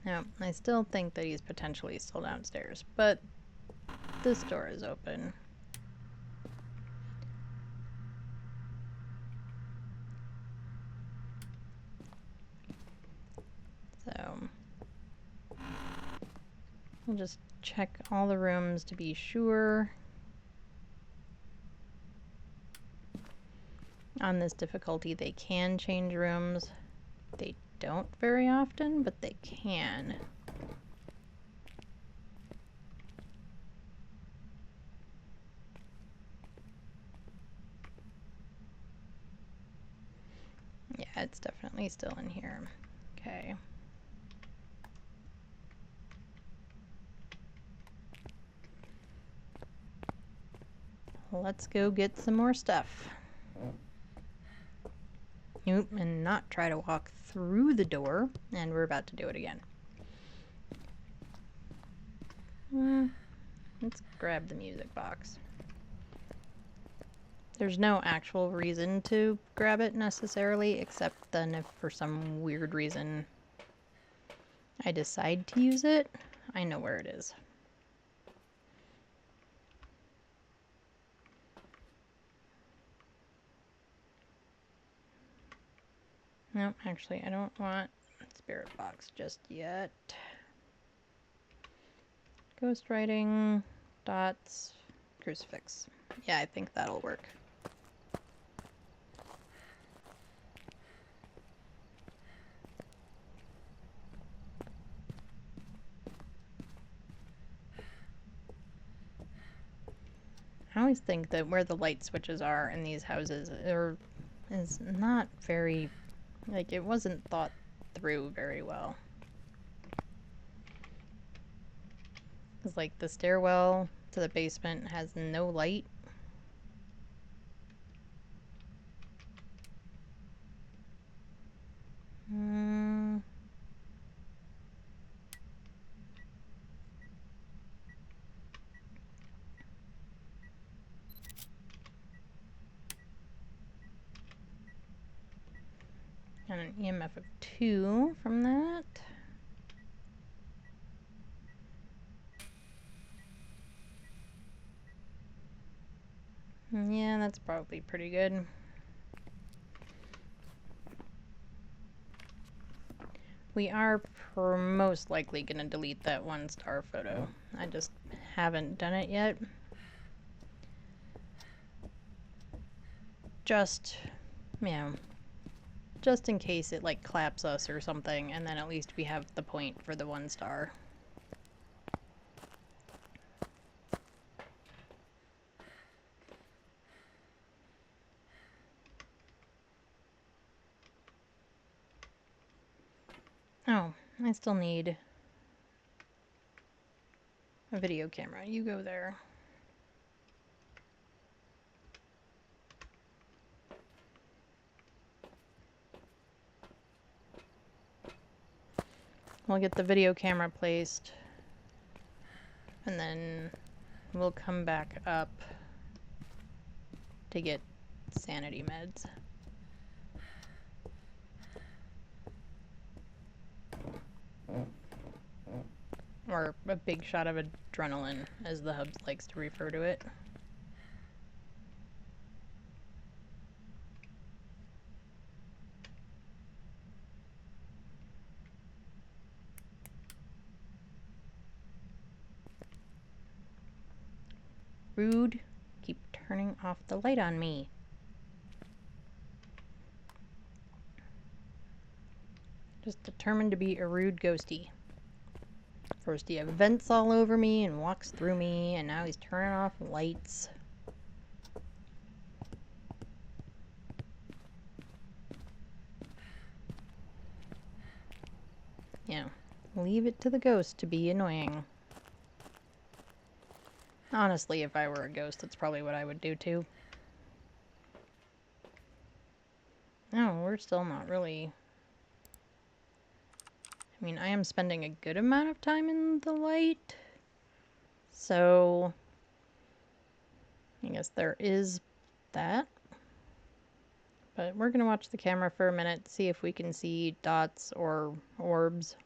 No, I still think that he's potentially still downstairs, but this door is open. So we'll just check all the rooms to be sure. On this difficulty, they can change rooms. They don't very often, but they can. Yeah, it's definitely still in here. Okay. Let's go get some more stuff. Oop, and not try to walk through the door, and we're about to do it again. Let's grab the music box. There's no actual reason to grab it necessarily, except then if for some weird reason I decide to use it, I know where it is. No, actually, I don't want spirit box just yet. Ghostwriting, dots, crucifix. Yeah, I think that'll work. I always think that where the light switches are in these houses is not very, like, it wasn't thought through very well. Because, like, the stairwell to the basement has no light. And an EMF of 2 from that. Yeah, that's probably pretty good. We are most likely going to delete that 1-star photo. I just haven't done it yet. Just, you know, just in case it like claps us or something, and then at least we have the point for the 1-star. Oh, I still need a video camera. You go there. We'll get the video camera placed, and then we'll come back up to get sanity meds. Or a big shot of adrenaline, as the hubs likes to refer to it. Rude. Keep turning off the light on me. Just determined to be a rude ghosty. First he vents all over me and walks through me, and now he's turning off lights. Yeah, leave it to the ghost to be annoying. Honestly, if I were a ghost, that's probably what I would do too. No, we're still not really... I mean, I am spending a good amount of time in the light, so I guess there is that. But we're gonna watch the camera for a minute, see if we can see dots or orbs.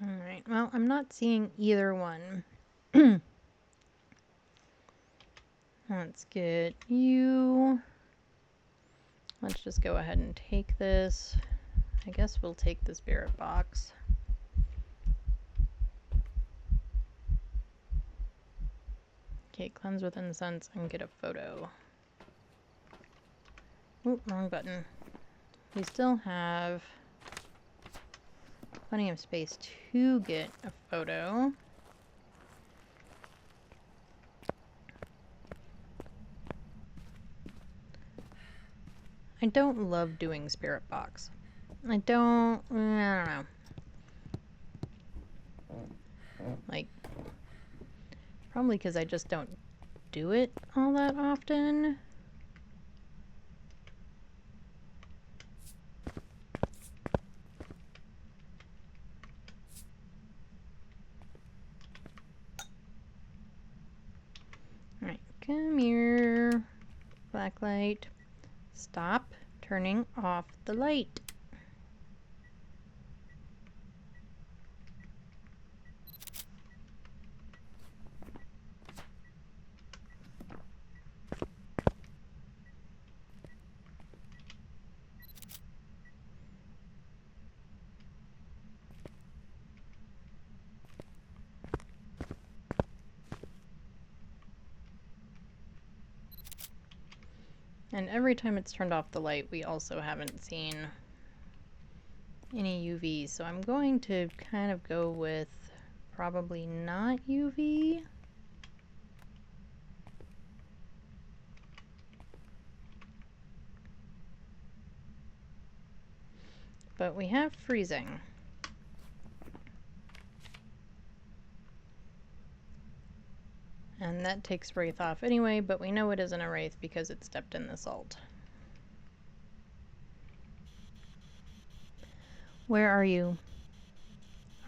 Alright, well, I'm not seeing either one. Let's get you. Let's just go ahead and take this. I guess we'll take the spirit box. Okay, cleanse with incense and get a photo. Oh, wrong button. We still have plenty of space to get a photo. I don't love doing spirit box. I don't know. Like, probably because I just don't do it all that often. Alright, come here. Blacklight. Stop turning off the light. And every time it's turned off the light, we also haven't seen any UV. So I'm going to kind of go with probably not UV. But we have freezing. And that takes Wraith off anyway, but we know it isn't a Wraith because it stepped in the salt. Where are you?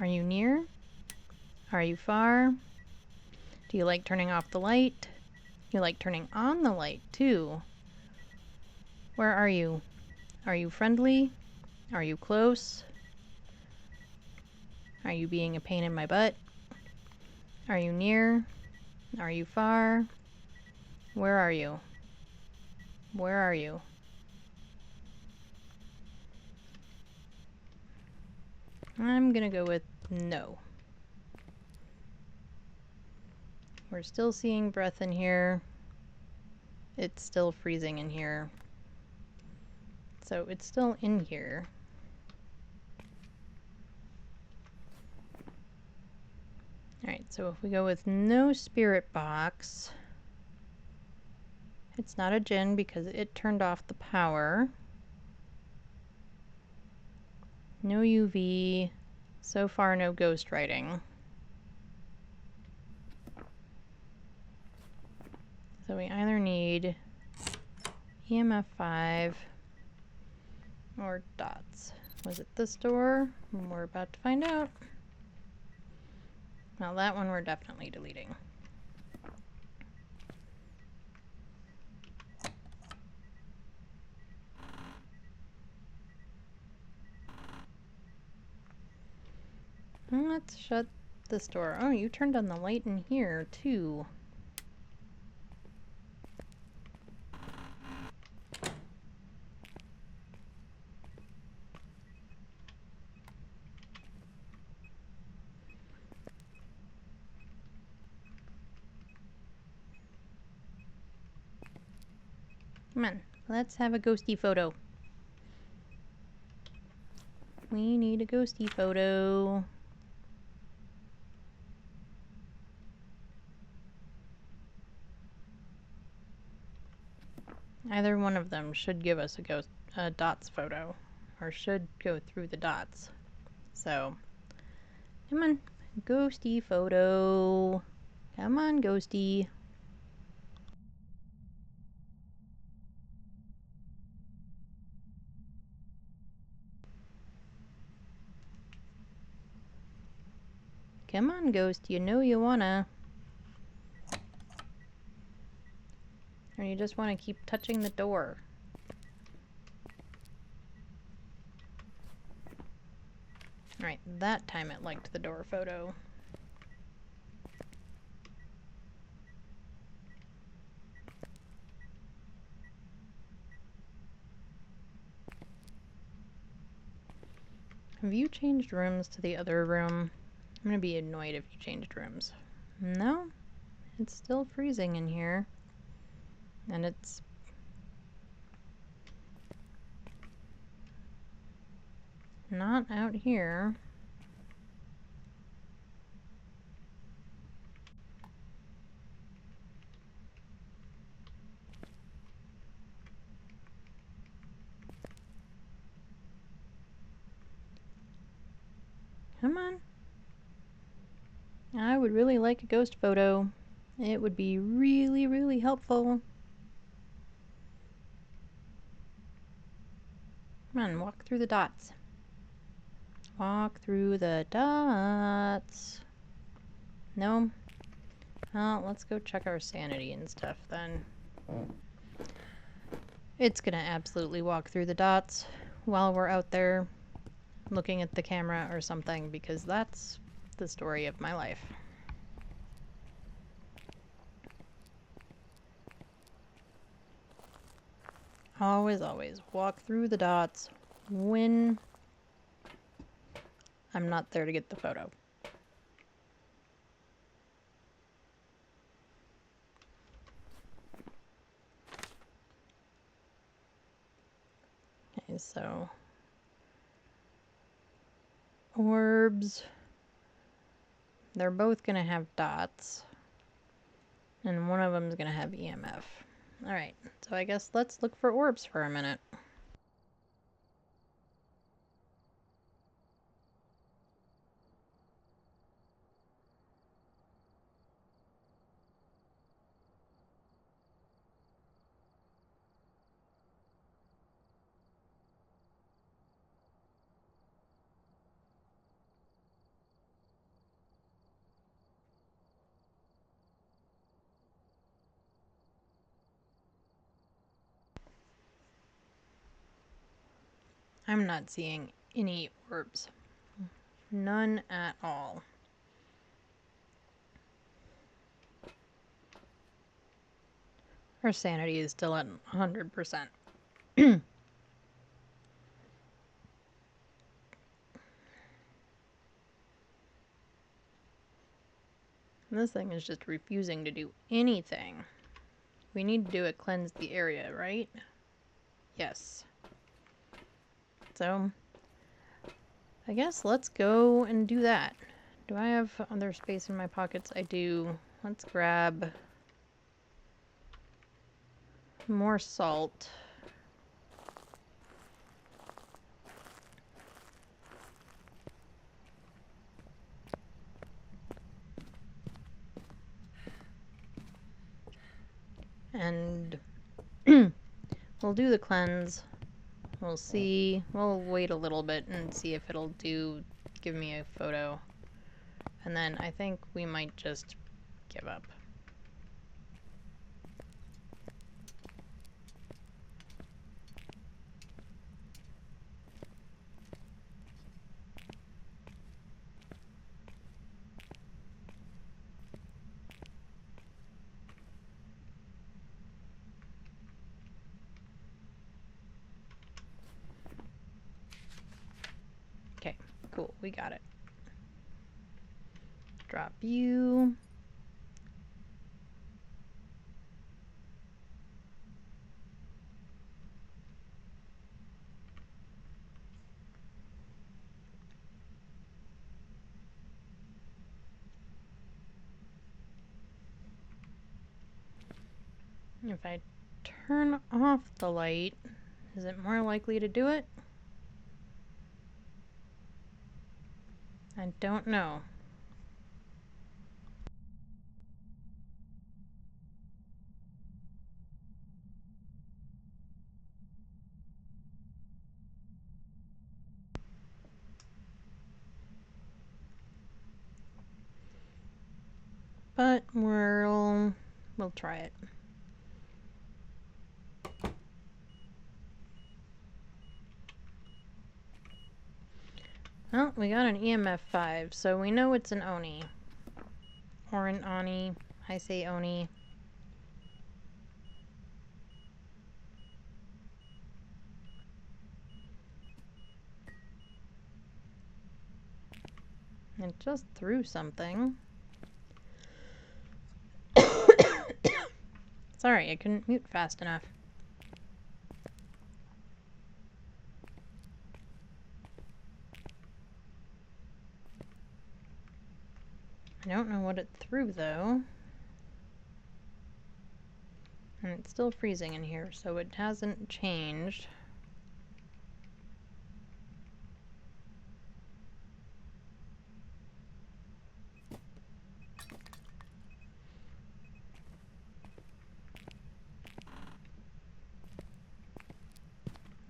Are you near? Are you far? Do you like turning off the light? You like turning on the light too. Where are you? Are you friendly? Are you close? Are you being a pain in my butt? Are you near? Are you far? Where are you? Where are you? I'm gonna go with no. We're still seeing breath in here. It's still freezing in here. So it's still in here. Alright, so if we go with no spirit box, it's not a djinn because it turned off the power. No UV. So far, no ghost writing. So we either need EMF 5 or dots. Was it this door? We're about to find out. Well, that one we're definitely deleting. Let's shut this door. Oh, you turned on the light in here, too. Come on, let's have a ghosty photo. We need a ghosty photo. Either one of them should give us a dots photo, or should go through the dots. So, come on, ghosty photo. Come on, ghosty. Come on, ghost, you know you wanna. Or you just want to keep touching the door. Alright, that time it liked the door photo. Have you changed rooms to the other room? I'm gonna be annoyed if you changed rooms. No? It's still freezing in here. And it's Not out here. Come on. I would really like a ghost photo. It would be really, really helpful. Come on, walk through the dots. Walk through the dots. No? Well, let's go check our sanity and stuff then. It's gonna absolutely walk through the dots while we're out there looking at the camera or something, because that's the story of my life. Always, always walk through the dots when I'm not there to get the photo. Okay, so orbs, they're both gonna have dots, and one of them's gonna have EMF. Alright, so I guess let's look for orbs for a minute. I'm not seeing any orbs. None at all. Our sanity is still at 100%. This thing is just refusing to do anything. We need to do a cleanse the area, right? Yes. So, I guess let's go and do that. Do I have other space in my pockets? I do. Let's grab more salt. And we'll do the cleanse. We'll see. We'll wait a little bit and see if it'll give me a photo. And then I think we might just give up. Okay, cool. We got it. Drop you. If I turn off the light, is it more likely to do it? I don't know. But we'll try it. Well, we got an EMF 5, so we know it's an Oni. Or an Oni. I say Oni. It just threw something. Sorry, I couldn't mute fast enough. I don't know what it threw, though. And it's still freezing in here, so it hasn't changed.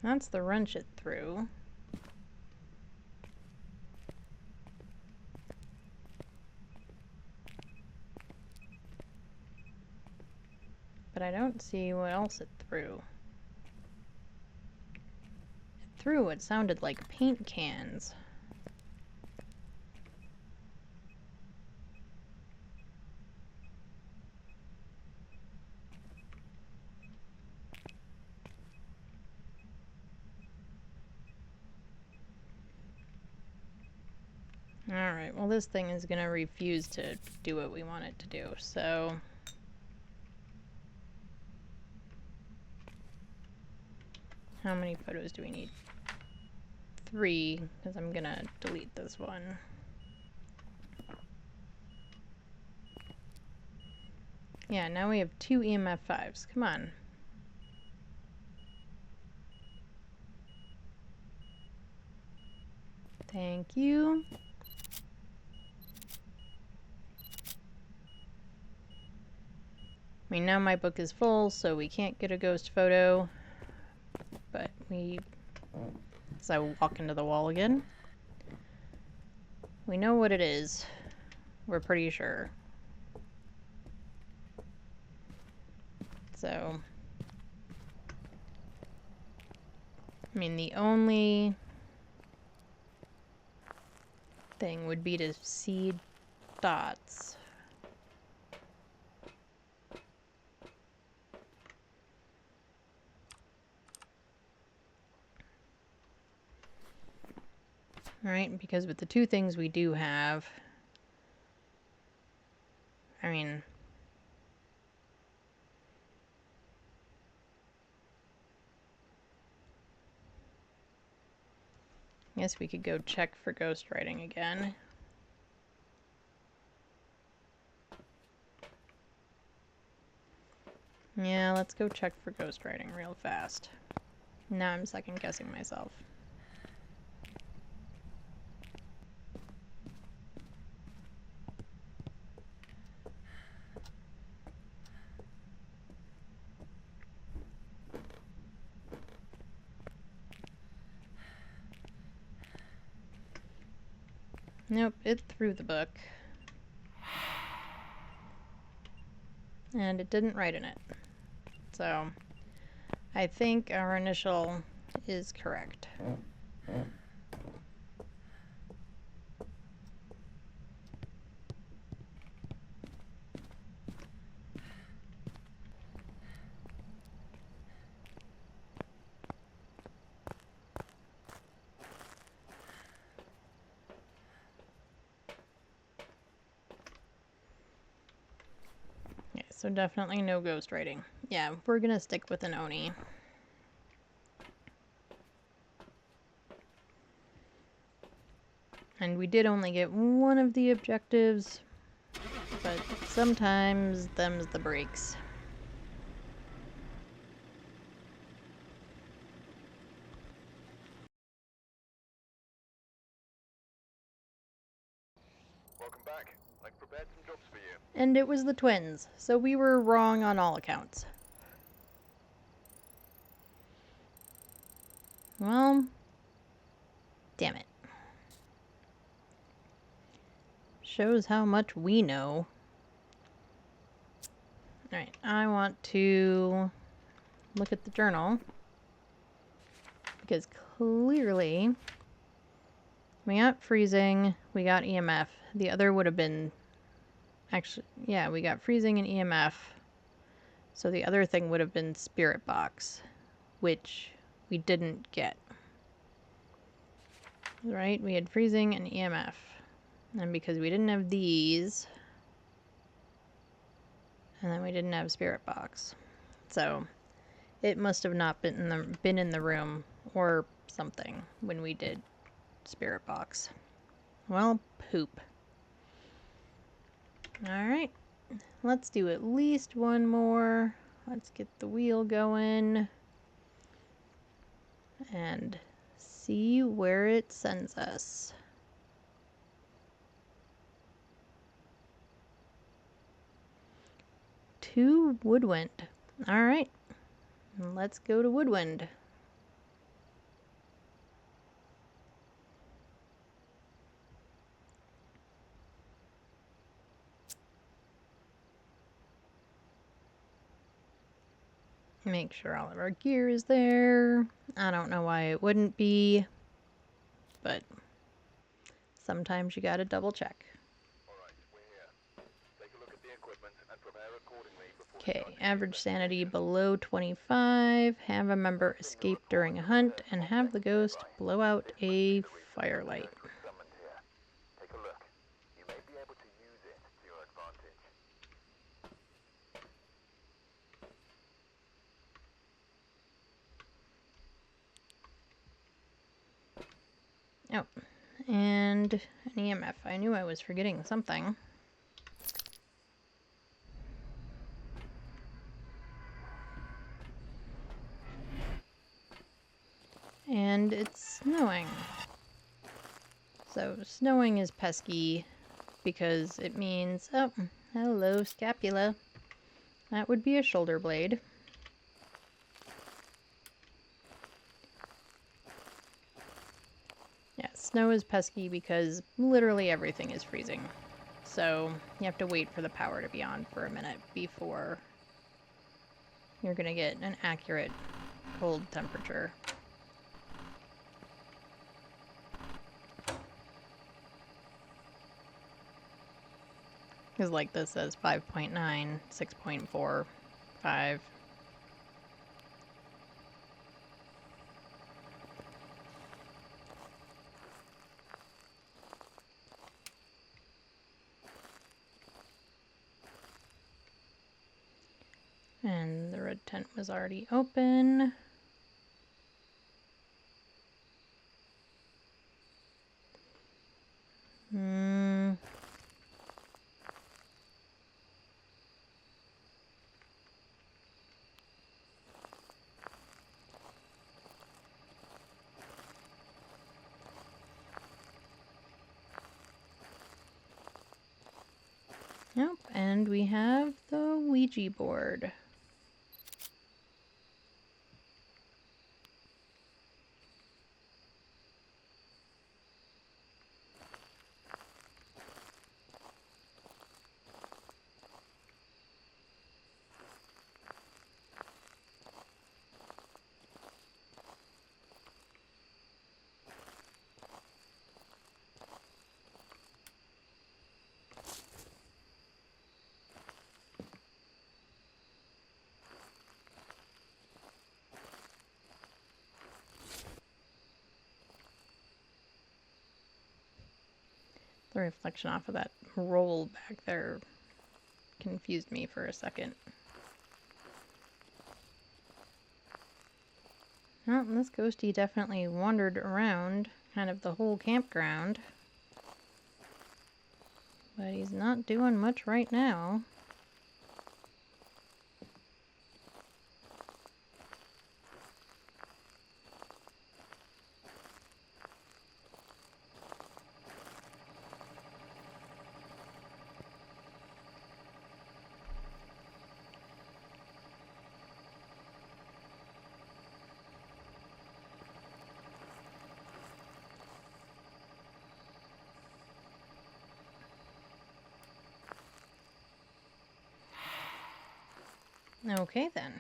That's the wrench it threw. But I don't see what else it threw. It threw what sounded like paint cans. Alright, well this thing is gonna refuse to do what we want it to do, so... How many photos do we need? 3, because I'm gonna delete this one. Yeah, now we have 2 EMF 5s. Come on. Thank you. I mean, now my book is full, so we can't get a ghost photo. But as I walk into the wall again, we know what it is. We're pretty sure. So, I mean, the only thing would be to see dots. Right, because with the 2 things we do have, I mean, I guess we could go check for ghostwriting again. Yeah, let's go check for ghostwriting real fast. Now I'm second guessing myself. Nope, it threw the book. And it didn't write in it. So, I think our initial is correct. Okay, so definitely no ghostwriting. Yeah, we're gonna stick with an Oni. And we did only get one of the objectives, but sometimes them's the breaks. Welcome back. I've prepared some jobs for you. And it was the twins, so we were wrong on all accounts. Well, damn it. Shows how much we know. Alright, I want to look at the journal. Because clearly, we got freezing, we got EMF. The other would have been... Actually, yeah, we got freezing and EMF. So the other thing would have been Spirit Box, which we didn't get. Right? We had freezing and EMF. And because we didn't have these, and then we didn't have Spirit Box. So it must have not been in the room or something when we did Spirit Box. Well, poop. Alright, let's do at least one more. Let's get the wheel going and see where it sends us. To Woodwind. Alright, let's go to Woodwind. Make sure all of our gear is there. I don't know why it wouldn't be, but sometimes you gotta double check. Okay, average sanity below 25, have a member escape during a hunt, and have the ghost blow out a firelight. Take a look. You may be able to use it to your advantage. Oh, and an EMF. I knew I was forgetting something. And it's snowing. So snowing is pesky because it means, oh, hello scapula. That would be a shoulder blade. Yeah, snow is pesky because literally everything is freezing. So you have to wait for the power to be on for a minute before you're gonna get an accurate cold temperature. Because like this says 5.9, 6.4, 5. And the red tent was already open. Nope, and we have the Ouija board. The reflection off of that roll back there confused me for a second. Well, this ghosty definitely wandered around kind of the whole campground. But he's not doing much right now. Okay then.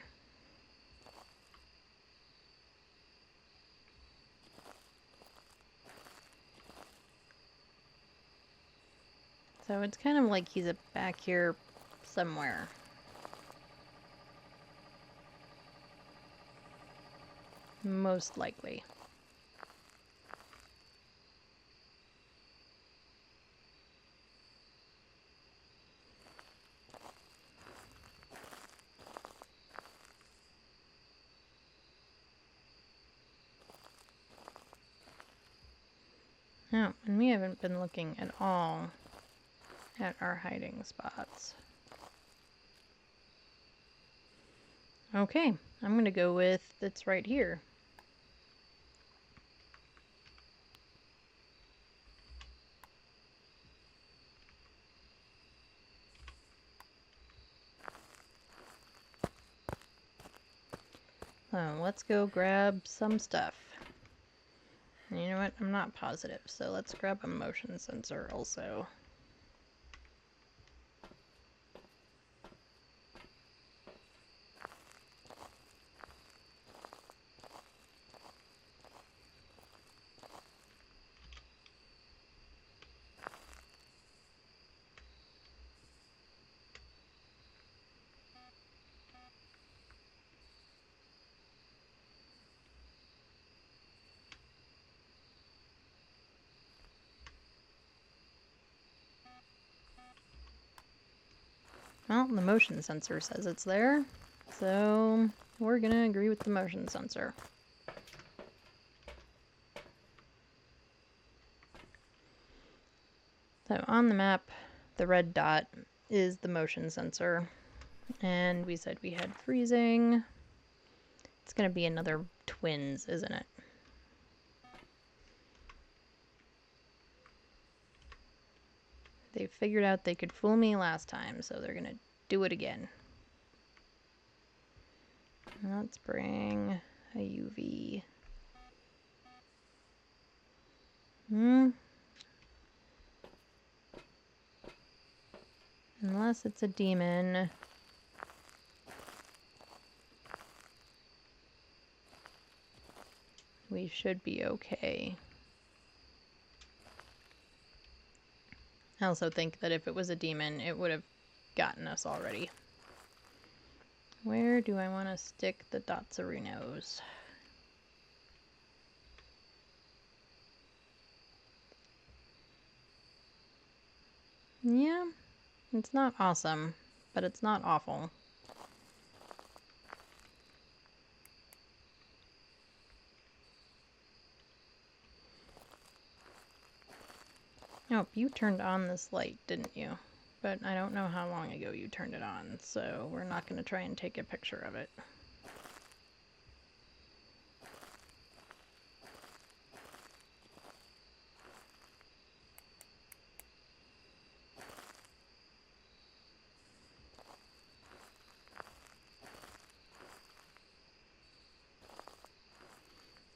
So it's kind of like he's back here somewhere. Most likely. Oh, and we haven't been looking at all at our hiding spots. Okay, I'm gonna go with it's right here. So let's go grab some stuff. You know what? I'm not positive, so let's grab a motion sensor also. Well, the motion sensor says it's there, so we're gonna agree with the motion sensor. So on the map, the red dot is the motion sensor, and we said we had freezing. It's gonna be another twins, isn't it? They figured out they could fool me last time, so they're gonna do it again. Let's bring a UV. Unless it's a demon. We should be okay. I also think that if it was a demon, it would have gotten us already. Where do I want to stick the Dotsurinos? Yeah, it's not awesome, but it's not awful. Oh, you turned on this light, didn't you? But I don't know how long ago you turned it on, so we're not going to try and take a picture of it.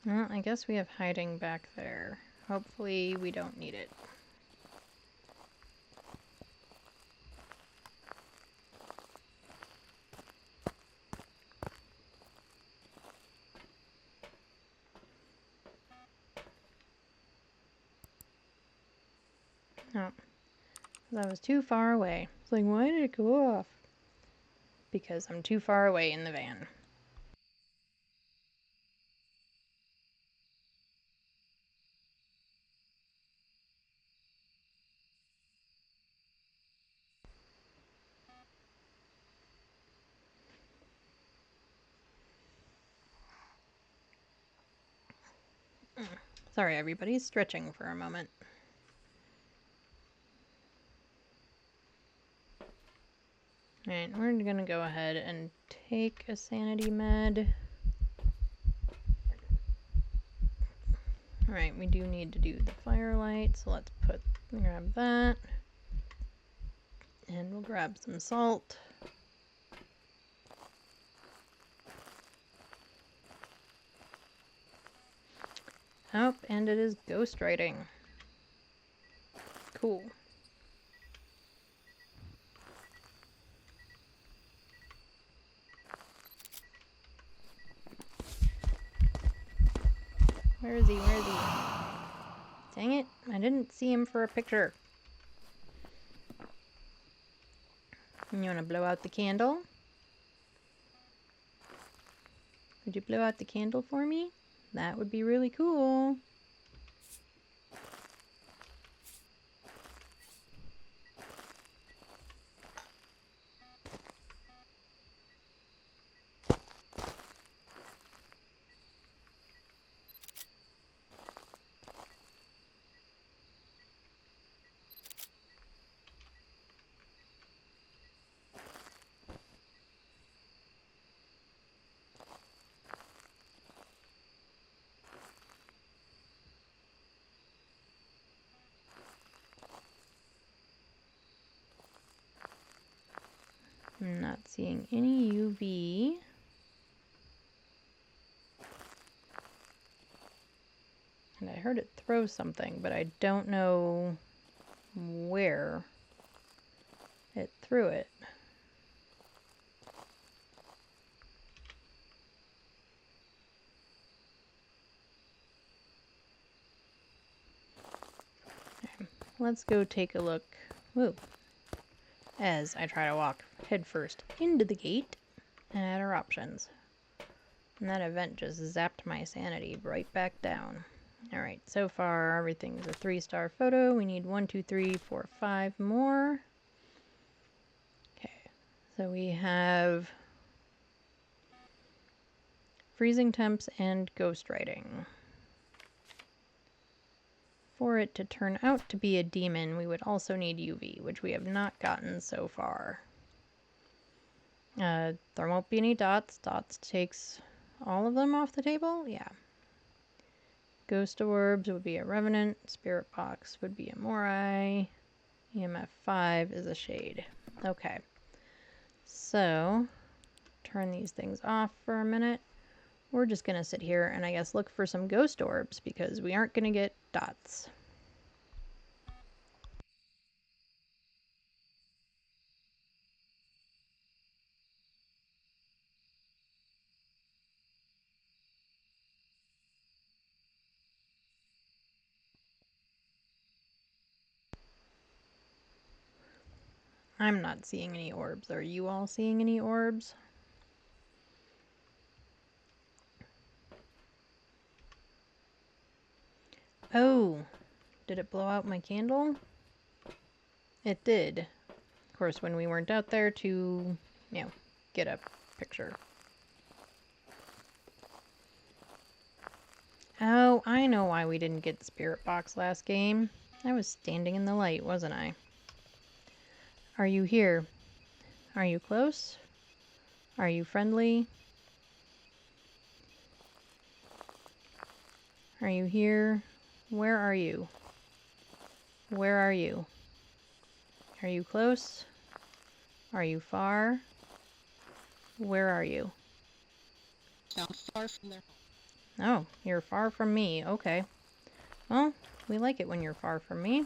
Well, I guess we have hiding back there. Hopefully we don't need it. Oh, that was too far away. It's like, why did it go off? Because I'm too far away in the van. Sorry, everybody, stretching for a moment. Alright, we're gonna go ahead and take a sanity med. Alright, we do need to do the firelight, so let's grab that. And we'll grab some salt. Oh, and it is ghost writing. Cool. Where is he? Where is he? Dang it, I didn't see him for a picture. You want to blow out the candle? Would you blow out the candle for me? That would be really cool. I'm not seeing any UV. And I heard it throw something, but I don't know where it threw it. Okay, let's go take a look. Woo. As I try to walk headfirst into the gate at our options. And that event just zapped my sanity right back down. Alright, so far everything's a 3-star photo. We need 1, 2, 3, 4, 5 more. Okay, so we have freezing temps and ghostwriting. For it to turn out to be a demon, we would also need UV, which we have not gotten so far. There won't be any dots. Dots takes all of them off the table? Yeah. Ghost orbs would be a revenant. Spirit box would be a Morai. EMF 5 is a shade. Okay. So, turn these things off for a minute. We're just going to sit here and I guess look for some ghost orbs because we aren't going to get dots. I'm not seeing any orbs. Are you all seeing any orbs? Oh, did it blow out my candle? It did. Of course, when we weren't out there to, get a picture. Oh, I know why we didn't get the spirit box last game. I was standing in the light, wasn't I? Are you here? Are you close? Are you friendly? Are you here? Where are you? Where are you? Are you close? Are you far? Where are you? Far from their home. Oh, you're far from me. Okay. Well, we like it when you're far from me.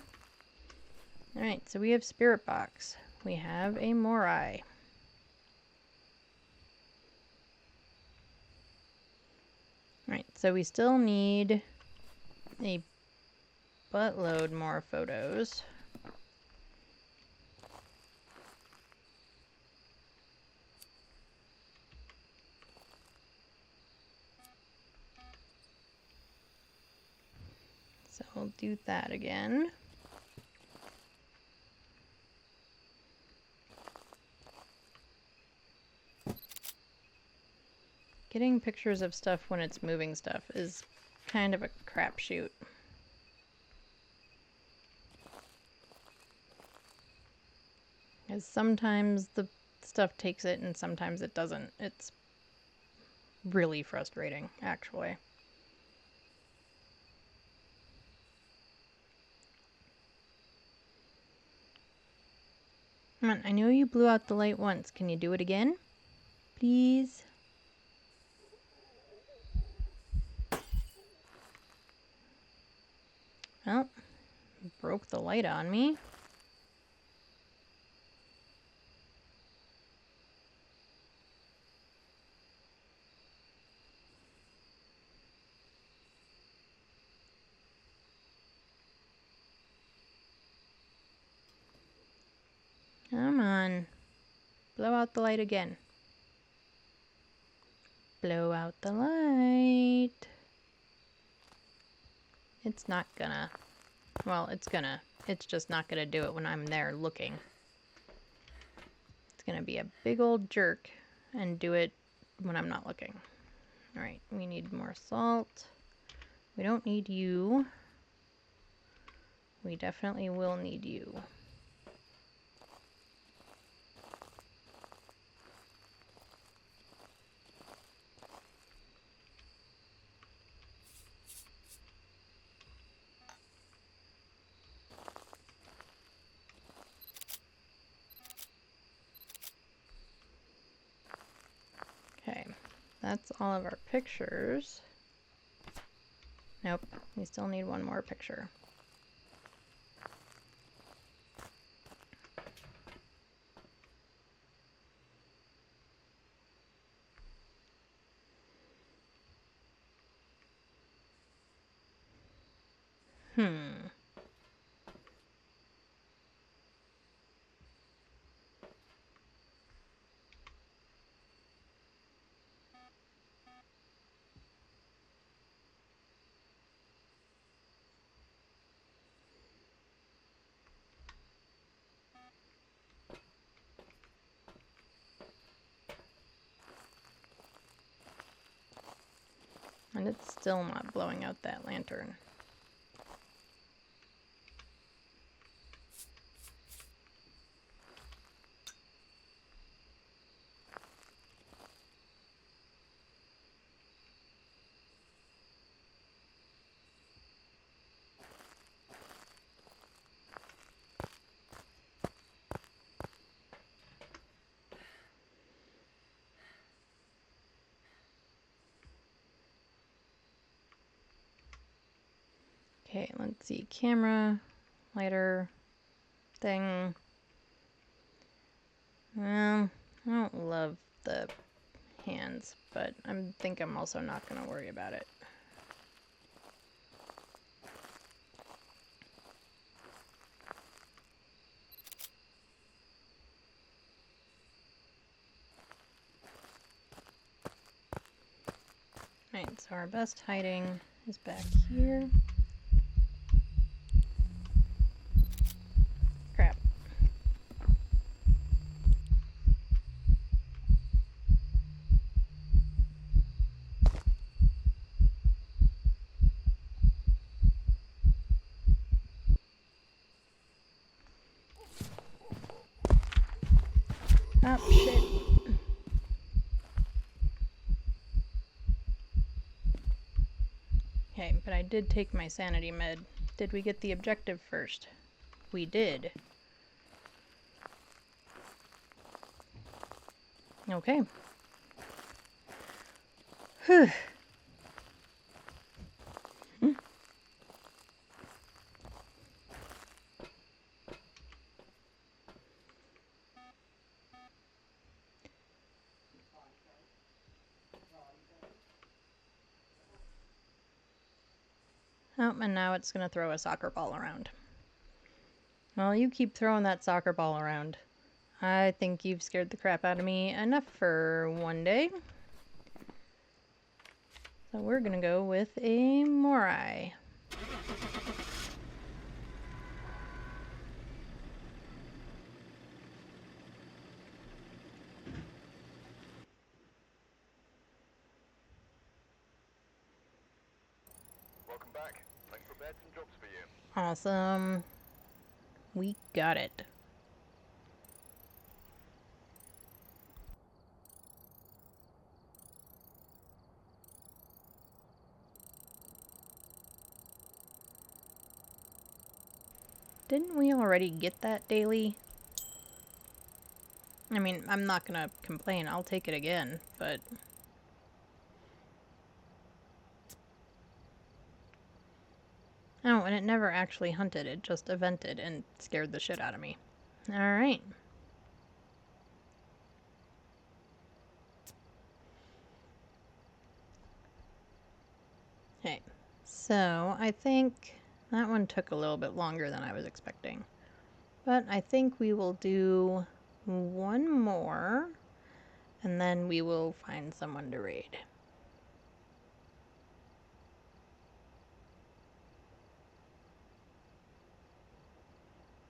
Alright, so we have Spirit Box. We have a Morai. Alright, so we still need a buttload more photos. So we'll do that again. Getting pictures of stuff when it's moving stuff is kind of a crapshoot. Because sometimes the stuff takes it and sometimes it doesn't. It's really frustrating, actually. Come on, I know you blew out the light once. Can you do it again? Please? Well, broke the light on me. Come on. Blow out the light again. Blow out the light. It's not gonna. Well, it's gonna. It's just not gonna do it when I'm there looking. It's gonna be a big old jerk and do it when I'm not looking. Alright, we need more salt. We don't need you. We definitely will need you. that's all of our pictures. Nope, we still need one more picture. And it's still not blowing out that lantern. Okay, let's see. Camera, lighter, thing. I don't love the hands, but I think I'm also not going to worry about it. Alright, so our best hiding is back here. Crap. Oh, shit. Okay, but I did take my sanity med. Did we get the objective first? We did. Okay. Whew. Oh, and now it's going to throw a soccer ball around. Well, you keep throwing that soccer ball around. I think you've scared the crap out of me enough for one day. So we're going to go with a Morai. Welcome back. I've prepared some jobs for you. Awesome. We got it. Didn't we already get that daily? I mean, I'm not gonna complain. I'll take it again, but... Oh, and it never actually hunted. It just evented and scared the shit out of me. Alright. Okay, so I think that one took a little bit longer than I was expecting. But I think we will do one more, and then we will find someone to raid.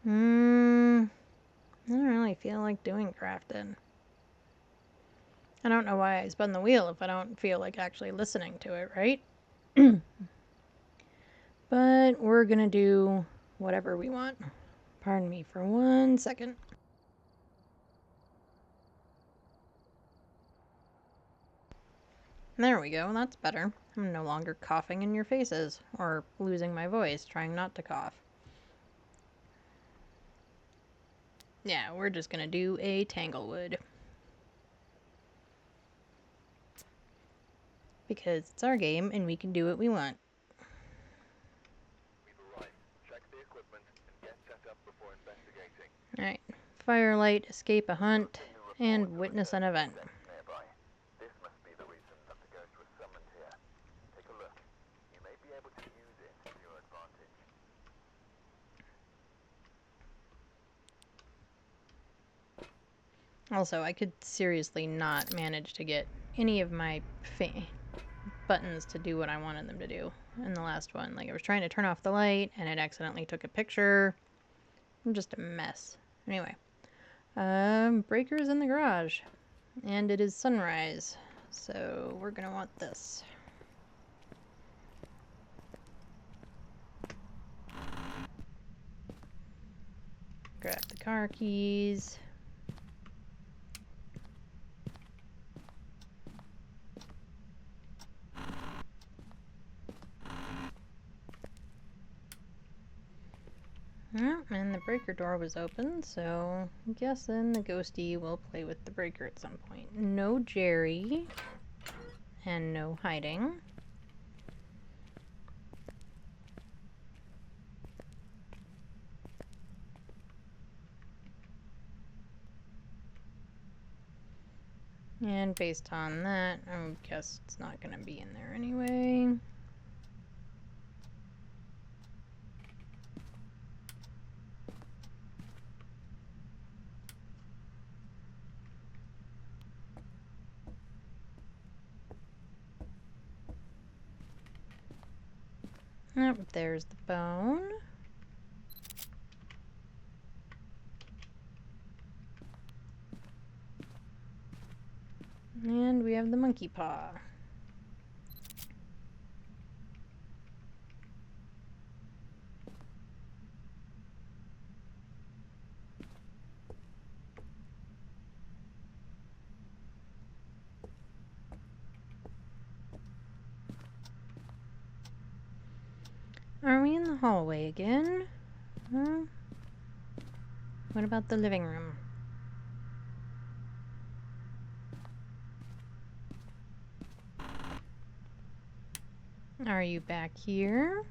I don't really feel like doing crafting. I don't know why I spun the wheel if I don't feel like actually listening to it, right? But we're gonna do whatever we want. Pardon me for 1 second. There we go, that's better. I'm no longer coughing in your faces, or losing my voice trying not to cough. Yeah, we're just gonna do a Tanglewood. because it's our game and we can do what we want. Alright. Firelight, escape a hunt, and witness an event. Also, I could seriously not manage to get any of my buttons to do what I wanted them to do in the last one. Like, I was trying to turn off the light, and it accidentally took a picture. I'm just a mess. Anyway. Breakers in the garage. And it is sunrise. So, we're gonna want this. Grab the car keys. Yeah, and the breaker door was open, so I'm guessing the ghosty will play with the breaker at some point. No Jerry. And no hiding. And based on that, I guess it's not going to be in there anyway. Yep, there's the bone. And we have the monkey paw. Are we in the hallway again? What about the living room? Are you back here?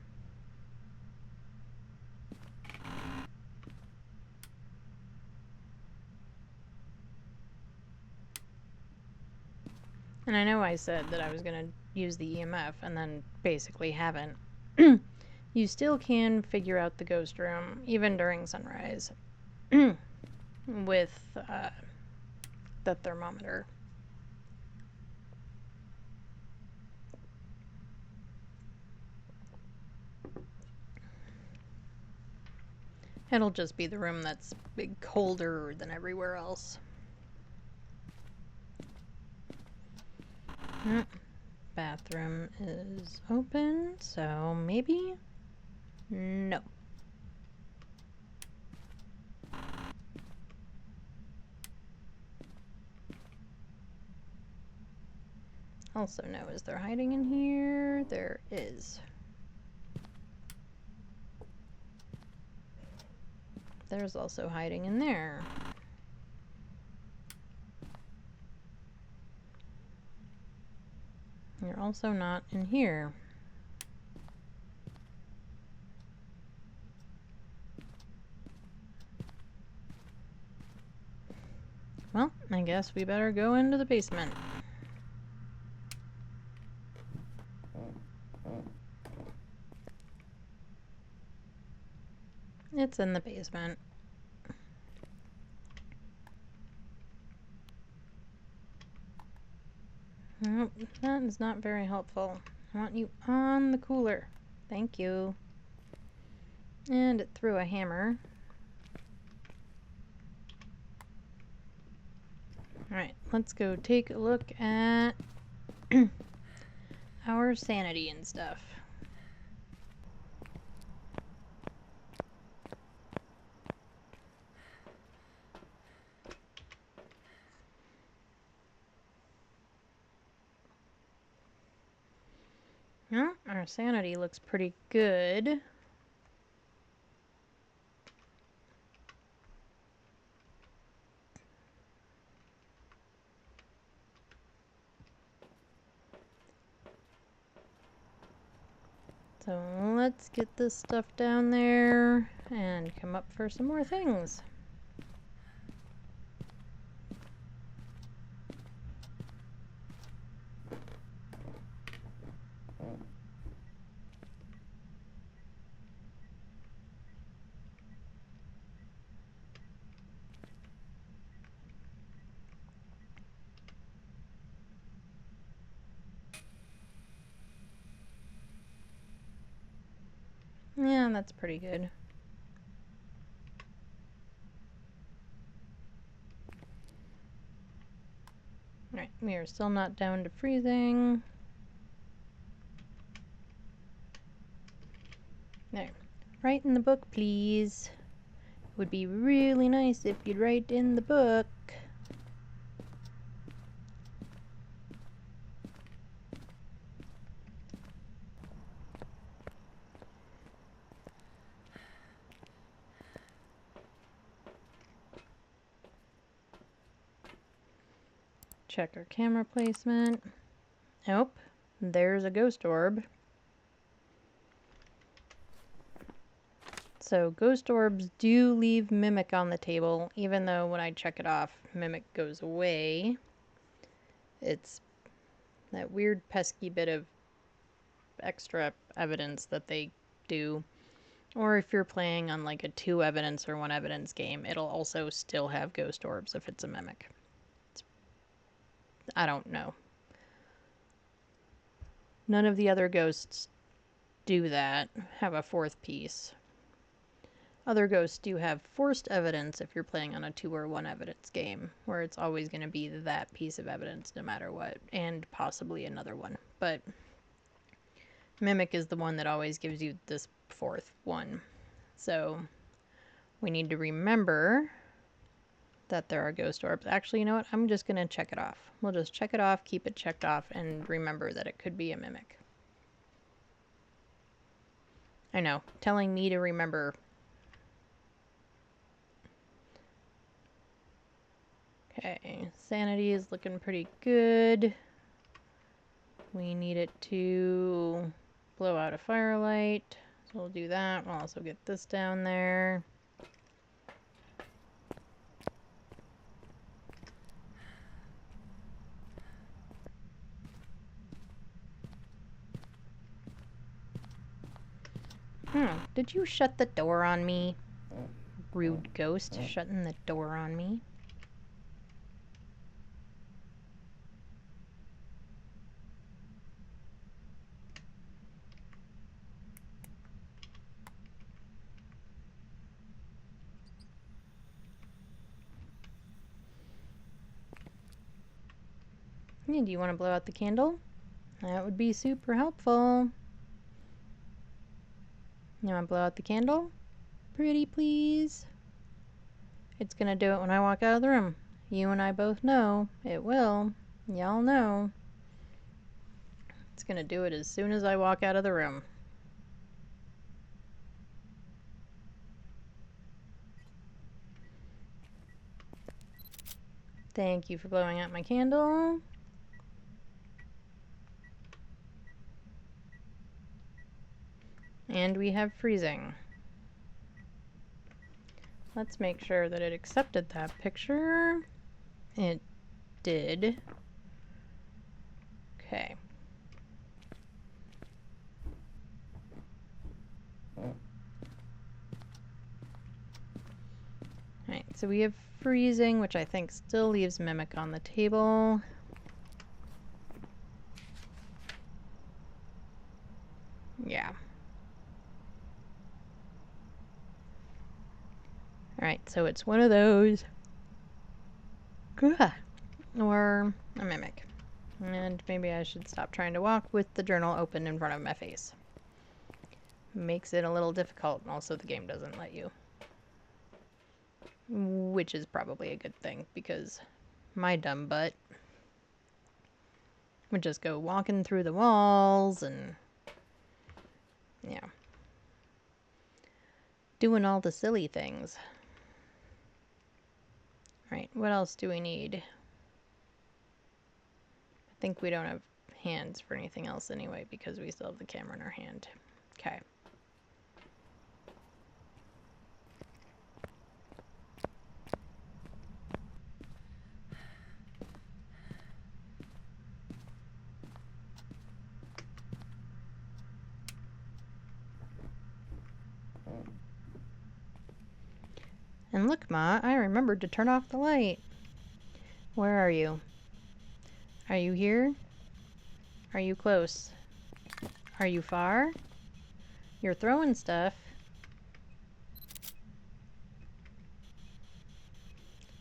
And I know I said that I was going to use the EMF and then basically haven't. You still can figure out the ghost room, even during sunrise, with the thermometer. It'll just be the room that's colder than everywhere else. Bathroom is open, so maybe? No. Also no. Is there hiding in here? There is. There's also hiding in there. You're also not in here. Well, I guess we better go into the basement. It's in the basement. Nope, that is not very helpful. I want you on the cooler. Thank you. And it threw a hammer. Alright, let's go take a look at our sanity and stuff. Well, our sanity looks pretty good. So let's get this stuff down there and come up for some more things. Yeah, that's pretty good. Alright, we are still not down to freezing. There. Write in the book, please. It would be really nice if you'd write in the book. Check our camera placement. Nope. There's a ghost orb. So ghost orbs do leave Mimic on the table, even though when I check it off, Mimic goes away. It's that weird pesky bit of extra evidence that they do. Or if you're playing on like a 2 evidence or 1 evidence game, it'll also still have ghost orbs if it's a Mimic. I don't know. None of the other ghosts do that, have a 4th piece. Other ghosts do have forced evidence if you're playing on a 2 or 1 evidence game, where it's always going to be that piece of evidence no matter what, and possibly another one. But Mimic is the one that always gives you this 4th one. So we need to remember that there are ghost orbs. Actually, you know what? I'm just going to check it off. We'll just check it off, keep it checked off, and remember that it could be a Mimic. I know, telling me to remember. Okay, sanity is looking pretty good. We need it to blow out a firelight, so we'll do that. We'll also get this down there. Did you shut the door on me? Rude ghost, shutting the door on me. Yeah, do you want to blow out the candle? That would be super helpful. You want to blow out the candle? Pretty please. It's gonna do it when I walk out of the room. You and I both know it will. Y'all know. It's gonna do it as soon as I walk out of the room. Thank you for blowing out my candle. And we have freezing. Let's make sure that it accepted that picture. It did. Okay. Alright, so we have freezing, which I think still leaves Mimic on the table. Yeah. Alright, so it's one of those. Or a Mimic. And maybe I should stop trying to walk with the journal open in front of my face. Makes it a little difficult, and also the game doesn't let you. Which is probably a good thing, because my dumb butt would just go walking through the walls and, yeah, doing all the silly things. Right, what else do we need? I think we don't have hands for anything else anyway, because we still have the camera in our hand. Okay. And look, Ma, I remembered to turn off the light. Where are you? Are you here? Are you close? Are you far? You're throwing stuff.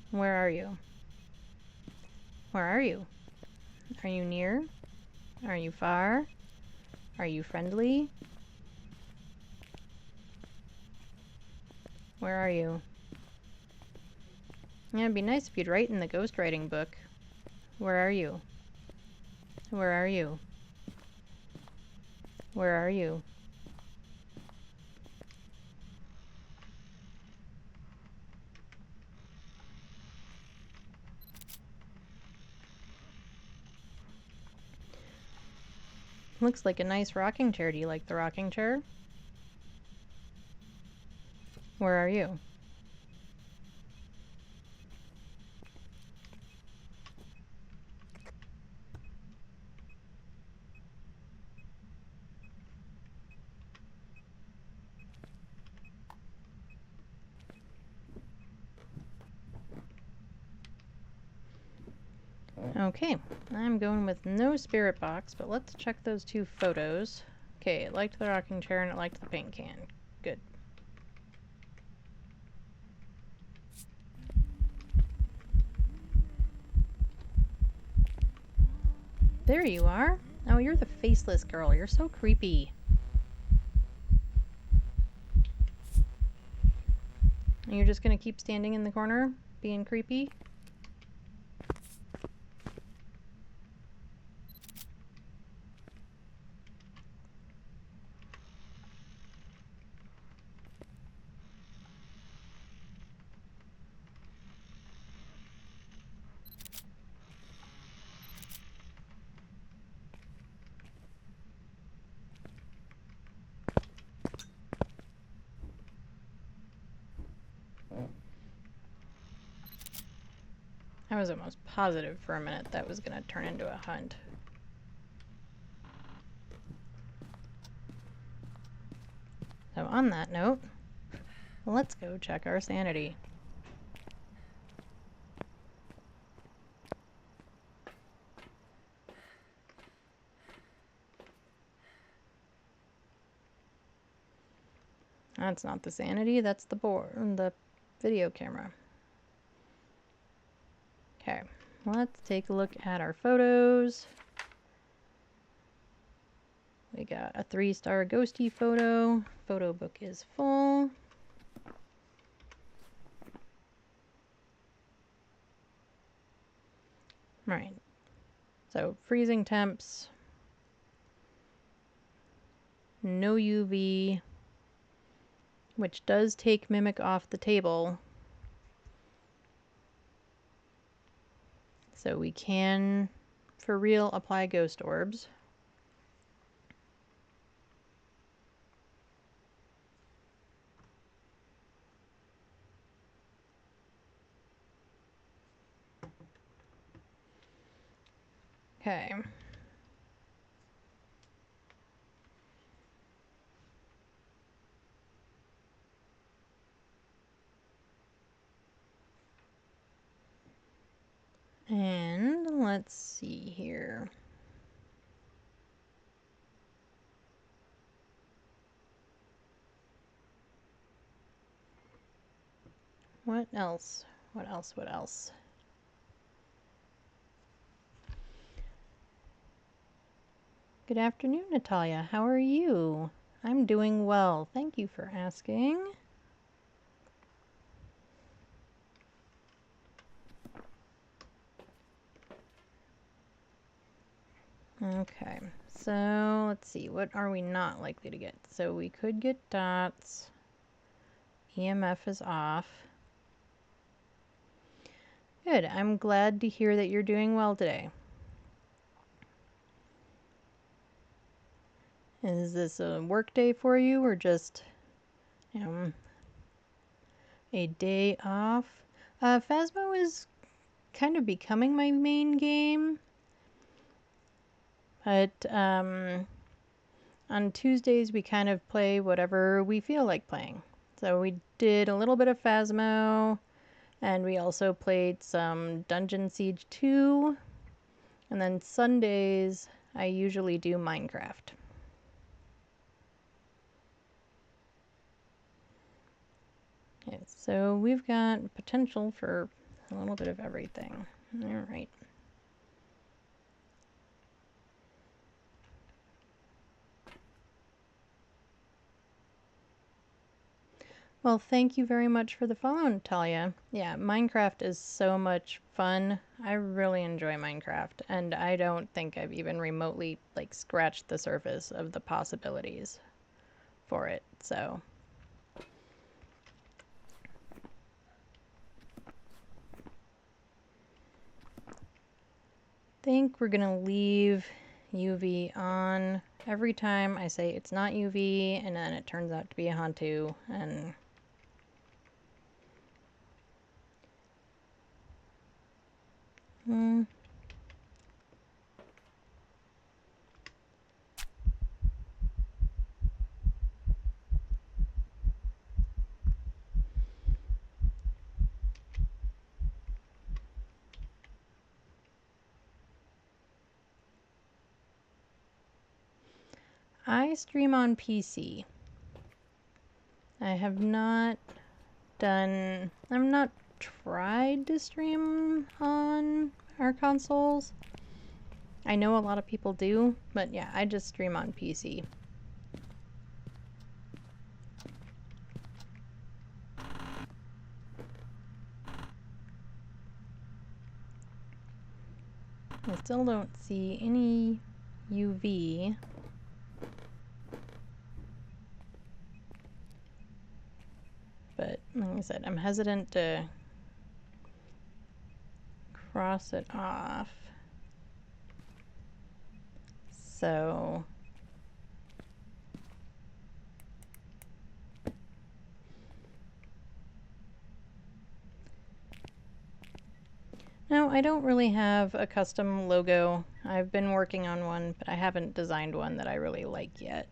Where are you? Where are you? Are you near? Are you far? Are you friendly? Where are you? Yeah, it'd be nice if you'd write in the ghostwriting book. Where are you? Where are you? Where are you? Looks like a nice rocking chair. Do you like the rocking chair? Where are you? Okay, I'm going with no spirit box, but let's check those two photos. Okay, it liked the rocking chair and it liked the paint can. Good. There you are. Oh, you're the faceless girl. You're so creepy. And you're just gonna keep standing in the corner, being creepy? I was almost positive for a minute that was gonna turn into a hunt. So on that note, let's go check our sanity. That's not the sanity, that's the the video camera. Okay, let's take a look at our photos. We got a 3-star ghosty photo. Photo book is full. Right. So freezing temps. No UV. Which does take Mimic off the table. So we can, for real, apply ghost orbs. Okay. And let's see here. What else? What else? What else? Good afternoon, Natalia. How are you? I'm doing well. Thank you for asking. Okay, so let's see. What are we not likely to get? So we could get dots. EMF is off. Good. I'm glad to hear that you're doing well today. Is this a work day for you or just, a day off? Phasmo is kind of becoming my main game. But on Tuesdays we kind of play whatever we feel like playing. So we did a little bit of Phasmo, and we also played some Dungeon Siege 2. And then Sundays I usually do Minecraft. Okay, so we've got potential for a little bit of everything. All right. Well, thank you very much for the follow, Natalia. Yeah, Minecraft is so much fun. I really enjoy Minecraft, and I don't think I've even remotely, like, scratched the surface of the possibilities for it, so. I think we're gonna leave UV on every time I say it's not UV, and then it turns out to be a Hantu, and I stream on PC. I have not tried to stream on our consoles. I know a lot of people do, but yeah, I just stream on PC. I still don't see any UV. But like I said, I'm hesitant to cross it off. So no, I don't really have a custom logo. I've been working on one, but I haven't designed one that I really like yet.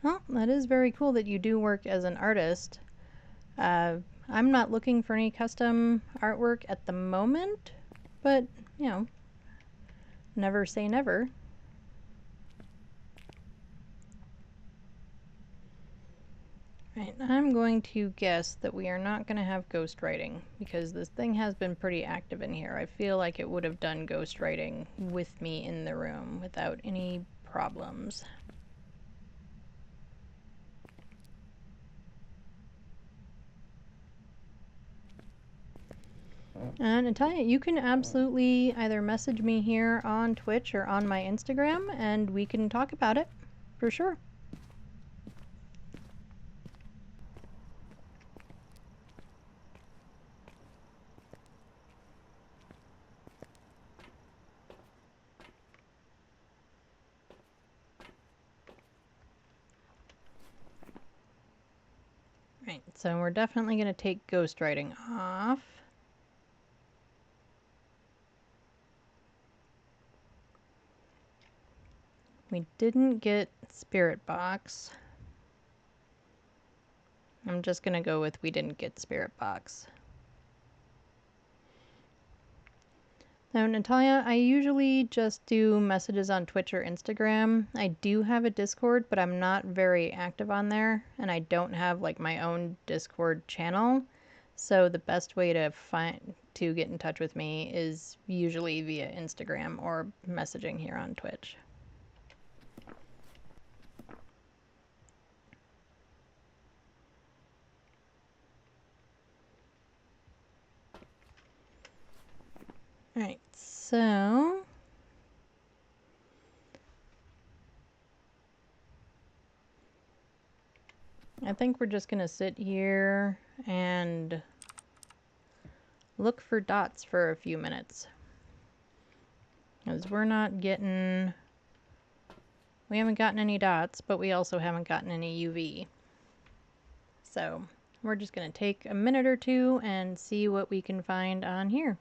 Well, that is very cool that you do work as an artist. I'm not looking for any custom artwork at the moment, but, you know, never say never. Right, I'm going to guess that we are not going to have ghostwriting, because this thing has been pretty active in here. I feel like it would have done ghostwriting with me in the room without any problems. And Natalia, you can absolutely either message me here on Twitch or on my Instagram, and we can talk about it, for sure. Right, so we're definitely going to take ghostwriting off. We didn't get Spirit Box. I'm just going to go with we didn't get Spirit Box. Now, Natalia, I usually just do messages on Twitch or Instagram. I do have a Discord, but I'm not very active on there, and I don't have like my own Discord channel. So the best way to get in touch with me is usually via Instagram or messaging here on Twitch. Alright, so I think we're just gonna sit here and look for dots for a few minutes. Because we haven't gotten any dots, but we also haven't gotten any UV. So we're just going to take a minute or two and see what we can find on here.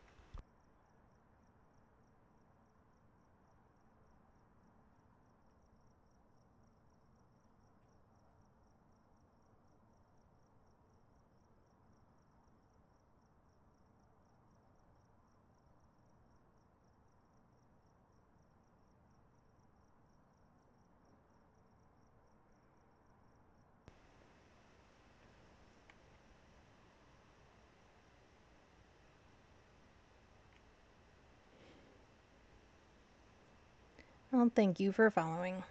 Well, thank you for following.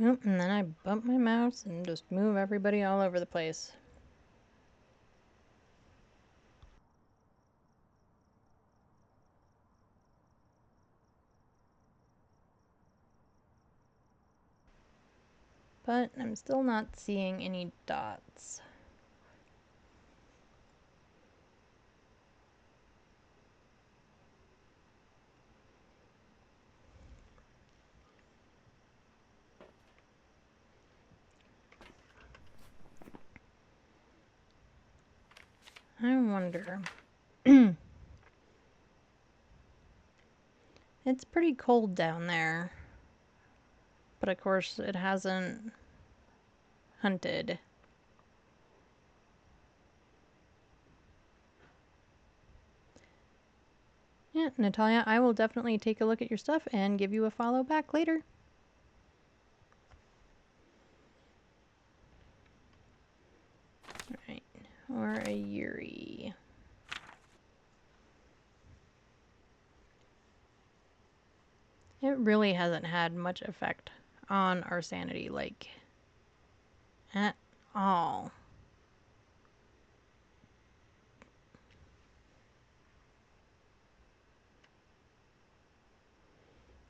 Oh, and then I bump my mouse and just move everybody all over the place. But I'm still not seeing any dots. I wonder. It's pretty cold down there. But of course it hasn't hunted. Yeah, Natalia, I will definitely take a look at your stuff and give you a follow back later. Alright, or a Yuri. It really hasn't had much effect on our sanity, like, at all.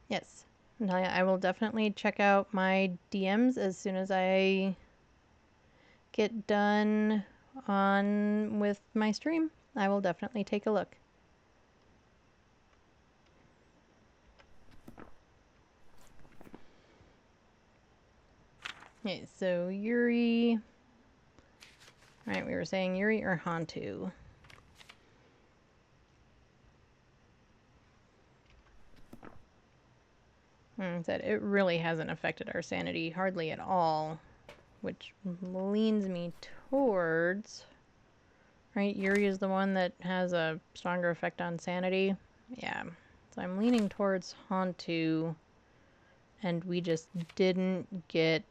Yes, Natalia, I will definitely check out my DMs as soon as I get done on with my stream. I will definitely take a look. Okay, so Yuri. Right, we were saying Yuri or Hantu. Said it really hasn't affected our sanity hardly at all, which leans me towards. Right, Yuri is the one that has a stronger effect on sanity. Yeah, so I'm leaning towards Hantu, and we just didn't get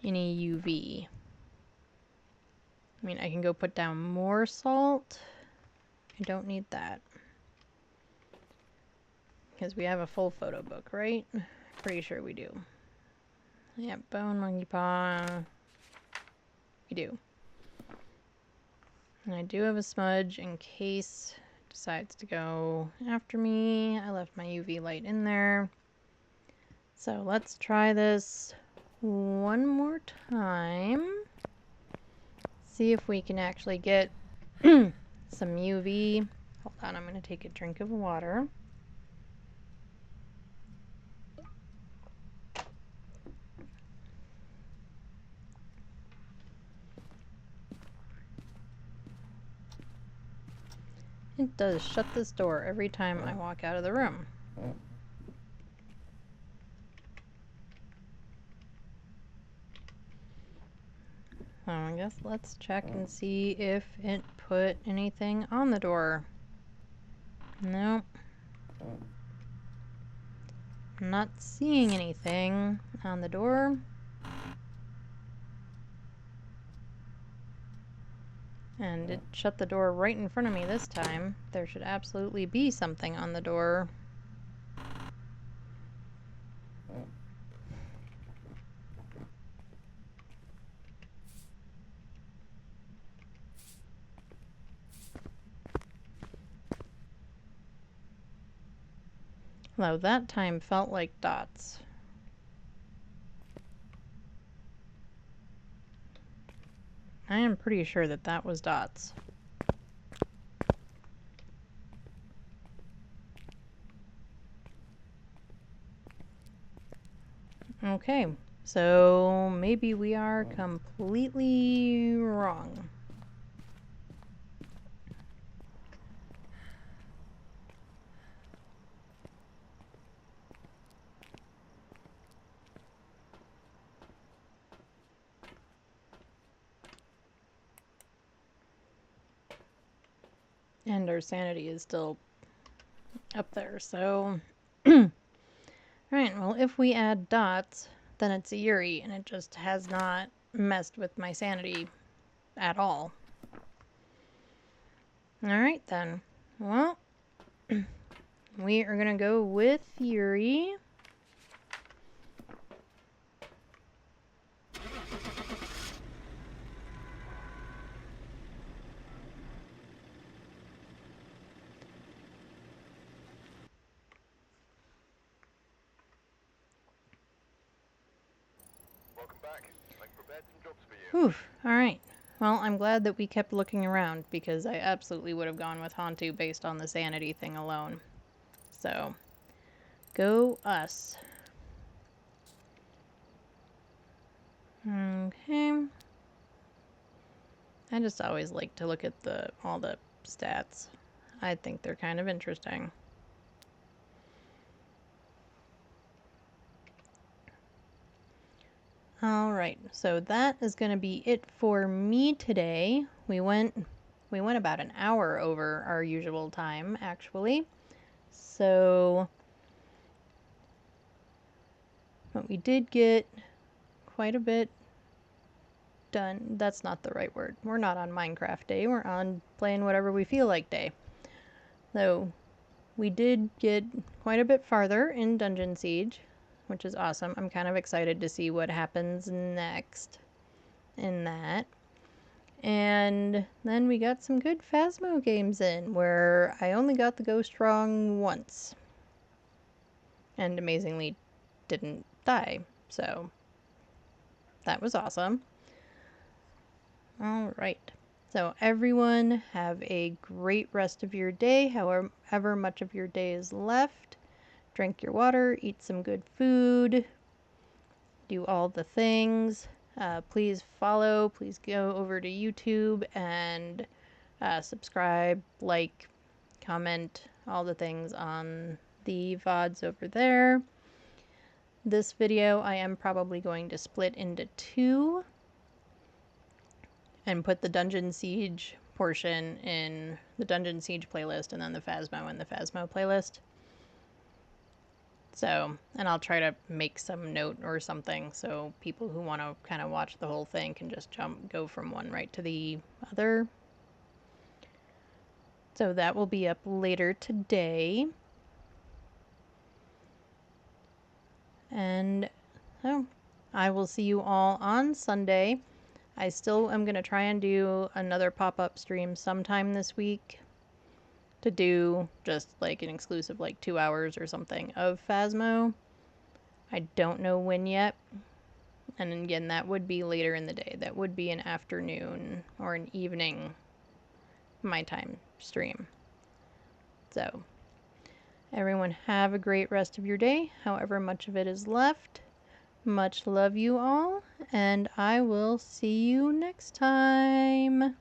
any UV. I mean, I can go put down more salt. I don't need that. Because we have a full photo book, right? Pretty sure we do. Yeah, bone, monkey paw. We do. And I do have a smudge in case it decides to go after me. I left my UV light in there. So let's try this one more time. See if we can actually get some UV. Hold on, I'm going to take a drink of water. It does shut this door every time I walk out of the room. I guess let's check and see if it put anything on the door. Nope. I'm not seeing anything on the door. And it shut the door right in front of me this time. There should absolutely be something on the door. Though that time felt like dots. I am pretty sure that that was dots. Okay, so maybe we are completely wrong. And our sanity is still up there, so... Alright, well, if we add dots, then it's a Yuri, and it just has not messed with my sanity at all. Alright then. Well, we are gonna go with Yuri. Welcome back. I've prepared some jobs for you. Whew, alright. Well, I'm glad that we kept looking around, because I absolutely would have gone with Hantu based on the sanity thing alone. So, go us. Okay. I just always like to look at all the stats. I think they're kind of interesting. Alright, so that is going to be it for me today. We went about an hour over our usual time, actually. So, but we did get quite a bit done. That's not the right word. We're not on Minecraft day. We're on playing whatever we feel like day. So, we did get quite a bit farther in Dungeon Siege, which is awesome. I'm kind of excited to see what happens next in that. And then we got some good Phasmo games in, where I only got the Ghost wrong once. And amazingly didn't die, so that was awesome. Alright, so everyone have a great rest of your day, however much of your day is left. Drink your water, eat some good food, do all the things. Please follow, please go over to YouTube and subscribe, like, comment, all the things on the VODs over there. This video I am probably going to split into two and put the Dungeon Siege portion in the Dungeon Siege playlist and then the Phasmo in the Phasmo playlist. So, and I'll try to make some note or something so people who want to kind of watch the whole thing can just go from one right to the other. So that will be up later today. And so I will see you all on Sunday. I still am going to try and do another pop-up stream sometime this week to do just like an exclusive like 2 hours or something of Phasmo. I don't know when yet. And again, that would be later in the day. That would be an afternoon or an evening my time stream. So, everyone have a great rest of your day, however much of it is left. Much love you all, and I will see you next time.